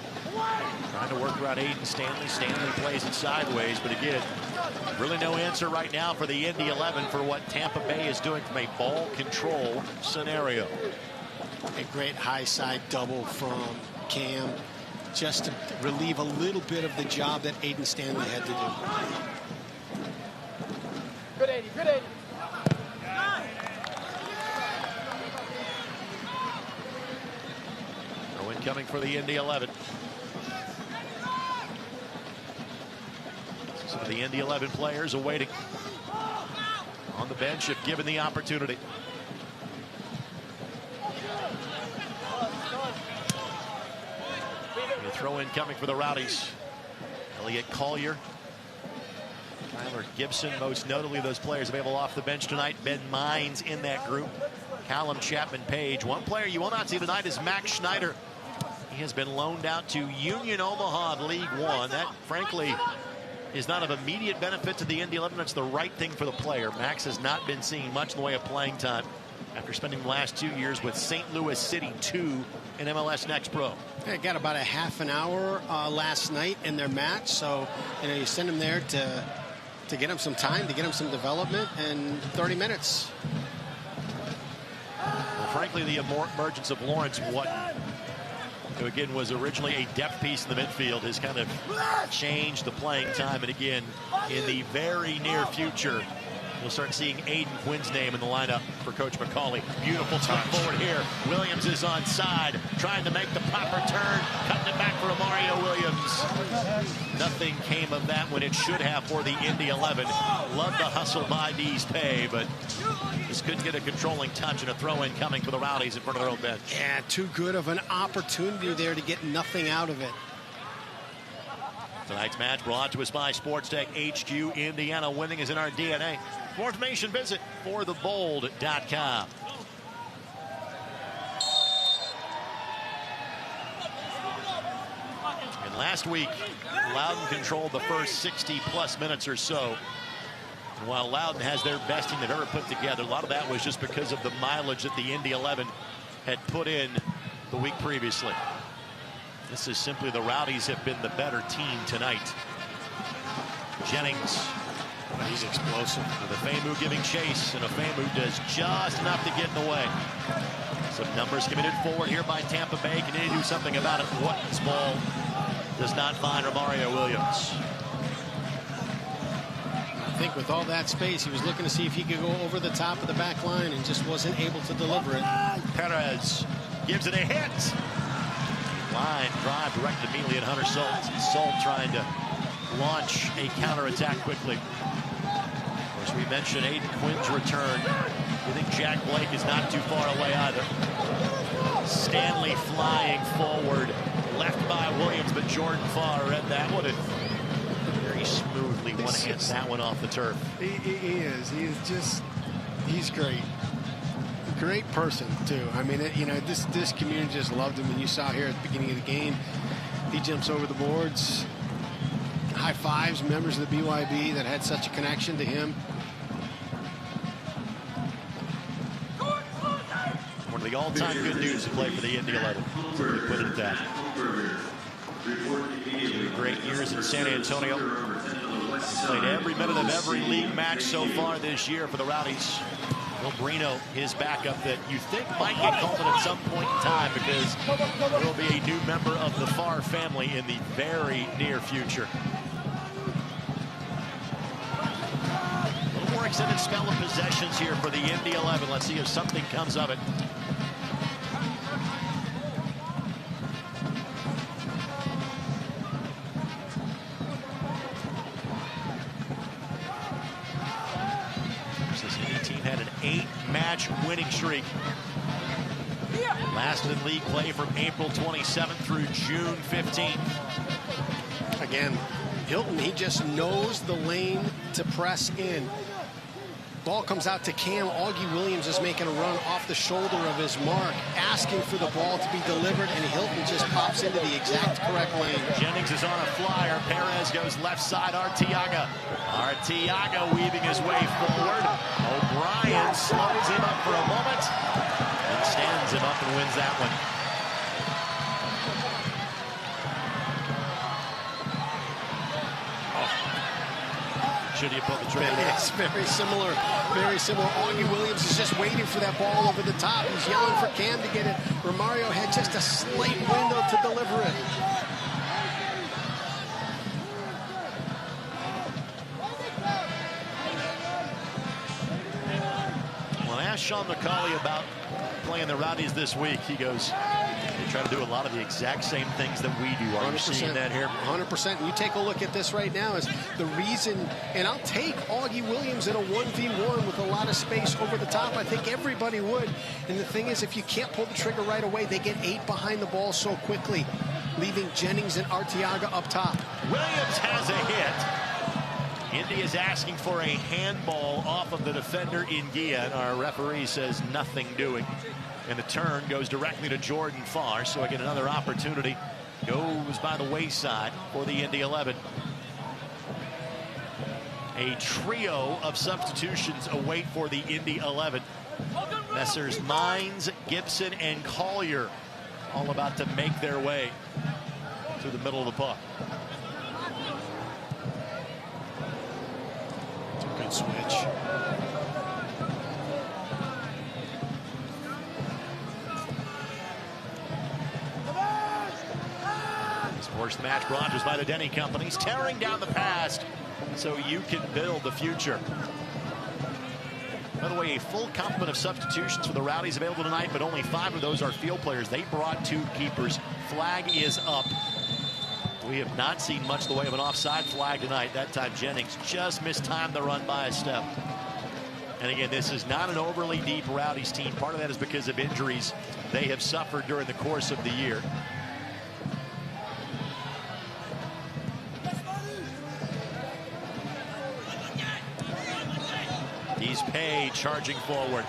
trying to work around Aiden Stanley. Stanley plays it sideways, but again, really no answer right now for the Indy 11 for what Tampa Bay is doing from a ball control scenario.
A great high side double from Cam, just to relieve a little bit of the job that Aiden Stanley had to do.
Good 80, good 80.
No incoming for the Indy 11. Some of the Indy 11 players awaiting on the bench if given the opportunity. Throw in coming for the Rowdies. Elliot Collier, Tyler Gibson, most notably those players available off the bench tonight. Ben Mines in that group. Callum Chapman-Page. One player you will not see tonight is Max Schneider. He has been loaned out to Union Omaha of League One. That, frankly, is not of immediate benefit to the Indy 11. That's the right thing for the player. Max has not been seeing much in the way of playing time after spending the last 2 years with St. Louis City 2 in MLS Next Pro.
They got about a half an hour last night in their match, so you send him there to get him some time, to get him some development, and 30 minutes.
Well, frankly, the emergence of Lawrence Whatton, who again was originally a depth piece in the midfield, has kind of changed the playing time. And again, in the very near future, we'll start seeing Aiden Quinn's name in the lineup for Coach McCauley. Beautiful tuck forward here. Williams is on side, trying to make the proper turn, cutting it back for Mario Williams. Nothing came of that when it should have for the Indy 11. Love the hustle by Dees Pay, but just couldn't get a controlling touch, and a throw-in coming for the Rowdies in front of their own bench.
Yeah, too good of an opportunity there to get nothing out of it.
Tonight's match brought to us by Sports Tech HQ. Indiana winning is in our DNA. For more information, visit forthebold.com. And last week, Loudoun controlled the first 60-plus minutes or so. And while Loudoun has their best team they've ever put together, a lot of that was just because of the mileage that the Indy 11 had put in the week previously. This is simply the Rowdies have been the better team tonight. Jennings.
He's explosive.
With Afemu giving chase, and Afemu does just enough to get in the way. Some numbers committed forward here by Tampa Bay. Can they do something about it? What's ball does not find Romario Williams.
I think with all that space, he was looking to see if he could go over the top of the back line and just wasn't able to deliver it.
Perez gives it a hit. Line drive directed immediately at Hunter Solt. Solt trying to launch a counterattack quickly. Of course, we mentioned Aiden Quinn's return. I think Jack Blake is not too far away either. Stanley flying forward, left by Williams, but Jordan Farr read that one and very smoothly one-hands that one off the turf.
He is. He is just, he's great. Great person, too. I mean, you know, this community just loved him, and you saw here at the beginning of the game, he jumps over the boards, high fives members of the BYB that had such a connection to him.
One of the all-time good news to play for the Indy 11. Simply put it at that. 2 great years in San Antonio. Played every minute of every league match so far this year for the Rowdies. Will Brino, his backup that you think might get called in at some point in time because there will be a new member of the Farr family in the very near future. A little more extended spell of possessions here for the Indy 11. Let's see if something comes of it. Had an 8-match winning streak. Lasted in league play from April 27th through June 15th.
Again, Hilton, he just knows the lane to press in. Ball comes out to Cam. Augie Williams is making a run off the shoulder of his mark, asking for the ball to be delivered, and Hilton just pops into the exact correct lane.
Jennings is on a flyer. Perez goes left side. Arteaga weaving his way forward. O'Brien slows him up for a moment and stands him up and wins that one. Should he have pulled the trigger?
It's very similar. Very similar. Augie Williams is just waiting for that ball over the top. He's yelling for Cam to get it. Romario had just a slight window to deliver it.
When I asked Sean McCauley about playing the Rowdies this week, he goes, they try to do a lot of the exact same things that we do. Are you seeing that here?
100%. And you take a look at this right now is the reason, and I'll take Augie Williams in a 1v1 with a lot of space over the top. I think everybody would. And the thing is, if you can't pull the trigger right away, they get 8 behind the ball so quickly, leaving Jennings and Arteaga up top.
Williams has a hit. Indy is asking for a handball off of the defender in Gia, and our referee says nothing doing. And the turn goes directly to Jordan Farr, so again another opportunity goes by the wayside for the Indy 11. A trio of substitutions await for the Indy 11. Messrs. Mines, Gibson, and Collier all about to make their way to the middle of the puck.
It's a good switch.
First match brought to us by the Denny Companies, tearing down the past so you can build the future. By the way, a full complement of substitutions for the Rowdies available tonight, but only 5 of those are field players. They brought 2 keepers. Flag is up. We have not seen much the way of an offside flag tonight. That time Jennings just mistimed the run by a step. And again, this is not an overly deep Rowdies team. Part of that is because of injuries they have suffered during the course of the year. He's paid, charging forward.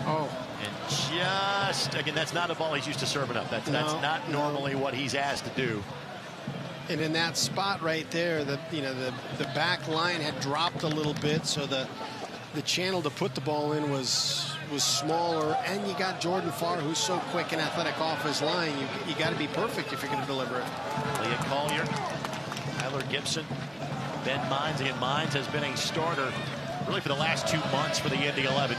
Oh.
And just, again, that's not a ball he's used to serving up. That's not normally what he's asked to do.
And in that spot right there, the back line had dropped a little bit, so the channel to put the ball in was smaller, and you got Jordan Farr, who's so quick and athletic off his line. You got to be perfect if you're going to deliver it.
Leah Collier, Tyler Gibson, Ben Mines. Again, Mines has been a starter really for the last 2 months for the Indy 11.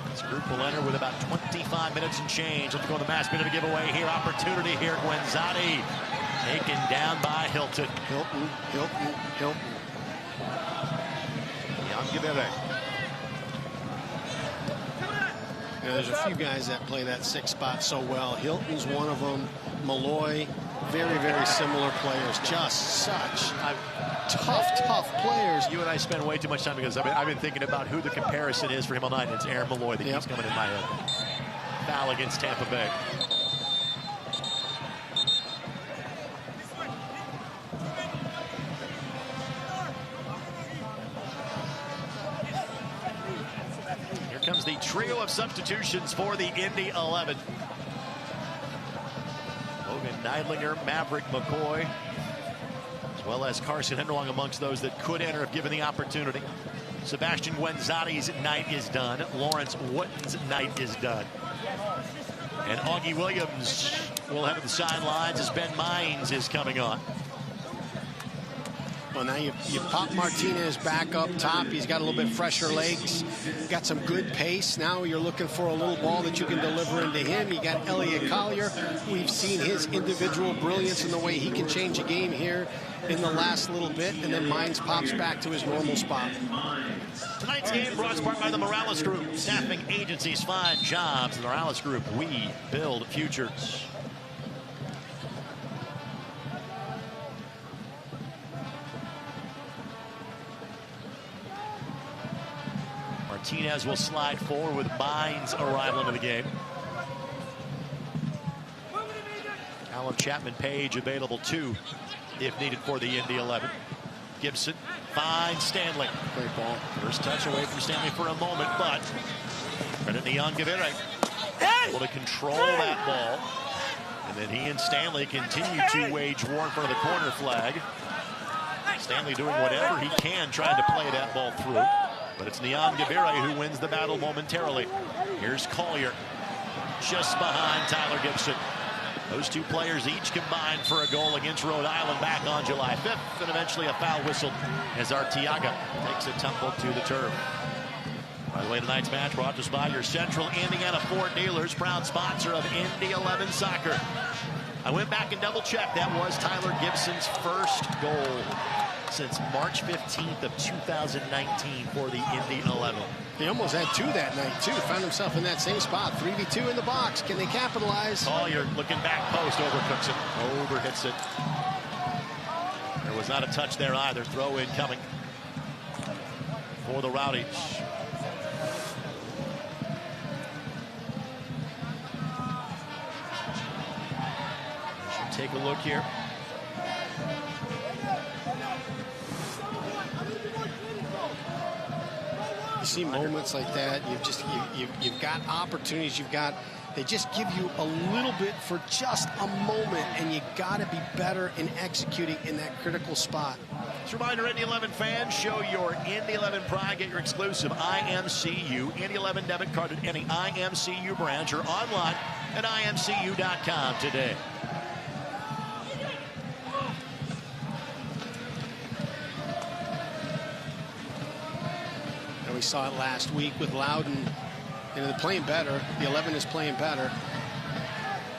This group will enter with about 25 minutes and change. Let's go to the mass minute of giveaway here. Opportunity here. Guenzati taken down by Hilton.
Hilton. There's a few guys that play that 6 spot so well. Hilton's one of them. Malloy, very, very similar players. Just such tough players.
You and I spend way too much time because I've been thinking about who the comparison is for him all night. It's Aaron Malloy that keeps coming in my head. Foul against Tampa Bay. Comes the trio of substitutions for the Indy 11. Logan Neidlinger, Maverick McCoy, as well as Carson Henderlong amongst those that could enter if given the opportunity. Sebastian Guenzati's night is done. Lawrence Wooten's night is done. And Augie Williams will head to the sidelines as Ben Mines is coming on.
Well, now you pop Martinez back up top. He's got a little bit fresher legs. Got some good pace. Now you're looking for a little ball that you can deliver into him. You got Elliot Collier. We've seen his individual brilliance in the way he can change a game here in the last little bit. And then Mines pops back to his normal spot.
Tonight's game brought to you by the Morales Group. Staffing agencies find jobs. The Morales Group, we build futures. Martinez will slide forward with Mines' arrival into the game. Alan Chapman-Page available too, if needed for the Indy 11. Gibson finds Stanley.
Great ball.
First touch away from Stanley for a moment, but credit to Gavira able to control that ball. And then he and Stanley continue to wage war in front of the corner flag. Stanley doing whatever he can, trying to play that ball through. But it's Gavira who wins the battle momentarily. Here's Collier, just behind Tyler Gibson. Those two players each combined for a goal against Rhode Island back on July 5th, and eventually a foul whistled as Arteaga takes a tumble to the turf. By the way, tonight's match brought to us by your Central Indiana Ford dealers, proud sponsor of Indy 11 soccer. I went back and double-checked. That was Tyler Gibson's first goal since March 15th of 2019 for the Indy 11.
He almost had 2 that night, too. Found himself in that same spot. 3v2 in the box. Can they capitalize?
Collier looking back post, overcooks it, overhits it. There was not a touch there either. Throw in coming for the Rowdies. Take a look here.
You see moments like that. You've got opportunities. They just give you a little bit for just a moment, and you got to be better in executing in that critical spot.
Just a reminder, Indy 11 fans, show your Indy 11 pride. Get your exclusive IMCU Indy 11 debit card at any IMCU branch or online at imcu.com today.
We saw it last week with Loudon. They're playing better. The 11 is playing better.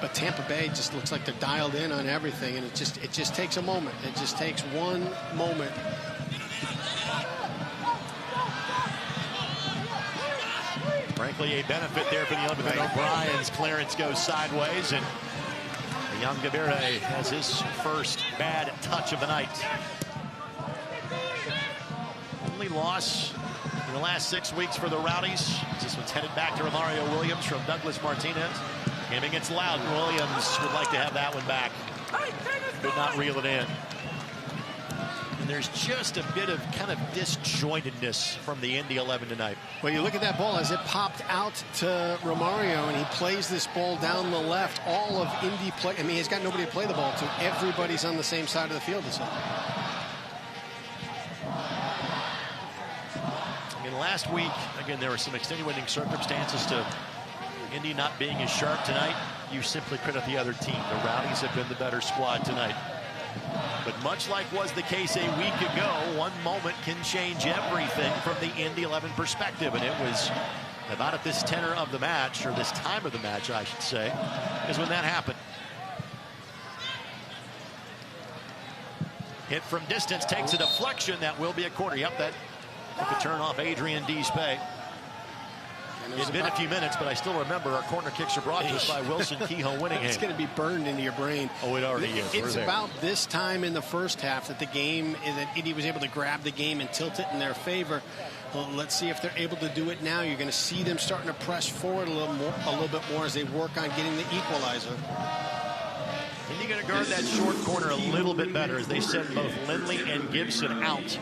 But Tampa Bay just looks like they're dialed in on everything, and it just takes a moment. It just takes one moment.
Frankly, a benefit there for the 11. Right. O'Brien's clearance goes sideways, and Gavira has his first bad touch of the night. Only loss in the last 6 weeks for the Rowdies. This one's headed back to Romario Williams from Douglas Martinez. Game against Loudon. Williams would like to have that one back. Could not reel it in. And there's just a bit of kind of disjointedness from the Indy 11 tonight.
Well, you look at that ball as it popped out to Romario, and he plays this ball down the left. All of Indy play. I mean, he's got nobody to play the ball to. Everybody's on the same side of the field as him.
Last week, again, there were some extenuating circumstances to Indy not being as sharp tonight. You simply credit the other team. The Rowdies have been the better squad tonight. But much like was the case a week ago, one moment can change everything from the Indy 11 perspective. And it was about at this tenor of the match, or this time of the match, I should say, is when that happened. Hit from distance, takes a deflection. That will be a corner. Yep, that took a turn off Adrian Despay. It's been a few minutes, but I still remember our corner kicks are brought to us by Wilson Kehoe Winningham.
It's going to be burned into your brain.
Oh, it already is.
It's about this time in the first half that that Indy was able to grab the game and tilt it in their favor. Well, let's see if they're able to do it now. You're going to see them starting to press forward a little bit more as they work on getting the equalizer.
Indy going to guard that short corner a little bit better as they send both Lindley and Gibson out.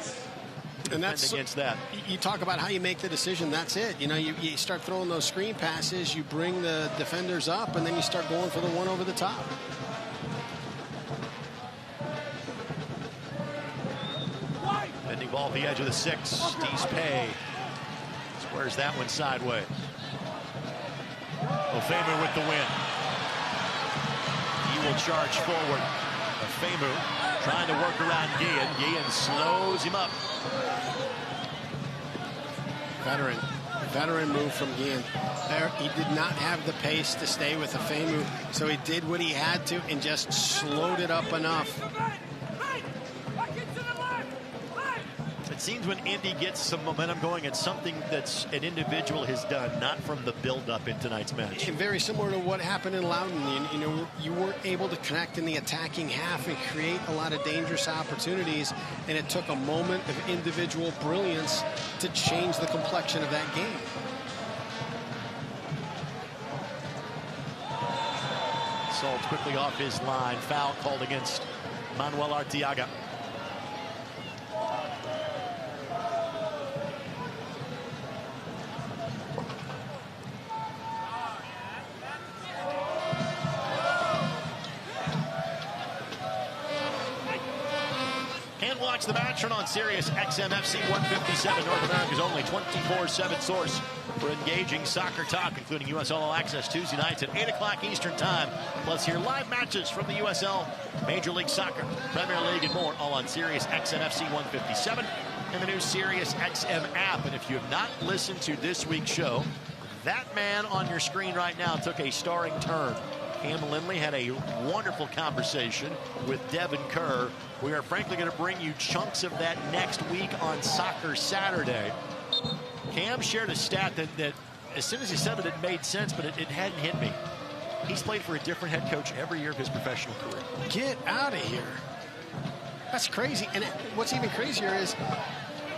And that's
against that.
You talk about how you make the decision. That's it. You know, you start throwing those screen passes, you bring the defenders up, and then you start going for the one over the top.
Bending ball at the edge of the 6. Despay squares that one sideways. Ofemu with the win. He will charge forward. Ofemu trying to work around Guillen. Guillen slows him up.
Veteran move from Guillen. There, he did not have the pace to stay with Ofemu, so he did what he had to and just slowed it up enough.
It seems when Indy gets some momentum going, it's something that's an individual has done, not from the build-up in tonight's match.
And very similar to what happened in Loudoun. You know, you weren't able to connect in the attacking half and create a lot of dangerous opportunities, and it took a moment of individual brilliance to change the complexion of that game.
Salt quickly off his line. Foul called against Manuel Arteaga. Watch the match turn on Sirius XM FC 157, North America's only 24/7 source for engaging soccer talk, including USL All Access Tuesday nights at 8 o'clock Eastern Time. Plus, hear live matches from the USL, Major League Soccer, Premier League, and more, all on Sirius XM FC 157 and the new Sirius XM app. And if you have not listened to this week's show, that man on your screen right now took a starring turn. Cam Lindley had a wonderful conversation with Devin Kerr. We are frankly going to bring you chunks of that next week on Soccer Saturday. Cam shared a stat that as soon as he said it, it made sense, but it hadn't hit me. He's played for a different head coach every year of his professional career.
Get out of here. That's crazy. And what's even crazier is,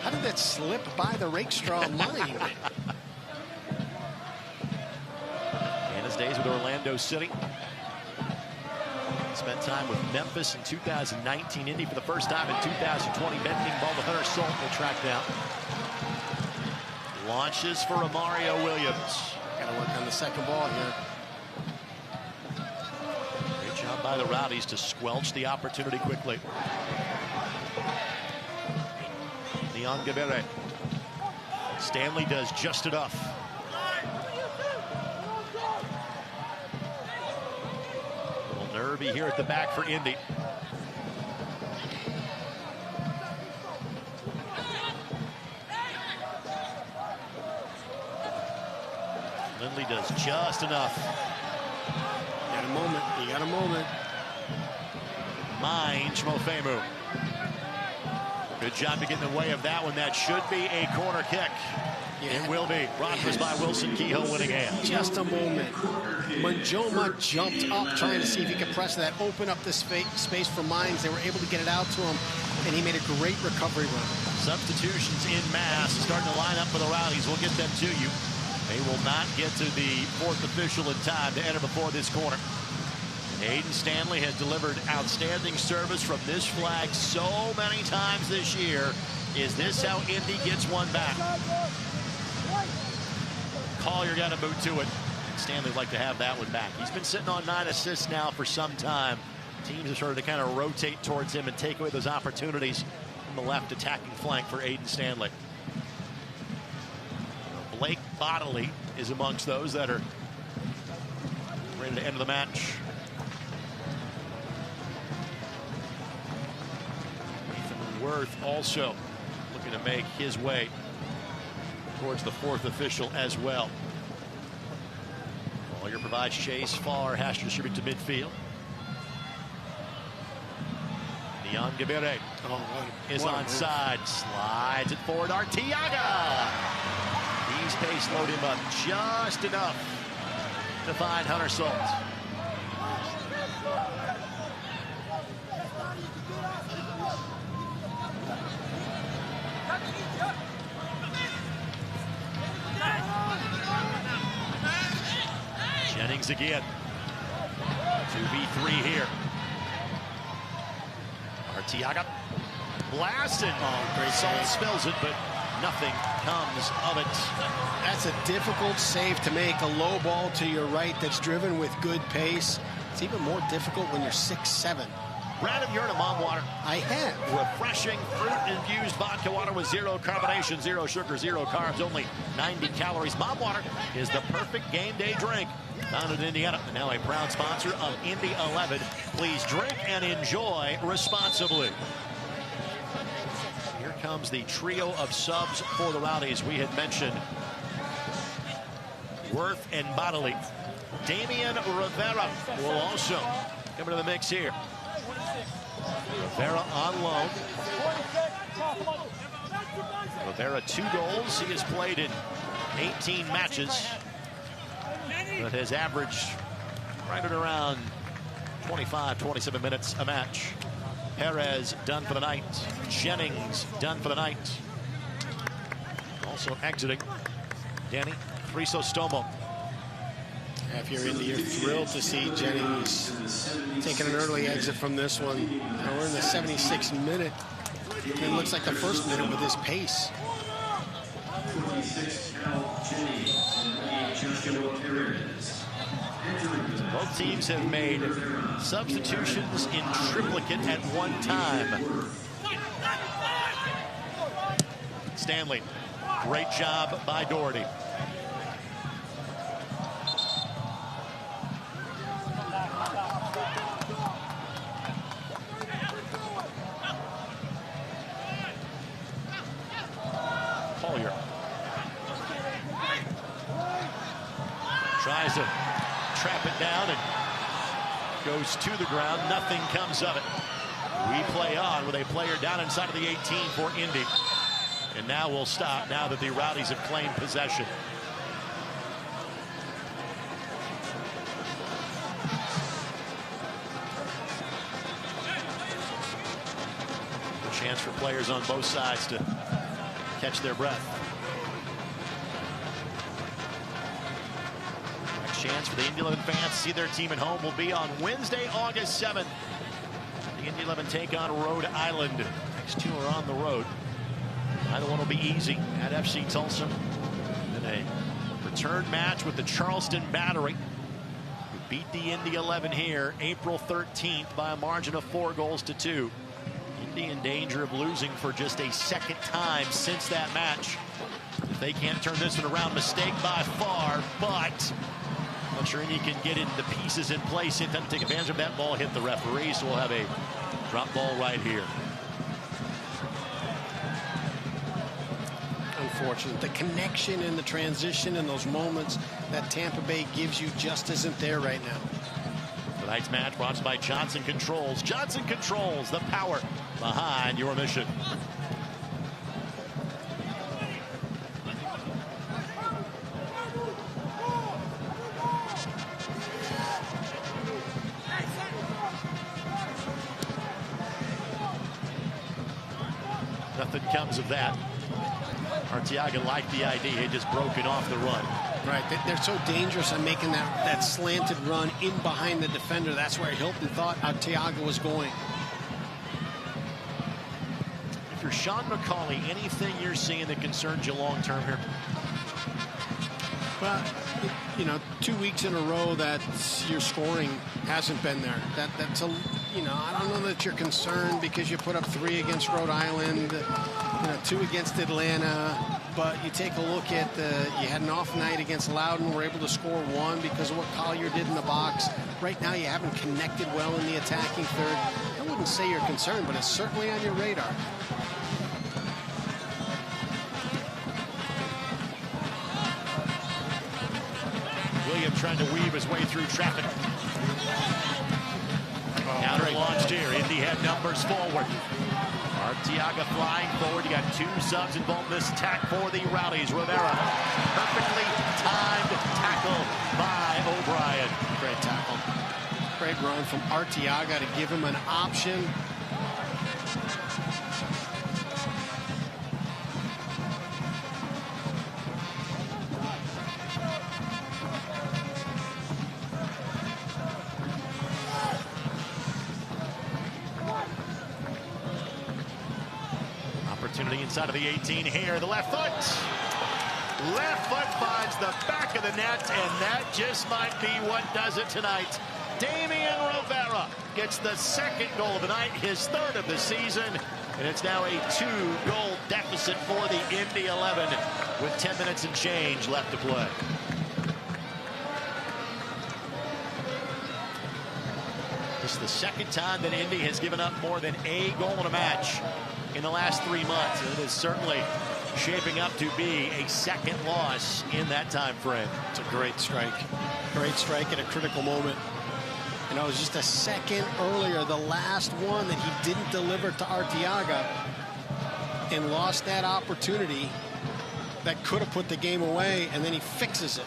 how did that slip by the Rakestraw mind?
Days with Orlando City. Spent time with Memphis in 2019. Indy for the first time in 2020. Bending ball to Hunter Salt will track down. Launches for Amario Williams.
Got to work on the second ball here.
Great job by the Rowdies to squelch the opportunity quickly. Leon Guevara. Stanley does just enough. Nervy here at the back for Indy. Lindley does just enough.
You got a moment. You got a moment.
Minds from Ofemu. Good job to get in the way of that one. That should be a corner kick. Yeah. It will be. Brought to us by Wilson Kehoe Winningham.
Just a moment. Manjoma jumped up trying to see if he could press that, open up the space for Mines. They were able to get it out to him, and he made a great recovery run.
Substitutions in mass starting to line up for the Rowdies. We'll get them to you. They will not get to the fourth official in time to enter before this corner. Aiden Stanley has delivered outstanding service from this flag so many times this year. Is this how Indy gets one back? Collier got a boot to it. Stanley would like to have that one back. He's been sitting on 9 assists now for some time. Teams have started to kind of rotate towards him and take away those opportunities from the left attacking flank for Aiden Stanley. Blake Bodley is amongst those that are ready to end the match. Ethan Worth also looking to make his way towards the fourth official as well. Collier provides chase far, has to distribute to midfield. Leon Gabere is onside. Slides it forward. Arteaga. He's pace load him up just enough to find Hunter Schultz. Jennings again. 2v3 here. Arteaga blasted. Great salt spills it, but nothing comes of it.
That's a difficult save to make. A low ball to your right that's driven with good pace. It's even more difficult when you're 6'7".
Brandon, you're in a mom water.
I have.
Refreshing fruit-infused vodka water with zero carbonation, zero sugar, zero carbs, only 90 calories. Mom water is the perfect game day drink. Founded in Indiana, and now a proud sponsor of Indy 11. Please drink and enjoy responsibly. Here comes the trio of subs for the Rowdies. We had mentioned Worth and Bodley. Damian Rivera will also come into the mix here. Rivera on loan. Rivera 2 goals. He has played in 18 matches, but has averaged right at around 25, 27 minutes a match. Perez done for the night. Jennings done for the night. Also exiting, Danny Chrysostomo.
If you're Indy, you're thrilled to see Jennings taking an early exit from this one. Now we're in the 76th minute. It looks like the first minute with his pace.
26,
Both teams have made substitutions in triplicate at one time. Stanley, great job by Doherty. Collier tries to trap it down and goes to the ground. Nothing comes of it. We play on with a player down inside of the 18 for Indy. And now we'll stop now that the Rowdies have claimed possession. A chance for players on both sides to catch their breath. Next chance for the Indy 11 fans to see their team at home will be on Wednesday, August 7th. The Indy 11 take on Rhode Island. Next 2 are on the road. Either one will be easy at FC Tulsa. And a return match with the Charleston Battery, who beat the Indy 11 here April 13th by a margin of 4 goals to 2. Indy in danger of losing for just a second time since that match. If they can't turn this one around, mistake by far, but I'm sure Indy can get in the pieces in place and then take advantage of that ball, hit the referee, so we'll have a drop ball right here.
Unfortunate. The connection and the transition in those moments that Tampa Bay gives you just isn't there right now.
Tonight's match brought to you by Johnson Controls. Johnson Controls, the power behind your mission. Nothing comes of that. Arteaga liked the idea. He had just broken off the run.
Right, they're so dangerous on making that slanted run in behind the defender. That's where Hilton thought Arteaga was going.
If you're Sean McCauley, anything you're seeing that concerns you long term here?
Well, you know, 2 weeks in a row that your scoring hasn't been there. That's a, you know, I don't know that you're concerned because you put up 3 against Rhode Island, 2 against Atlanta. But you take a look at you had an off night against Loudoun. Were able to score 1 because of what Collier did in the box. Right now, you haven't connected well in the attacking third. I wouldn't say you're concerned, but it's certainly on your radar.
William trying to weave his way through traffic. Counter launched here. Indy had numbers forward. Arteaga flying forward. You got 2 subs involved in this attack for the Rowdies. Rivera, perfectly timed tackle by O'Brien.
Great tackle. Great run from Arteaga to give him an option.
Opportunity inside of the 18 here. The left foot. Left foot finds the back of the net, and that just might be what does it tonight. Damian Rivera gets the 2nd goal of the night, his 3rd of the season, and it's now a 2-goal deficit for the Indy 11 with 10 minutes and change left to play. This is the 2nd time that Indy has given up more than a goal in a match in the last 3 months, and it is certainly shaping up to be a 2nd loss in that time frame.
It's a great strike. Great strike at a critical moment. And it was just a second earlier, the last one that he didn't deliver to Arteaga, and lost that opportunity that could have put the game away, and then he fixes it.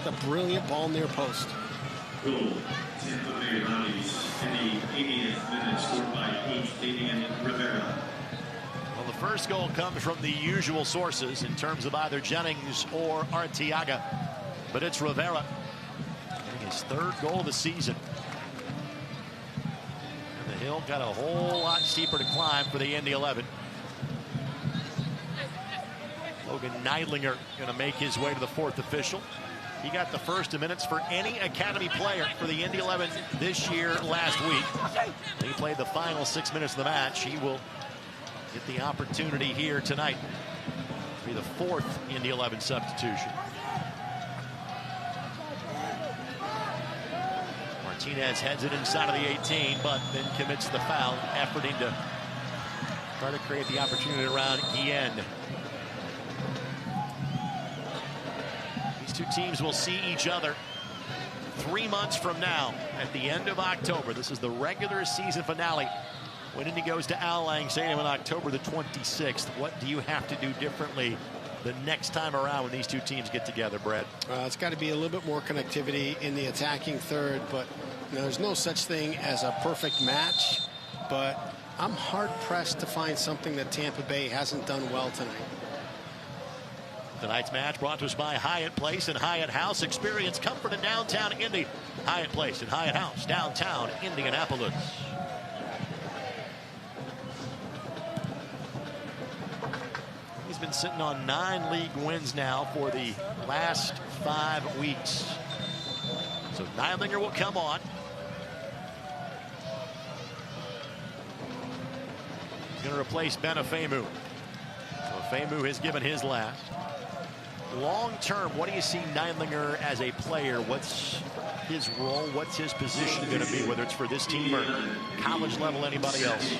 The brilliant ball near post.
Goal, Tampa Bay Rowdies, in the 80th minute, scored by Damian Rivera.
Well, the first goal comes from the usual sources in terms of either Jennings or Arteaga, but it's Rivera getting his 3rd goal of the season. And the hill got a whole lot steeper to climb for the Indy 11. Logan Neidlinger going to make his way to the 4th official. He got the 1st of minutes for any Academy player for the Indy 11 this year last week. He played the final 6 minutes of the match. He will get the opportunity here tonight. Be the 4th Indy 11 substitution. Martinez heads it inside of the 18, but then commits the foul, efforting to try to create the opportunity around Guillen. These 2 teams will see each other 3 months from now at the end of October. This is the regular season finale when Indy goes to Al Lang Stadium on October the 26th. What do you have to do differently the next time around when these 2 teams get together, Brad?
It's got to be a little bit more connectivity in the attacking third, but there's no such thing as a perfect match. But I'm hard-pressed to find something that Tampa Bay hasn't done well tonight.
Tonight's match brought to us by Hyatt Place and Hyatt House. Experience comfort in downtown Indy. Hyatt Place and Hyatt House, downtown Indianapolis. He's been sitting on 9 league wins now for the last 5 weeks. So Neidlinger will come on. He's going to replace Ben Afemu. So Afemu has given his last. Long term, what do you see Neidlinger as a player? What's his role? What's his position going to be, whether it's for this team or college level, anybody else?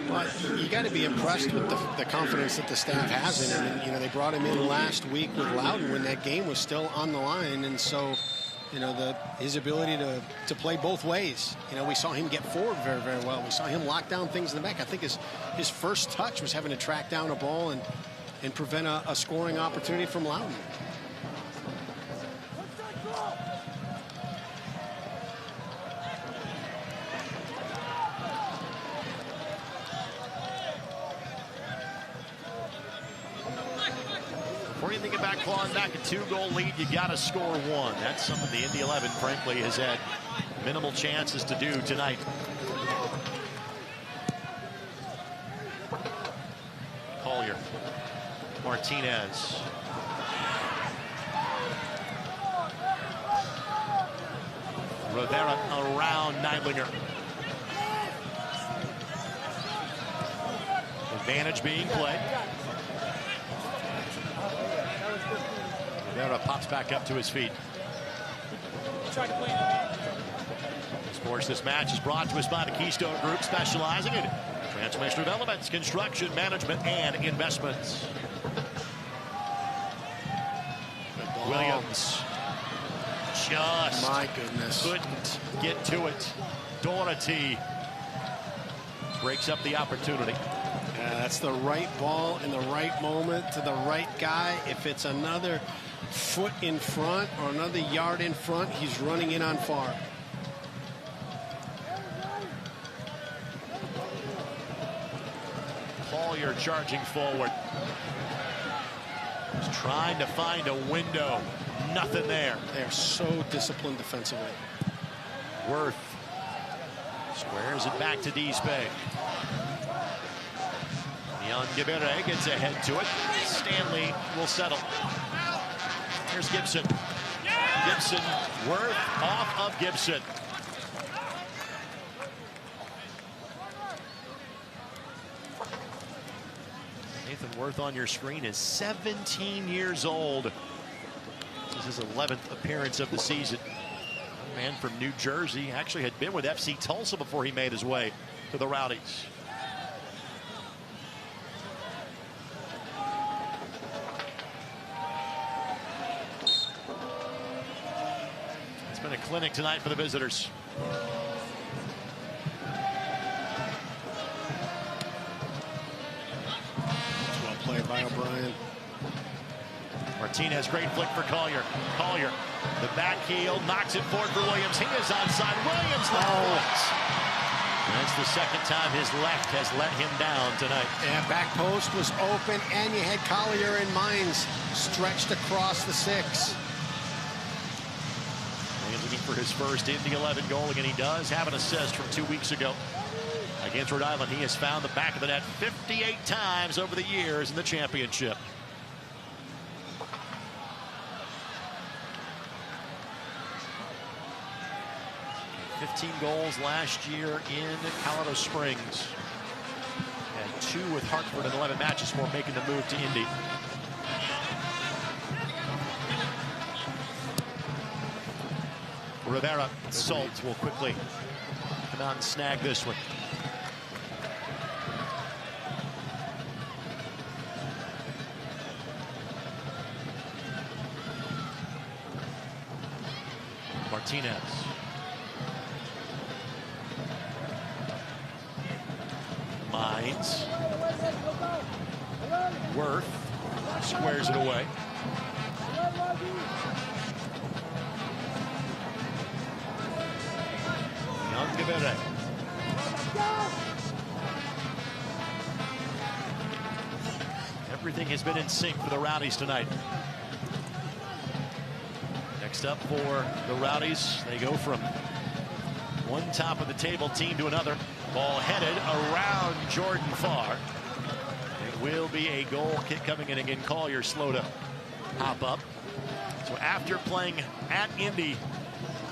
Well, you got to be impressed with the confidence that the staff has in him. And, they brought him in last week with Loudon when that game was still on the line. And so, his ability to play both ways. We saw him get forward very, very well. We saw him lock down things in the back. I think his first touch was having to track down a ball and prevent a scoring opportunity from Loudon.
Before you think about clawing back a 2-goal lead, you got to score 1. That's something the Indy 11, frankly, has had minimal chances to do tonight. Collier. Martinez. Rivera around Neidlinger. Advantage being played. Rivera pops back up to his feet. Sports This Match is brought to us by the Keystone Group, specializing in transformational developments, construction, management, and investments. Williams just
my goodness
couldn't get to it. Doherty breaks up the opportunity.
That's the right ball in the right moment to the right guy. If it's another foot in front or another yard in front, he's running in on far.
Collier charging forward. He's trying to find a window. Nothing there.
They're so disciplined defensively.
Worth squares it back to D'Spay. Gibere gets ahead to it. Stanley will settle. Here's Gibson. Gibson, Worth off of Gibson. Nathan Worth on your screen is 17 years old. This is his 11th appearance of the season. A man from New Jersey, actually had been with FC Tulsa before he made his way to the Rowdies. It's been a clinic tonight for the visitors.
Well played by O'Brien.
Martinez, great flick for Collier. Collier, the back heel, knocks it forward for Williams. He is onside. Williams left foot. That's the second time his left has let him down tonight.
Yeah, back post was open, and you had Collier and Mines stretched across the 6.
He's looking for his first Indy 11 goal. Again, he does have an assist from 2 weeks ago against Rhode Island. He has found the back of the net 58 times over the years in the championship. $15 goals last year in Colorado Springs. Had 2 with Hartford in 11 matches before making the move to Indy. Rivera, Salt will quickly come out and snag this one. Martinez. Mines. Worth squares it away. Gibere. Everything has been in sync for the Rowdies tonight. Next up for the Rowdies, they go from one top of the table team to another. Ball headed around Jordan Farr. It will be a goal kick coming in again. Collier slow to hop up. So after playing at Indy,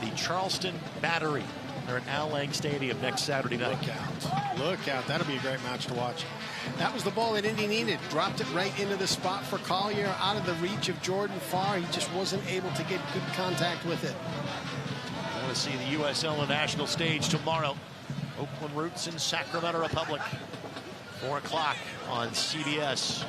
the Charleston Battery, they're at Al Lang Stadium next Saturday night.
Look out. Look out. That'll be a great match to watch. That was the ball that Indy needed. Dropped it right into the spot for Collier, out of the reach of Jordan Farr. He just wasn't able to get good contact with it.
I want to see the USL on national stage tomorrow. Oakland Roots in Sacramento Republic. 4 o'clock on CBS.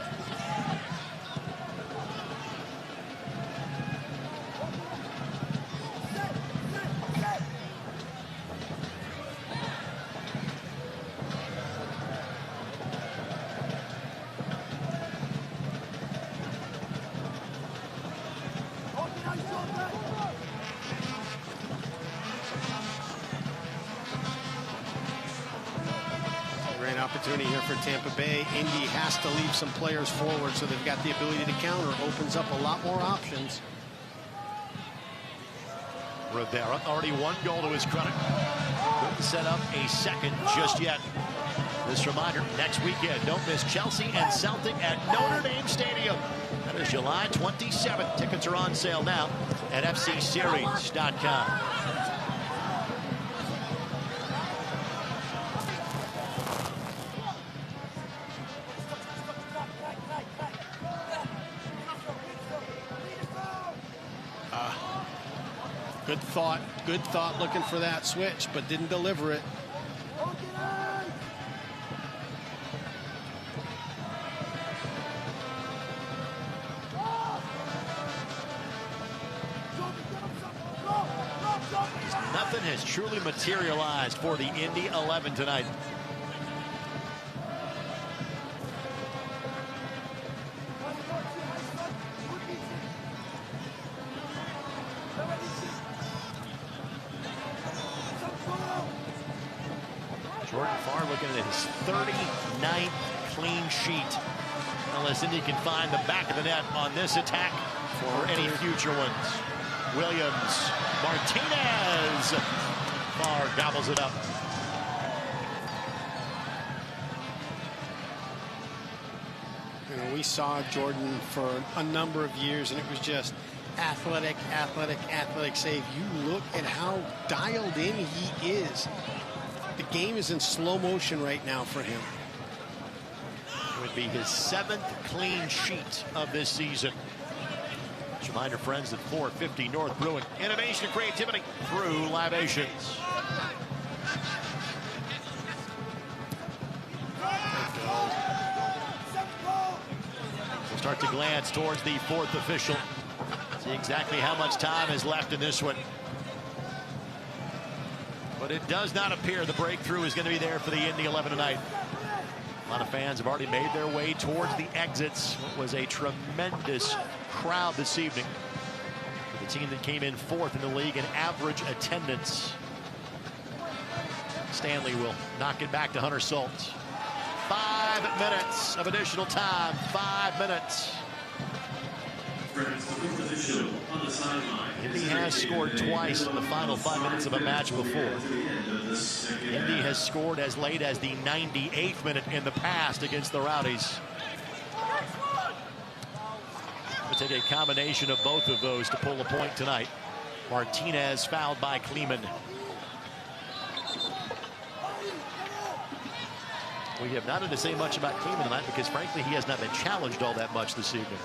Great opportunity here for Tampa Bay. Indy has to leave some players forward so they've got the ability to counter. Opens up a lot more options.
Rivera, already 1 goal to his credit. Couldn't set up a second just yet. This reminder, next weekend, don't miss Chelsea and Celtic at Notre Dame Stadium. That is July 27th. Tickets are on sale now at FCSeries.com.
Good thought looking for that switch, but didn't deliver it.
Nothing has truly materialized for the Indy 11 tonight. Jordan Farr looking at his 39th clean sheet. Unless Indy can find the back of the net on this attack for any future ones. Williams, Martinez. Farr gobbles it up.
You know, we saw Jordan for a number of years, and it was just athletic save. You look at how dialed in he is. The game is in slow motion right now for him.
It would be his 7th clean sheet of this season. Just a reminder, friends, that 450 North Brewing. Innovation and creativity through libations. We'll start to glance towards the 4th official. See exactly how much time is left in this one. But it does not appear the breakthrough is going to be there for the Indy 11 tonight. A lot of fans have already made their way towards the exits. It was a tremendous crowd this evening for the team that came in 4th in the league in average attendance. Stanley will knock it back to Hunter Schultz. 5 minutes of additional time. 5 minutes. Indy has scored twice in the final 5 minutes of a match before. Indy has scored as late as the 98th minute in the past against the Rowdies. We'll take a combination of both of those to pull a point tonight. Martinez fouled by Kleeman. We have not had to say much about Kleeman tonight because, frankly, he has not been challenged all that much this evening.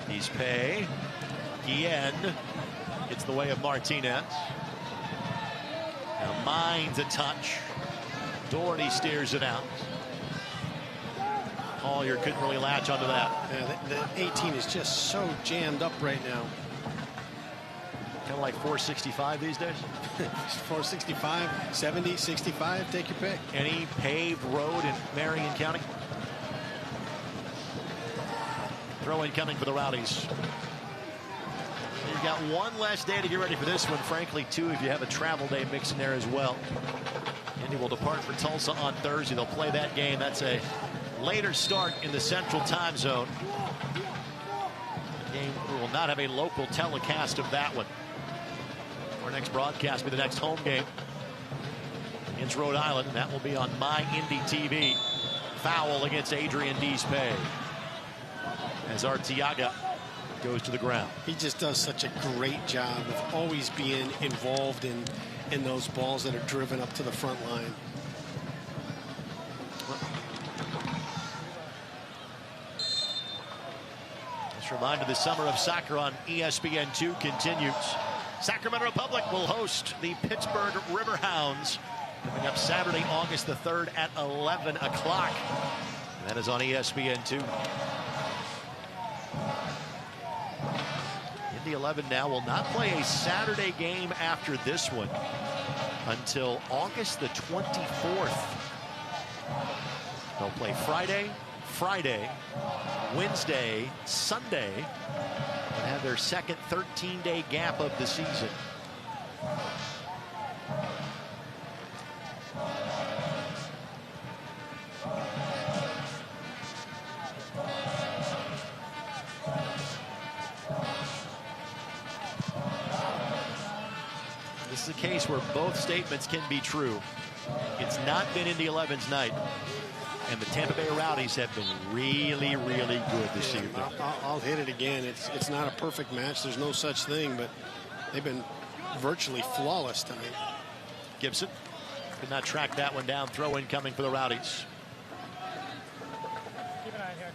He's Pay. Guillen gets the way of Martinez. Now Mines a touch. Doherty steers it out. Collier couldn't really latch onto that.
Yeah, the 18 is just so jammed up right now.
Kind of like 465 these days.
465, 70, 65, take your pick.
Any paved road in Marion County? Throw-in coming for the Rowdies. You've got one less day to get ready for this one. Frankly, two if you have a travel day mix in there as well. Indy will depart for Tulsa on Thursday. They'll play that game. That's a later start in the Central Time Zone. Game will not have a local telecast of that one. Our next broadcast will be the next home game against Rhode Island. That will be on My Indy TV. Foul against Adrian Deespay as Arteaga goes to the ground.
He just does such a great job of always being involved in those balls that are driven up to the front line.
Just a reminder, the summer of soccer on ESPN2 continues. Sacramento Republic will host the Pittsburgh Riverhounds coming up Saturday, August the 3rd at 11 o'clock. That is on ESPN2. Indy 11 now will not play a Saturday game after this one until August the 24th. They'll play Friday, Wednesday, Sunday, and have their second 13-day gap of the season. This is a case where both statements can be true. It's not been Indy 11's night, and the Tampa Bay Rowdies have been really, really good this evening.
I'll hit it again. It's not a perfect match. There's no such thing, but they've been virtually flawless tonight.
Gibson could not track that one down. Throw in coming for the Rowdies.
Keep an eye here.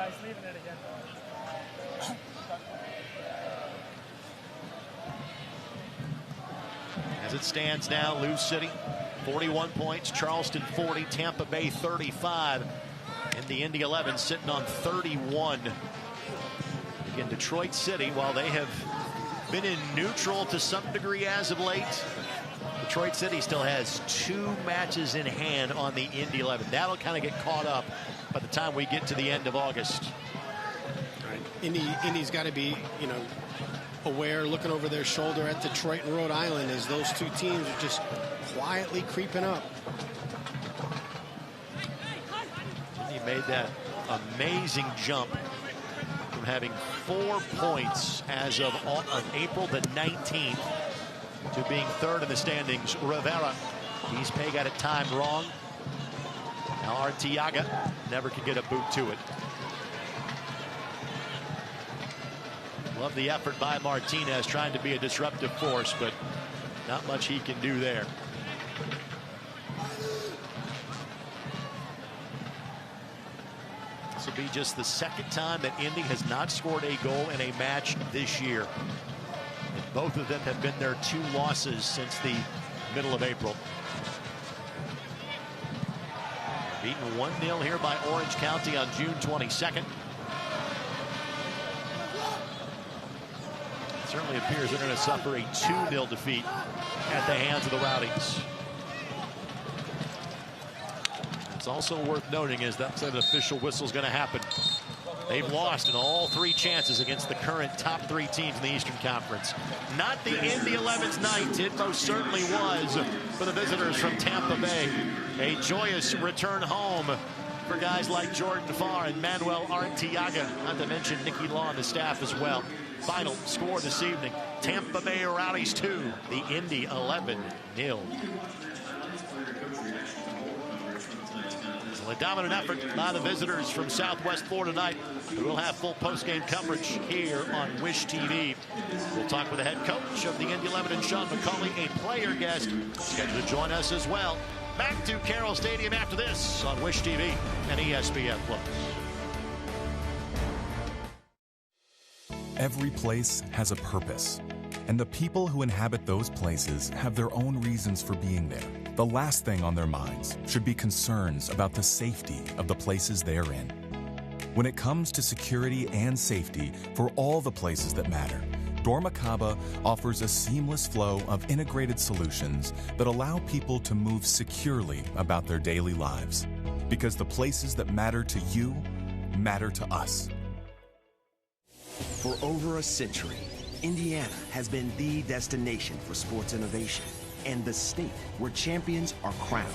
He's leaving it again.
As it stands now, Lou City 41 points, Charleston 40, Tampa Bay 35, and the Indy 11 sitting on 31. Again, Detroit City, while they have been in neutral to some degree as of late, Detroit City still has 2 matches in hand on the Indy 11. That'll kind of get caught up by the time we get to the end of August.
Indy's got to be, aware, looking over their shoulder at Detroit and Rhode Island as those 2 teams are just quietly creeping up.
Indy made that amazing jump from having 4 points as of April the 19th to being 3rd in the standings. Rivera, he's got it timed wrong. Now Arteaga never could get a boot to it. Love the effort by Martinez trying to be a disruptive force, but not much he can do there. This will be just the 2nd time that Indy has not scored a goal in a match this year. And both of them have been their 2 losses since the middle of April. Beaten 1-0 here by Orange County on June 22nd. Certainly appears they're going to suffer a 2-0 defeat at the hands of the Rowdies. It's also worth noting is that's an official whistle is going to happen. They've lost in all 3 chances against the current top 3 teams in the Eastern Conference. Not the Indy 11's night. It most certainly was for the visitors from Tampa Bay. A joyous return home for guys like Jordan Farr and Manuel Arteaga, not to mention Nicky Law and the staff as well. Final score this evening, Tampa Bay Rowdies 2, the Indy 11 0. So a dominant effort by the visitors from Southwest Florida tonight. We'll have full post-game coverage here on Wish TV. We'll talk with the head coach of the Indy 11 and Sean McCauley, a player guest scheduled to join us as well. Back to Carroll Stadium after this on Wish TV and ESPN+.
Every place has a purpose, and the people who inhabit those places have their own reasons for being there. The last thing on their minds should be concerns about the safety of the places they're in. When it comes to security and safety for all the places that matter, Dormakaba offers a seamless flow of integrated solutions that allow people to move securely about their daily lives. Because the places that matter to you matter to us.
For over a century, Indiana has been the destination for sports innovation and the state where champions are crowned.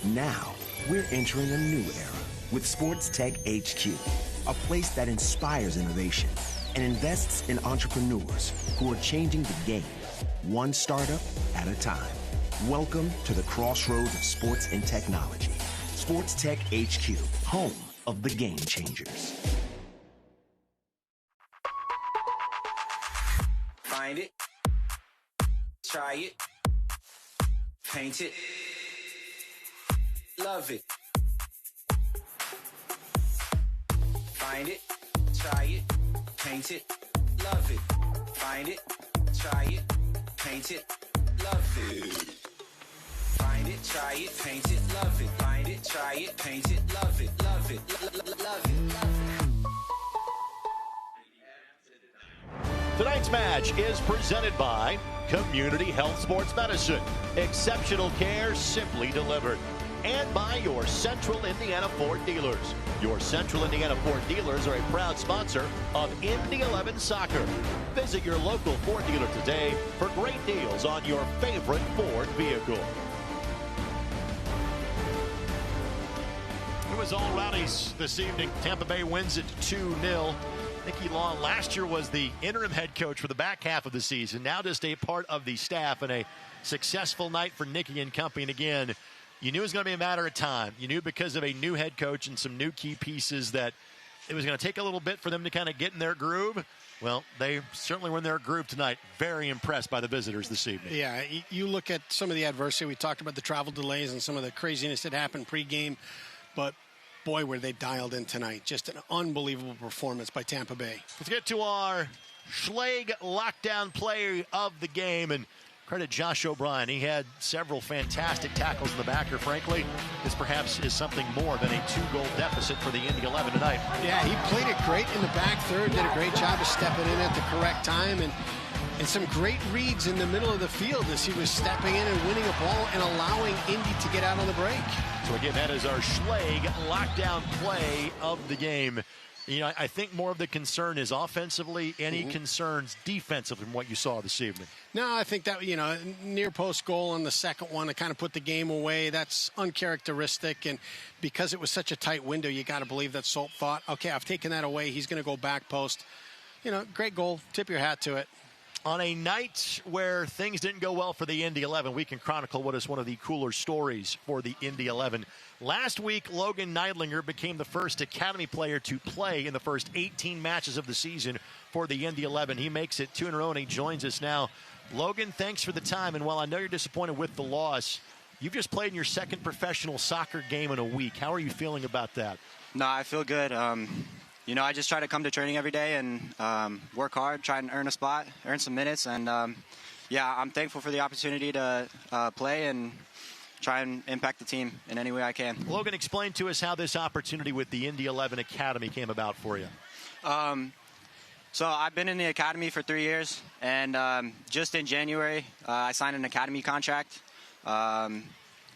Now, we're entering a new era with Sports Tech HQ, a place that inspires innovation and invests in entrepreneurs who are changing the game, one startup at a time. Welcome to the crossroads of sports and technology. Sports Tech HQ, home of the game changers.
Find it, try it, paint it, love it. Find it, try it, paint it, love it. Find it, try it, paint it, love it. Find it, try it, paint it, love it. Find it, try it, paint it, love it, love it, love it, love it.
Tonight's match is presented by Community Health Sports Medicine. Exceptional care simply delivered. And by your Central Indiana Ford dealers. Your Central Indiana Ford dealers are a proud sponsor of Indy 11 Soccer. Visit your local Ford dealer today for great deals on your favorite Ford vehicle. It was all Rowdies this evening. Tampa Bay wins it 2-0. Nicky Law last year was the interim head coach for the back half of the season. Now just a part of the staff, and a successful night for Nicky and company. And again, you knew it was going to be a matter of time. You knew because of a new head coach and some new key pieces that it was going to take a little bit for them to kind of get in their groove. Well, they certainly were in their groove tonight. Very impressed by the visitors this evening.
Yeah, you look at some of the adversity. We talked about the travel delays and some of the craziness that happened pregame. But, boy, were they dialed in tonight. Just an unbelievable performance by Tampa Bay.
Let's get to our Schleg lockdown player of the game. And credit Josh O'Brien. He had several fantastic tackles in the backer. Frankly, this perhaps is something more than a 2-goal deficit for the Indy 11 tonight.
Yeah, he played it great in the back third. Did a great job of stepping in at the correct time. And And some great reads in the middle of the field as he was stepping in and winning a ball and allowing Indy to get out on the break.
So again, that is our Schleg lockdown play of the game. You know, I think more of the concern is offensively. Any concerns defensively from what you saw this evening?
No, I think that, you know, near post goal on the second one to kind of put the game away, that's uncharacteristic. And because it was such a tight window, you got to believe that Solt thought, okay, I've taken that away. He's going to go back post. You know, great goal. Tip your hat to it.
On a night where things didn't go well for the Indy 11, we can chronicle what is one of the cooler stories for the Indy 11. Last week, Logan Neidlinger became the first Academy player to play in the first 18 matches of the season for the Indy 11. He makes it 2 in a row, and he joins us now. Logan, thanks for the time. And while I know you're disappointed with the loss, you've just played in your second professional soccer game in a week. How are you feeling about that?
No, I feel good. You know, I just try to come to training every day and work hard, try and earn a spot, earn some minutes. And, yeah, I'm thankful for the opportunity to play and try and impact the team in any way I can.
Logan, explain to us how this opportunity with the Indy 11 Academy came about for you.
So I've been in the Academy for 3 years, and just in January, I signed an Academy contract,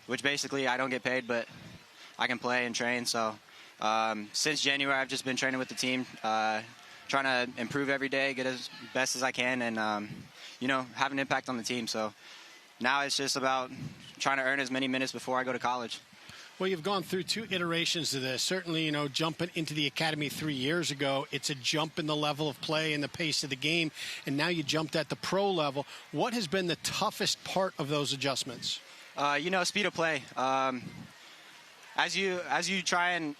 which basically I don't get paid, but I can play and train. So since January, I've just been training with the team, trying to improve every day, get as best as I can, and, you know, have an impact on the team. So now it's just about trying to earn as many minutes before I go to college.
Well, you've gone through 2 iterations of this. Certainly, you know, jumping into the Academy 3 years ago, it's a jump in the level of play and the pace of the game, and now you jumped at the pro level. What has been the toughest part of those adjustments?
You know, speed of play. As you try and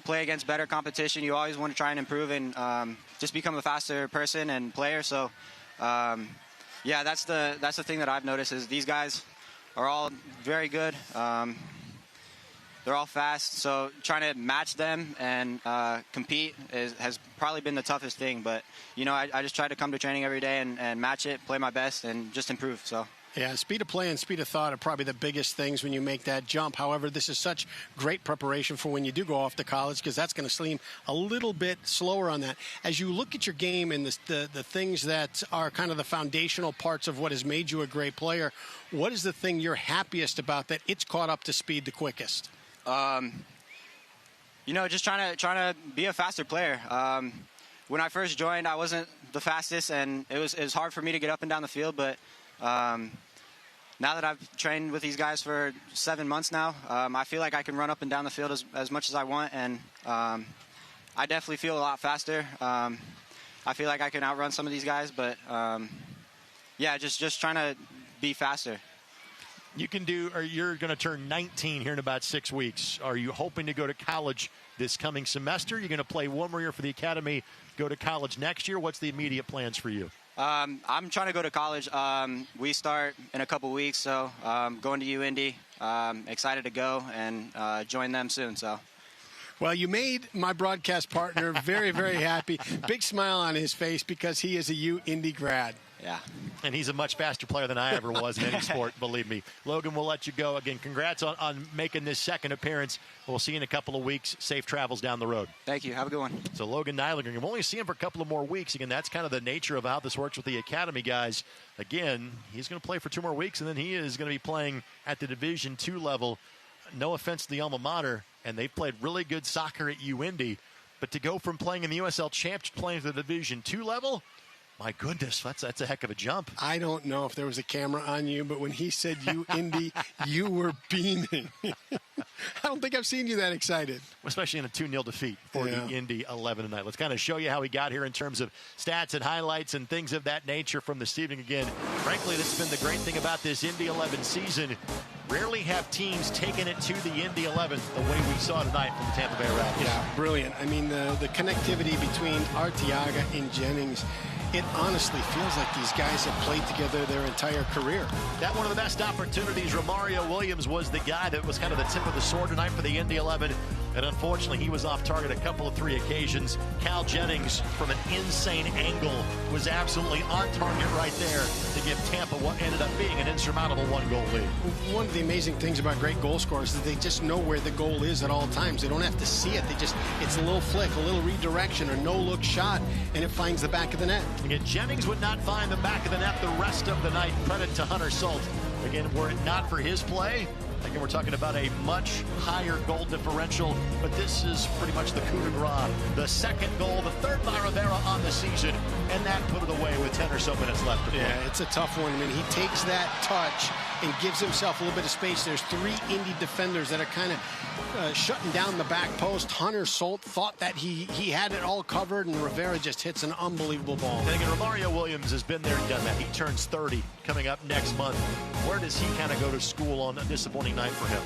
play against better competition, you always want to try and improve and just become a faster person and player. So, yeah, that's the thing that I've noticed is these guys are all very good. They're all fast, so trying to match them and compete has probably been the toughest thing. But, you know, I just try to come to training every day and match it, play my best, and just improve. So.
Yeah, speed of play and speed of thought are probably the biggest things when you make that jump. However, this is such great preparation for when you do go off to college because that's going to seem a little bit slower on that. As you look at your game and the things that are kind of the foundational parts of what has made you a great player, what is the thing you're happiest about that it's caught up to speed the quickest?
You know, just trying to be a faster player. When I first joined, I wasn't the fastest, and it was hard for me to get up and down the field. But now that I've trained with these guys for 7 months now, I feel like I can run up and down the field as much as I want, and I definitely feel a lot faster. I feel like I can outrun some of these guys, but yeah, just trying to be faster.
You can do, or you're going to turn 19 here in about 6 weeks. Are you hoping to go to college this coming semester? You're going to play 1 more year for the Academy, go to college next year. What's the immediate plans for you?
I'm trying to go to college. We start in a couple weeks, so going to Indy. Excited to go and join them soon. So.
Well, you made my broadcast partner very, very happy. Big smile on his face because he is a Indy grad.
Yeah.
And he's a much faster player than I ever was in any sport, believe me. Logan, we'll let you go. Again, congrats on making this second appearance. We'll see you in a couple of weeks. Safe travels down the road.
Thank you. Have a good one.
So Logan Neidlinger, you'll only see him for a couple of more weeks. Again, that's kind of the nature of how this works with the Academy guys. Again, he's going to play for 2 more weeks, and then he is going to be playing at the Division II level. No offense to the alma mater, and they've played really good soccer at Indy. But to go from playing in the USL Championship playing to the Division II level, my goodness, that's a heck of a jump.
I don't know if there was a camera on you, but when he said Indy, you were beaming. I don't think I've seen you that excited.
Especially in a 2-0 defeat for the Indy 11 tonight. Let's kind of show you how he got here in terms of stats and highlights and things of that nature from this evening. Again, frankly, that's been the great thing about this Indy 11 season. Rarely have teams taken it to the Indy 11 the way we saw tonight from the Tampa Bay Rowdies.
Yeah, brilliant. I mean, the connectivity between Arteaga and Jennings, it honestly feels like these guys have played together their entire career.
That one of the best opportunities. Romario Williams was the guy that was kind of the tip of the sword tonight for the Indy 11. And unfortunately, he was off target a couple of 3 occasions. Cal Jennings, from an insane angle, was absolutely on target right there to give Tampa what ended up being an insurmountable 1-goal lead.
One of the amazing things about great goal scorers is they just know where the goal is at all times. They don't have to see it. It's a little flick, a little redirection, or no-look shot, and it finds the back of the net.
Again, Jennings would not find the back of the net the rest of the night. Credit to Hunter Salt. Again, were it not for his play, again, we're talking about a much higher goal differential, but this is pretty much the coup de grace. The second goal, the third by Rivera on the season, and that put it away with 10 or so minutes left to play.
Yeah, it's a tough one. I mean, he takes that touch and gives himself a little bit of space. There's 3 Indy defenders that are kind of shutting down the back post. Hunter Salt thought that he had it all covered, and Rivera just hits an unbelievable ball.
And again, Romario Williams has been there and done that. He turns 30 coming up next month. Where does he kind of go to school on a disappointing night for him?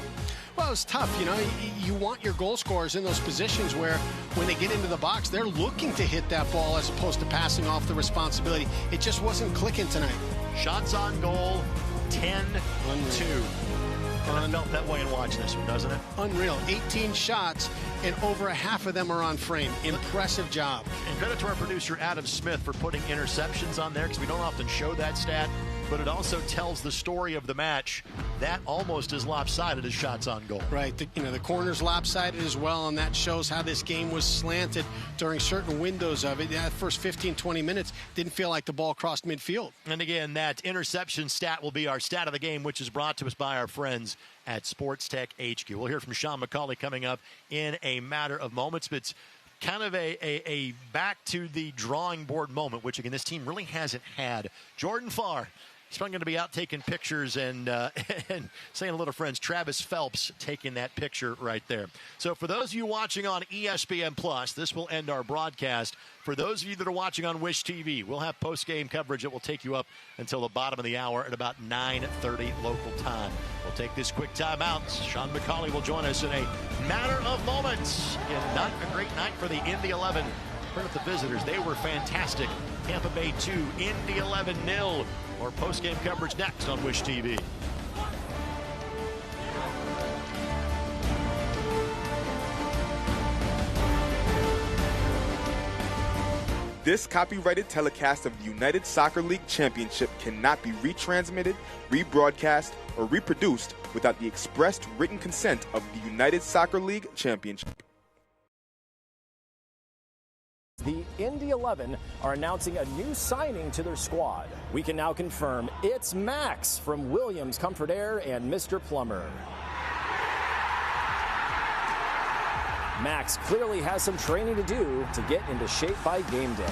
Well, it's tough. You know, you want your goal scorers in those positions where when they get into the box, they're looking to hit that ball as opposed to passing off the responsibility. It just wasn't clicking tonight.
Shots on goal, 10-2. And I felt that way in watching this one, doesn't it?
Unreal. 18 shots, and over a half of them are on frame. Impressive job.
And credit to our producer, Adam Smith, for putting interceptions on there, because we don't often show that stat, but it also tells the story of the match. That almost as lopsided as shots on goal.
Right. The corner's lopsided as well, and that shows how this game was slanted during certain windows of it. That first 15, 20 minutes didn't feel like the ball crossed midfield.
And again, that interception stat will be our stat of the game, which is brought to us by our friends at Sports Tech HQ. We'll hear from Sean McCauley coming up in a matter of moments, but it's kind of a back to the drawing board moment, which, again, this team really hasn't had. Jordan Farr, he's probably going to be out taking pictures and saying hello to friends. Travis Phelps taking that picture right there. So for those of you watching on ESPN+, this will end our broadcast. For those of you that are watching on Wish TV, we'll have post-game coverage that will take you up until the bottom of the hour at about 9:30 local time. We'll take this quick timeout. Sean McCauley will join us in a matter of moments. Again, not a great night for the Indy 11. Credit the visitors. They were fantastic. Tampa Bay 2, Indy 11 0. Or post-game coverage next on Wish TV.
This copyrighted telecast of the United Soccer League Championship cannot be retransmitted, rebroadcast, or reproduced without the expressed written consent of the United Soccer League Championship.
The Indy 11 are announcing a new signing to their squad. We can now confirm it's Max from Williams Comfort Air and Mr. Plumber. Max clearly has some training to do to get into shape by game day.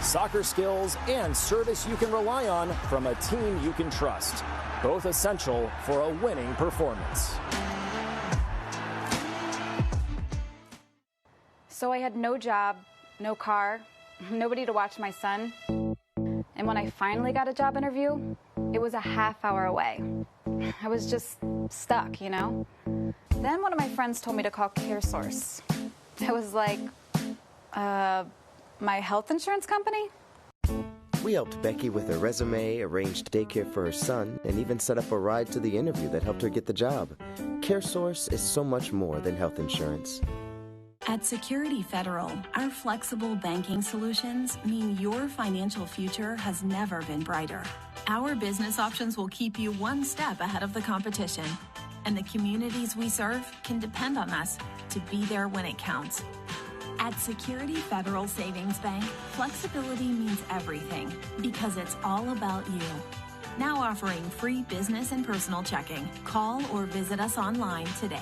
Soccer skills and service you can rely on from a team you can trust. Both essential for a winning performance.
So I had no job, no car, nobody to watch my son. And when I finally got a job interview, it was a half hour away. I was just stuck, you know? Then one of my friends told me to call CareSource. I was like, my health insurance company?
We helped Becky with her resume, arranged daycare for her son, and even set up a ride to the interview that helped her get the job. CareSource is so much more than health insurance.
At Security Federal, our flexible banking solutions mean your financial future has never been brighter. Our business options will keep you one step ahead of the competition, and the communities we serve can depend on us to be there when it counts. At Security Federal Savings Bank, flexibility means everything because it's all about you. Now offering free business and personal checking. Call or visit us online today.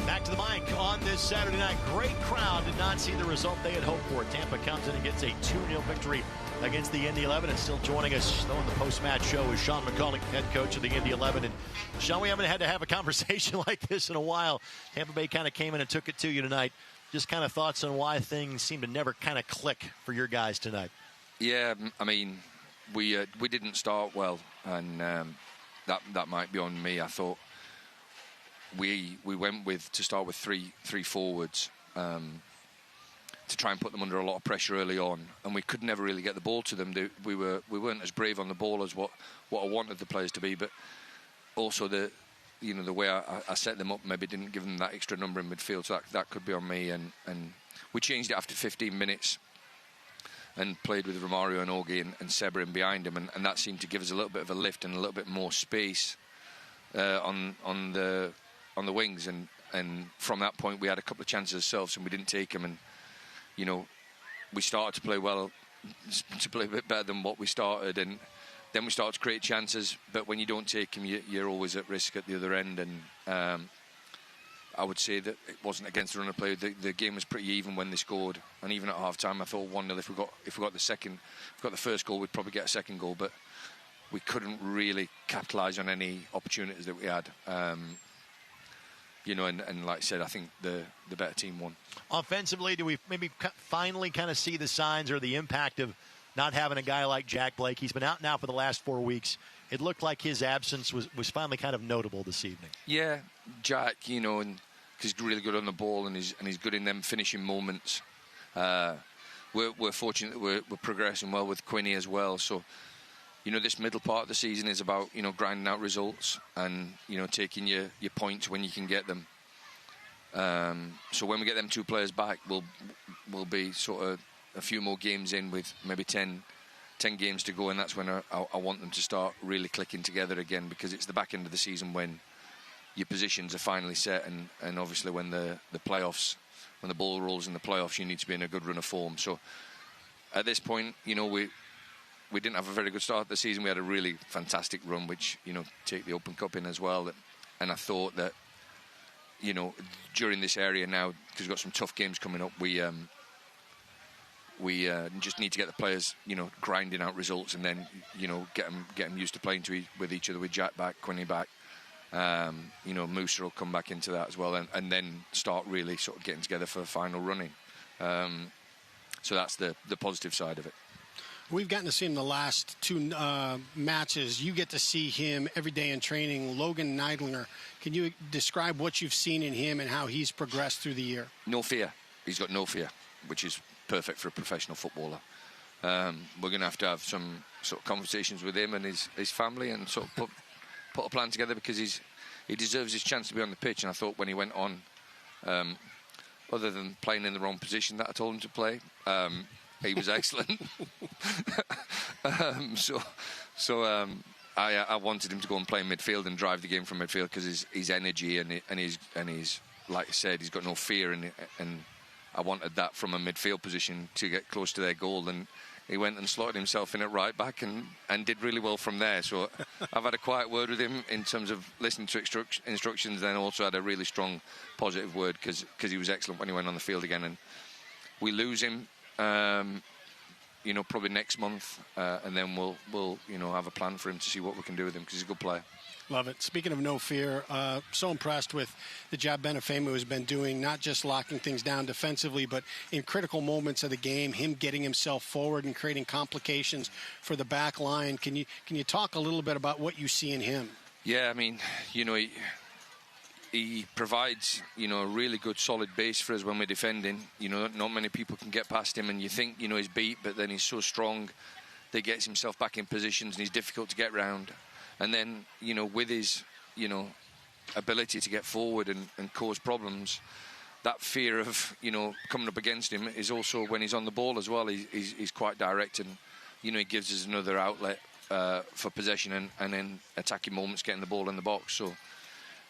Back to the mic on this Saturday night. Great crowd did not see the result they had hoped for. Tampa comes in and gets a 2-0 victory against the Indy 11. And still joining us though in the post-match show is Sean McCauley, head coach of the Indy 11. And Sean, we haven't had to have a conversation like this in a while. Tampa Bay kind of came in and took it to you tonight. Just kind of thoughts on why things seem to never kind of click for your guys tonight.
Yeah, I mean, we didn't start well, and that might be on me. I thought we went to start with three forwards. to try and put them under a lot of pressure early on, and we could never really get the ball to them. We weren't as brave on the ball as what I wanted the players to be, but also the way I set them up maybe didn't give them that extra number in midfield, so that could be on me. And we changed it after 15 minutes and played with Romario and Augie and Sebra in behind him, and that seemed to give us a little bit of a lift and a little bit more space on the wings. And from that point, we had a couple of chances ourselves, and we didn't take them. And we started to play well, to play a bit better than what we started, and then we started to create chances. But when you don't take them, you're always at risk at the other end. And I would say that it wasn't against the run of play. The game was pretty even when they scored, and even at half time, I thought 1-0. If we got the first goal, we'd probably get a second goal. But we couldn't really capitalise on any opportunities that we had. And like I said, I think the better team won.
Offensively, do we maybe finally kind of see the signs or the impact of not having a guy like Jack Blake? He's been out now for the last 4 weeks. It looked like his absence was finally kind of notable this evening.
Yeah, Jack, and he's really good on the ball, and he's good in them finishing moments. We're fortunate that we're progressing well with Quinny as well. So, this middle part of the season is about, grinding out results and, taking your points when you can get them. So when we get them 2 players back, we'll be sort of a few more games in with maybe 10 games to go, and that's when I want them to start really clicking together again, because it's the back end of the season when your positions are finally set, and obviously when the playoffs, when the ball rolls in the playoffs, you need to be in a good run of form. So at this point, we didn't have a very good start to the season. We had a really fantastic run, which, take the Open Cup in as well. And I thought that, during this area now, because we've got some tough games coming up, we just need to get the players, grinding out results, and then, get them used to playing with each other, with Jack back, Quinny back. Musa will come back into that as well, and then start really sort of getting together for the final running. So that's the positive side of it.
We've gotten to see him the last 2 matches. You get to see him every day in training. Logan Neidlinger, can you describe what you've seen in him and how he's progressed through the year?
No fear. He's got no fear, which is perfect for a professional footballer. We're going to have some sort of conversations with him and his family, and sort of put a plan together, because he deserves his chance to be on the pitch. And I thought when he went on, other than playing in the wrong position that I told him to play, he was excellent. I wanted him to go and play in midfield and drive the game from midfield, because his energy and his like I said, he's got no fear, and I wanted that from a midfield position to get close to their goal. And he went and slotted himself in at right back and did really well from there. So I've had a quiet word with him in terms of listening to instructions, then also had a really strong positive word, because he was excellent when he went on the field again. And we lose him, probably next month, and then we'll have a plan for him to see what we can do with him, because he's a good player.
Love it. Speaking of no fear, so impressed with the job Benefemo has been doing, not just locking things down defensively, but in critical moments of the game, him getting himself forward and creating complications for the back line. Can you talk a little bit about what you see in him?
Yeah, I mean, he provides, a really good solid base for us when we're defending. Not many people can get past him, and you think, he's beat, but then he's so strong that he gets himself back in positions, and he's difficult to get round. And then, with his, ability to get forward and cause problems, that fear of, coming up against him is also when he's on the ball as well. He's quite direct, and, he gives us another outlet for possession and then attacking moments, getting the ball in the box. So,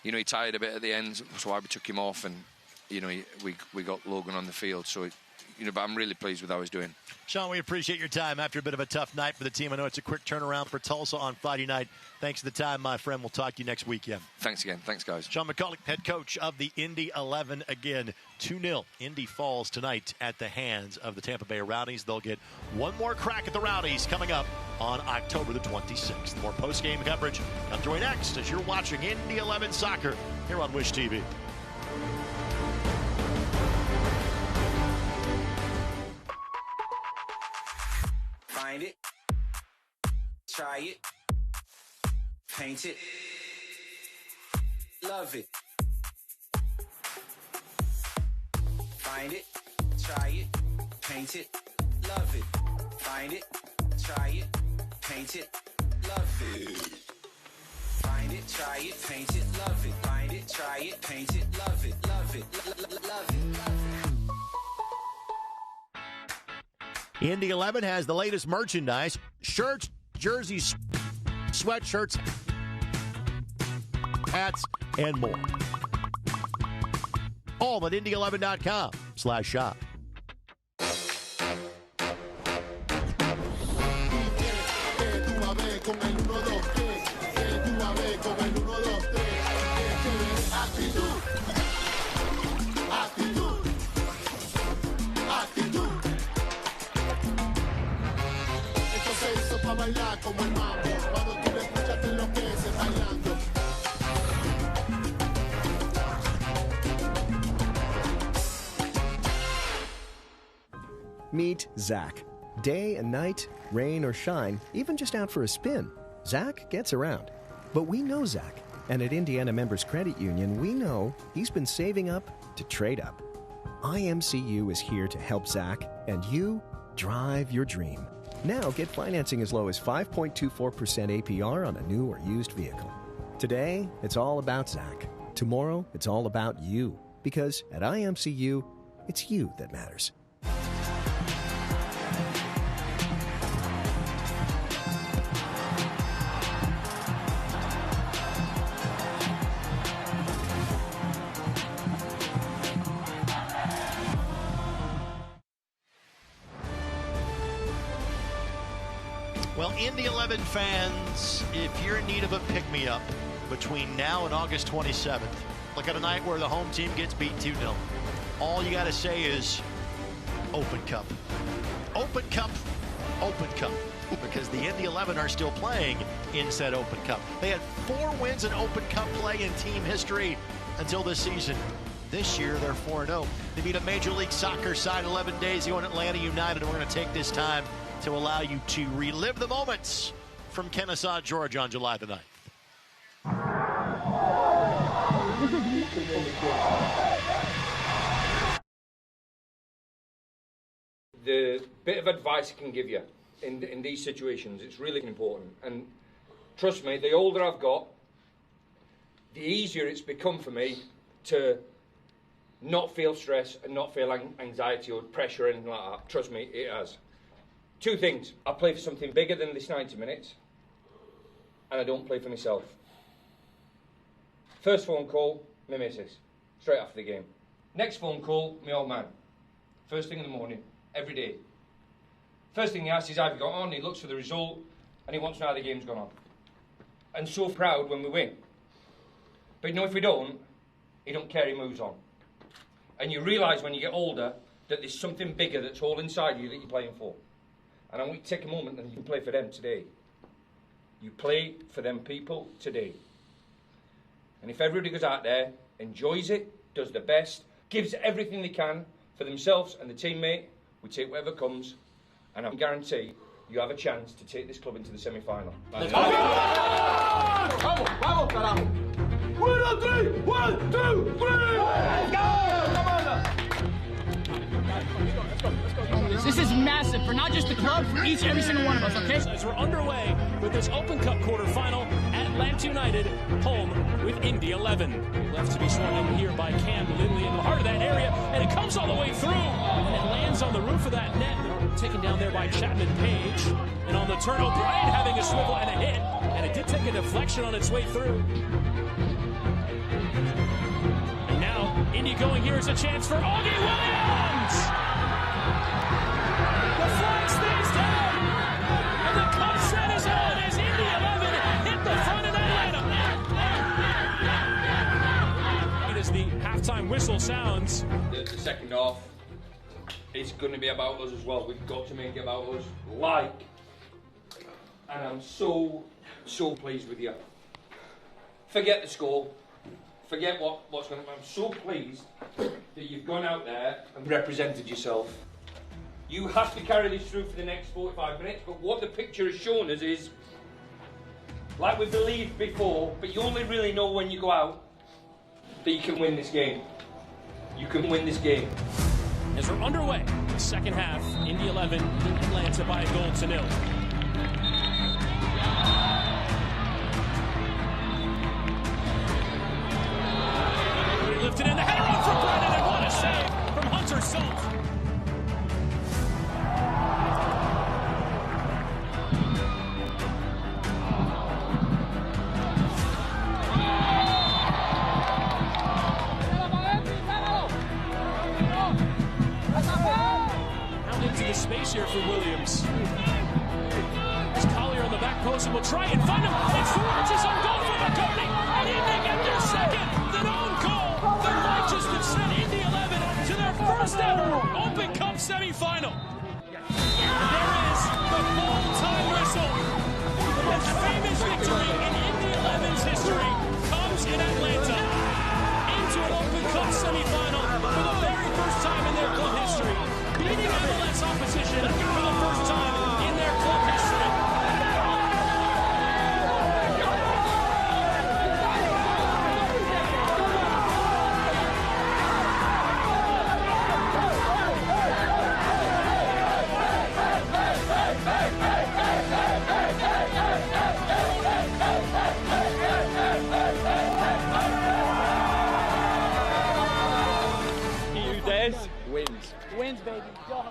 he tired a bit at the end, that's why we took him off, and, we got Logan on the field. So, but I'm really pleased with how he's doing.
Sean, we appreciate your time after a bit of a tough night for the team. I know it's a quick turnaround for Tulsa on Friday night. Thanks for the time, my friend. We'll talk to you next weekend.
Thanks again. Thanks, guys.
Sean McCulloch, head coach of the Indy 11. Again, 2-0. Indy falls tonight at the hands of the Tampa Bay Rowdies. They'll get one more crack at the Rowdies coming up on October the 26th. More post-game coverage on Joy next as you're watching Indy 11 Soccer here on Wish TV.
Find it, try it, paint it, love it. Find it, try it, paint it, love it. Find it, try it, paint it, love it. Find it, try it, paint it, love it. Find it, try it, paint it, love it, love it, love it.
Indy 11 has the latest merchandise: shirts, jerseys, sweatshirts, hats, and more. All at Indy11.com/shop.
Meet Zach. Day and night, rain or shine, even just out for a spin, Zach gets around. But we know Zach, and at Indiana Members Credit Union, we know he's been saving up to trade up. IMCU is here to help Zach and you drive your dream. Now get financing as low as 5.24% APR on a new or used vehicle. Today, it's all about Zach. Tomorrow, it's all about you. Because at IMCU, it's you that matters.
Well, Indy 11 fans, if you're in need of a pick-me-up between now and August 27th, look at a night where the home team gets beat 2-0. All you got to say is Open Cup. Open Cup. Open Cup. Because the Indy 11 are still playing in said Open Cup. They had 4 wins in Open Cup play in team history until this season. This year, they're 4-0. They beat a Major League Soccer side 11 days ago in Atlanta United, and we're going to take this time to allow you to relive the moments from Kennesaw, Georgia on July the 9th.
The bit of advice I can give you in these situations, it's really important. And trust me, the older I've got, the easier it's become for me to not feel stress and not feel anxiety or pressure or anything like that. Trust me, it has. 2 things. I play for something bigger than this 90 minutes, and I don't play for myself. First phone call, my missus, straight after the game. Next phone call, my old man. First thing in the morning, every day. First thing he asks is how have you got on, he looks for the result, and he wants to know how the game's gone on. And so proud when we win. But you know, if we don't, he don't care, he moves on. And you realise when you get older that there's something bigger that's all inside you that you're playing for. And I want you to take a moment and you can play for them today. You play for them people today. And if everybody goes out there, enjoys it, does the best, gives everything they can for themselves and the teammate, we take whatever comes, and I guarantee you have a chance to take this club into the semi-final.
Let's go! Vamos, vamos, carajo! 1, 2, 3! 1, 2, 3! Let's go!
This is massive for not just the club, for every single one of us, okay?
As we're underway with this Open Cup quarterfinal, Atlanta United home with Indy 11. Left to be swung in here by Cam Lindley in the heart of that area, and it comes all the way through, and it lands on the roof of that net. Taken down there by Chapman Page, and on the turn, O'Brien having a swivel and a hit, and it did take a deflection on its way through. And now, Indy going here is a chance for Augie Williams! The flag stays down, and the cup set is on as Indy 11 hit the front of Atlanta. As the halftime whistle sounds.
The second half, it's going to be about us as well. We've got to make it about us. And I'm so pleased with you. Forget the score. Forget what's going to. I'm so pleased that you've gone out there and represented yourself. You have to carry this through for the next 45 minutes, but what the picture has shown us is, like we believed before, but you only really know when you go out that you can win this game. You can win this game.
As we're underway, second half. Indy 11, Atlanta by 1-0. Lifted in the header on for Brennan, and what a save from Hunter Salt. Out into the space here for Williams. There's Collier on the back post, and will try and find him. It's Forge's on goal for McCartney, and Indy get their second, their own goal. The righteous that sent Indy 11 to their first ever Open Cup semifinal. There is the full-time whistle. The most famous victory in Indy 11's history comes in Atlanta into an Open Cup semifinal for the very first time in their club history, beating MLS opposition for the first time in their club history.
Wins, baby. Go.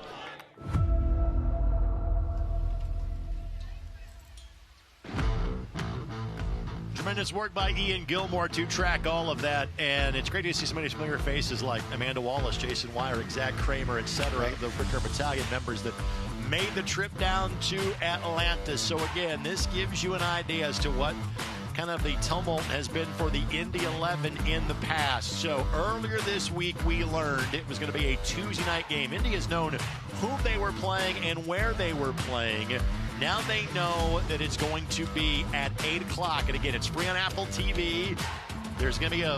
Tremendous work by Ian Gilmore to track all of that, and it's great to see so many familiar faces like Amanda Wallace, Jason Wyrick, Zach Kramer, etc., the Ricker Battalion members that made the trip down to Atlanta. So again, this gives you an idea as to what kind of the tumult has been for the Indy 11 in the past. So earlier this week, we learned it was going to be a Tuesday night game. Indy has known who they were playing and where they were playing. Now they know that it's going to be at 8 o'clock. And again, it's free on Apple TV. There's going to be a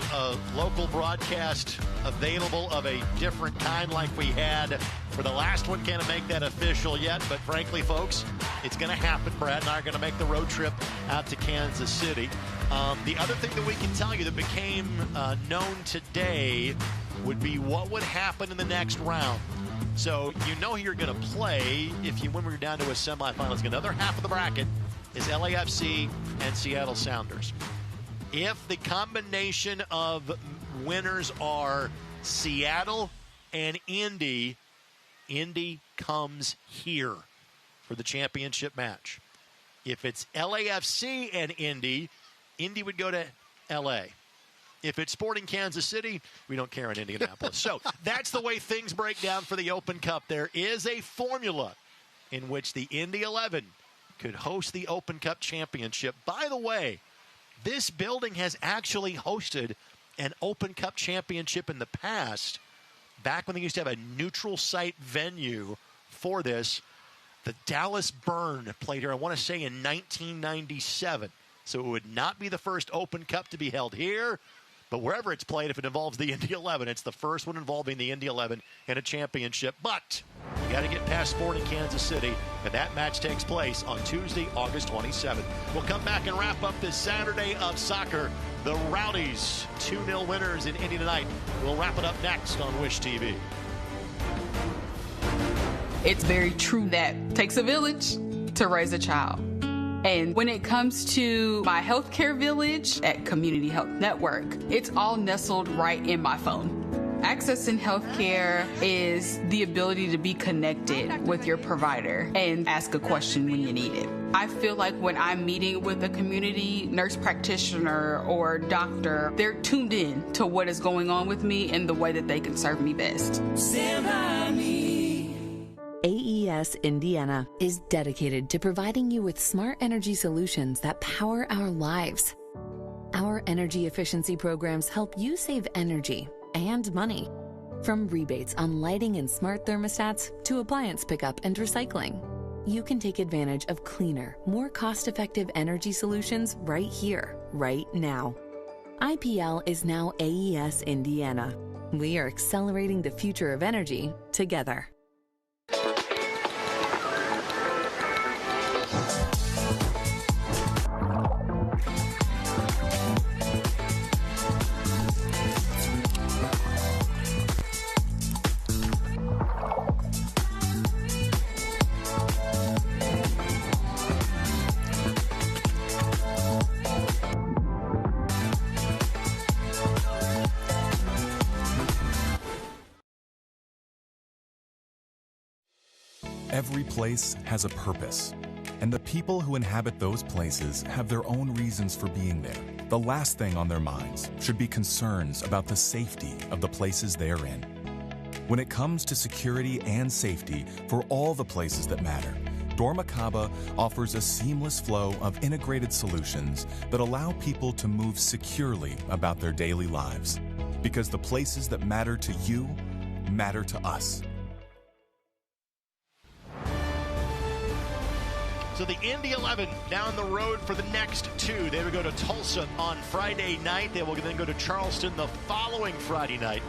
local broadcast available of a different kind like we had for the last one. Can't make that official yet, but frankly, folks, it's going to happen. Brad and I are going to make the road trip out to Kansas City. The other thing that we can tell you that became known today would be what would happen in the next round. So you know who you're going to play if you when we're down to a semifinals. Another half of the bracket is LAFC and Seattle Sounders. If the combination of winners are Seattle and Indy, Indy comes here for the championship match. If it's LAFC and Indy, Indy would go to LA. If it's Sporting Kansas City, we don't care in Indianapolis. So that's the way things break down for the Open Cup. There is a formula in which the Indy 11 could host the Open Cup championship. By the way, this building has actually hosted an Open Cup championship in the past, back when they used to have a neutral site venue for this. The Dallas Burn played here, I want to say, in 1997. So it would not be the first Open Cup to be held here, but wherever it's played, if it involves the Indy 11, it's the first one involving the Indy 11 in a championship. But you got to get past Sporting Kansas City, and that match takes place on Tuesday, August 27th. We'll come back and wrap up this Saturday of soccer. The Rowdies, 2-0 winners in Indy tonight. We'll wrap it up next on Wish TV.
It's very true that it takes a village to raise a child. And when it comes to my healthcare village at Community Health Network, it's all nestled right in my phone. Accessing healthcare is the ability to be connected with your provider and ask a question when you need it. I feel like when I'm meeting with a community nurse practitioner or doctor, they're tuned in to what is going on with me and the way that they can serve me best.
Stand by me. AES Indiana is dedicated to providing you with smart energy solutions that power our lives. Our energy efficiency programs help you save energy and money. From rebates on lighting and smart thermostats to appliance pickup and recycling, you can take advantage of cleaner, more cost-effective energy solutions right here, right now. IPL is now AES Indiana. We are accelerating the future of energy together.
Every place has a purpose, and the people who inhabit those places have their own reasons for being there. The last thing on their minds should be concerns about the safety of the places they're in. When it comes to security and safety for all the places that matter, Dormakaba offers a seamless flow of integrated solutions that allow people to move securely about their daily lives. Because the places that matter to you matter to us.
So the Indy 11 down the road for the next two. They will go to Tulsa on Friday night. They will then go to Charleston the following Friday night.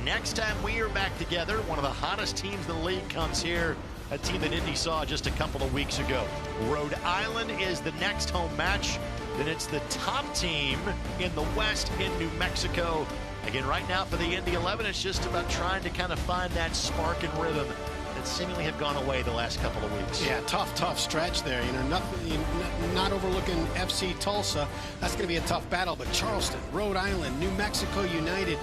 Next time we are back together, one of the hottest teams in the league comes here, a team that Indy saw just a couple of weeks ago. Rhode Island is the next home match. Then it's the top team in the West in New Mexico. Again, right now for the Indy 11, it's just about trying to kind of find that spark and rhythm that seemingly have gone away the last couple of weeks.
Yeah, tough stretch there. Not overlooking FC Tulsa. That's going to be a tough battle. But Charleston, Rhode Island, New Mexico United,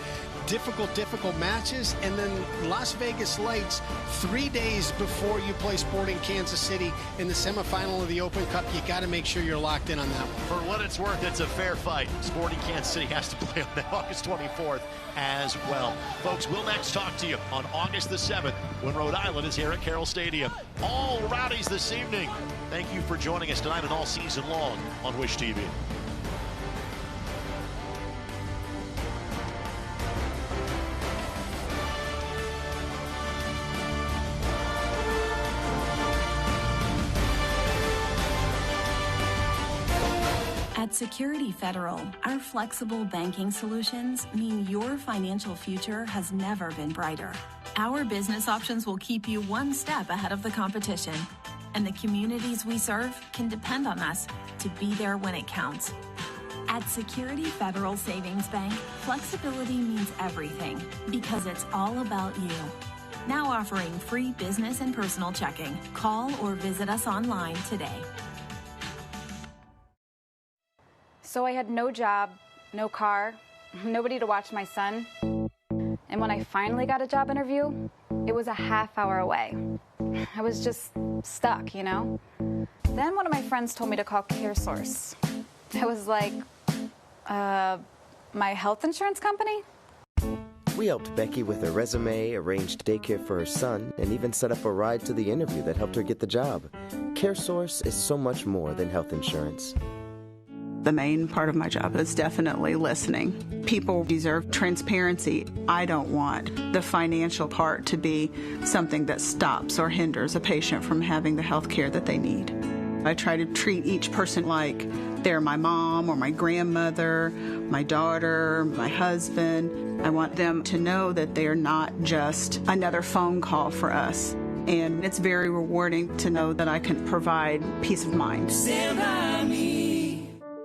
difficult matches. And then Las Vegas Lights 3 days before you play Sporting Kansas City in the semifinal of the Open Cup. You got to make sure you're locked in on that one.
For what it's worth, it's a fair fight. Sporting Kansas City has to play on that August 24th as well. Folks, we'll next talk to you on August the 7th when Rhode Island is here at Carroll Stadium. All Rowdies this evening. Thank you for joining us tonight and all season long on Wish TV.
At Security Federal, our flexible banking solutions mean your financial future has never been brighter. Our business options will keep you one step ahead of the competition, and the communities we serve can depend on us to be there when it counts. At Security Federal Savings Bank, flexibility means everything because it's all about you. Now offering free business and personal checking. Call or visit us online today.
So I had no job, no car, nobody to watch my son. And when I finally got a job interview, it was a half hour away. I was just stuck, you know? Then one of my friends told me to call CareSource. I was like, my health insurance company?
We helped Becky with her resume, arranged daycare for her son, and even set up a ride to the interview that helped her get the job. CareSource is so much more than health insurance.
The main part of my job is definitely listening. People deserve transparency. I don't want the financial part to be something that stops or hinders a patient from having the health care that they need. I try to treat each person like they're my mom or my grandmother, my daughter, my husband. I want them to know that they're not just another phone call for us. And it's very rewarding to know that I can provide peace of mind.
Stand by me.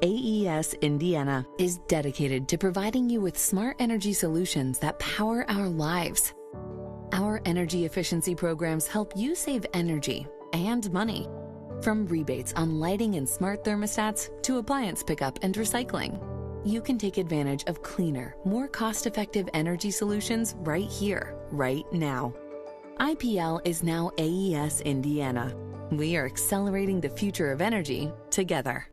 AES Indiana is dedicated to providing you with smart energy solutions that power our lives. Our energy efficiency programs help you save energy and money. From rebates on lighting and smart thermostats to appliance pickup and recycling, you can take advantage of cleaner, more cost-effective energy solutions right here, right now. IPL is now AES Indiana. We are accelerating the future of energy together.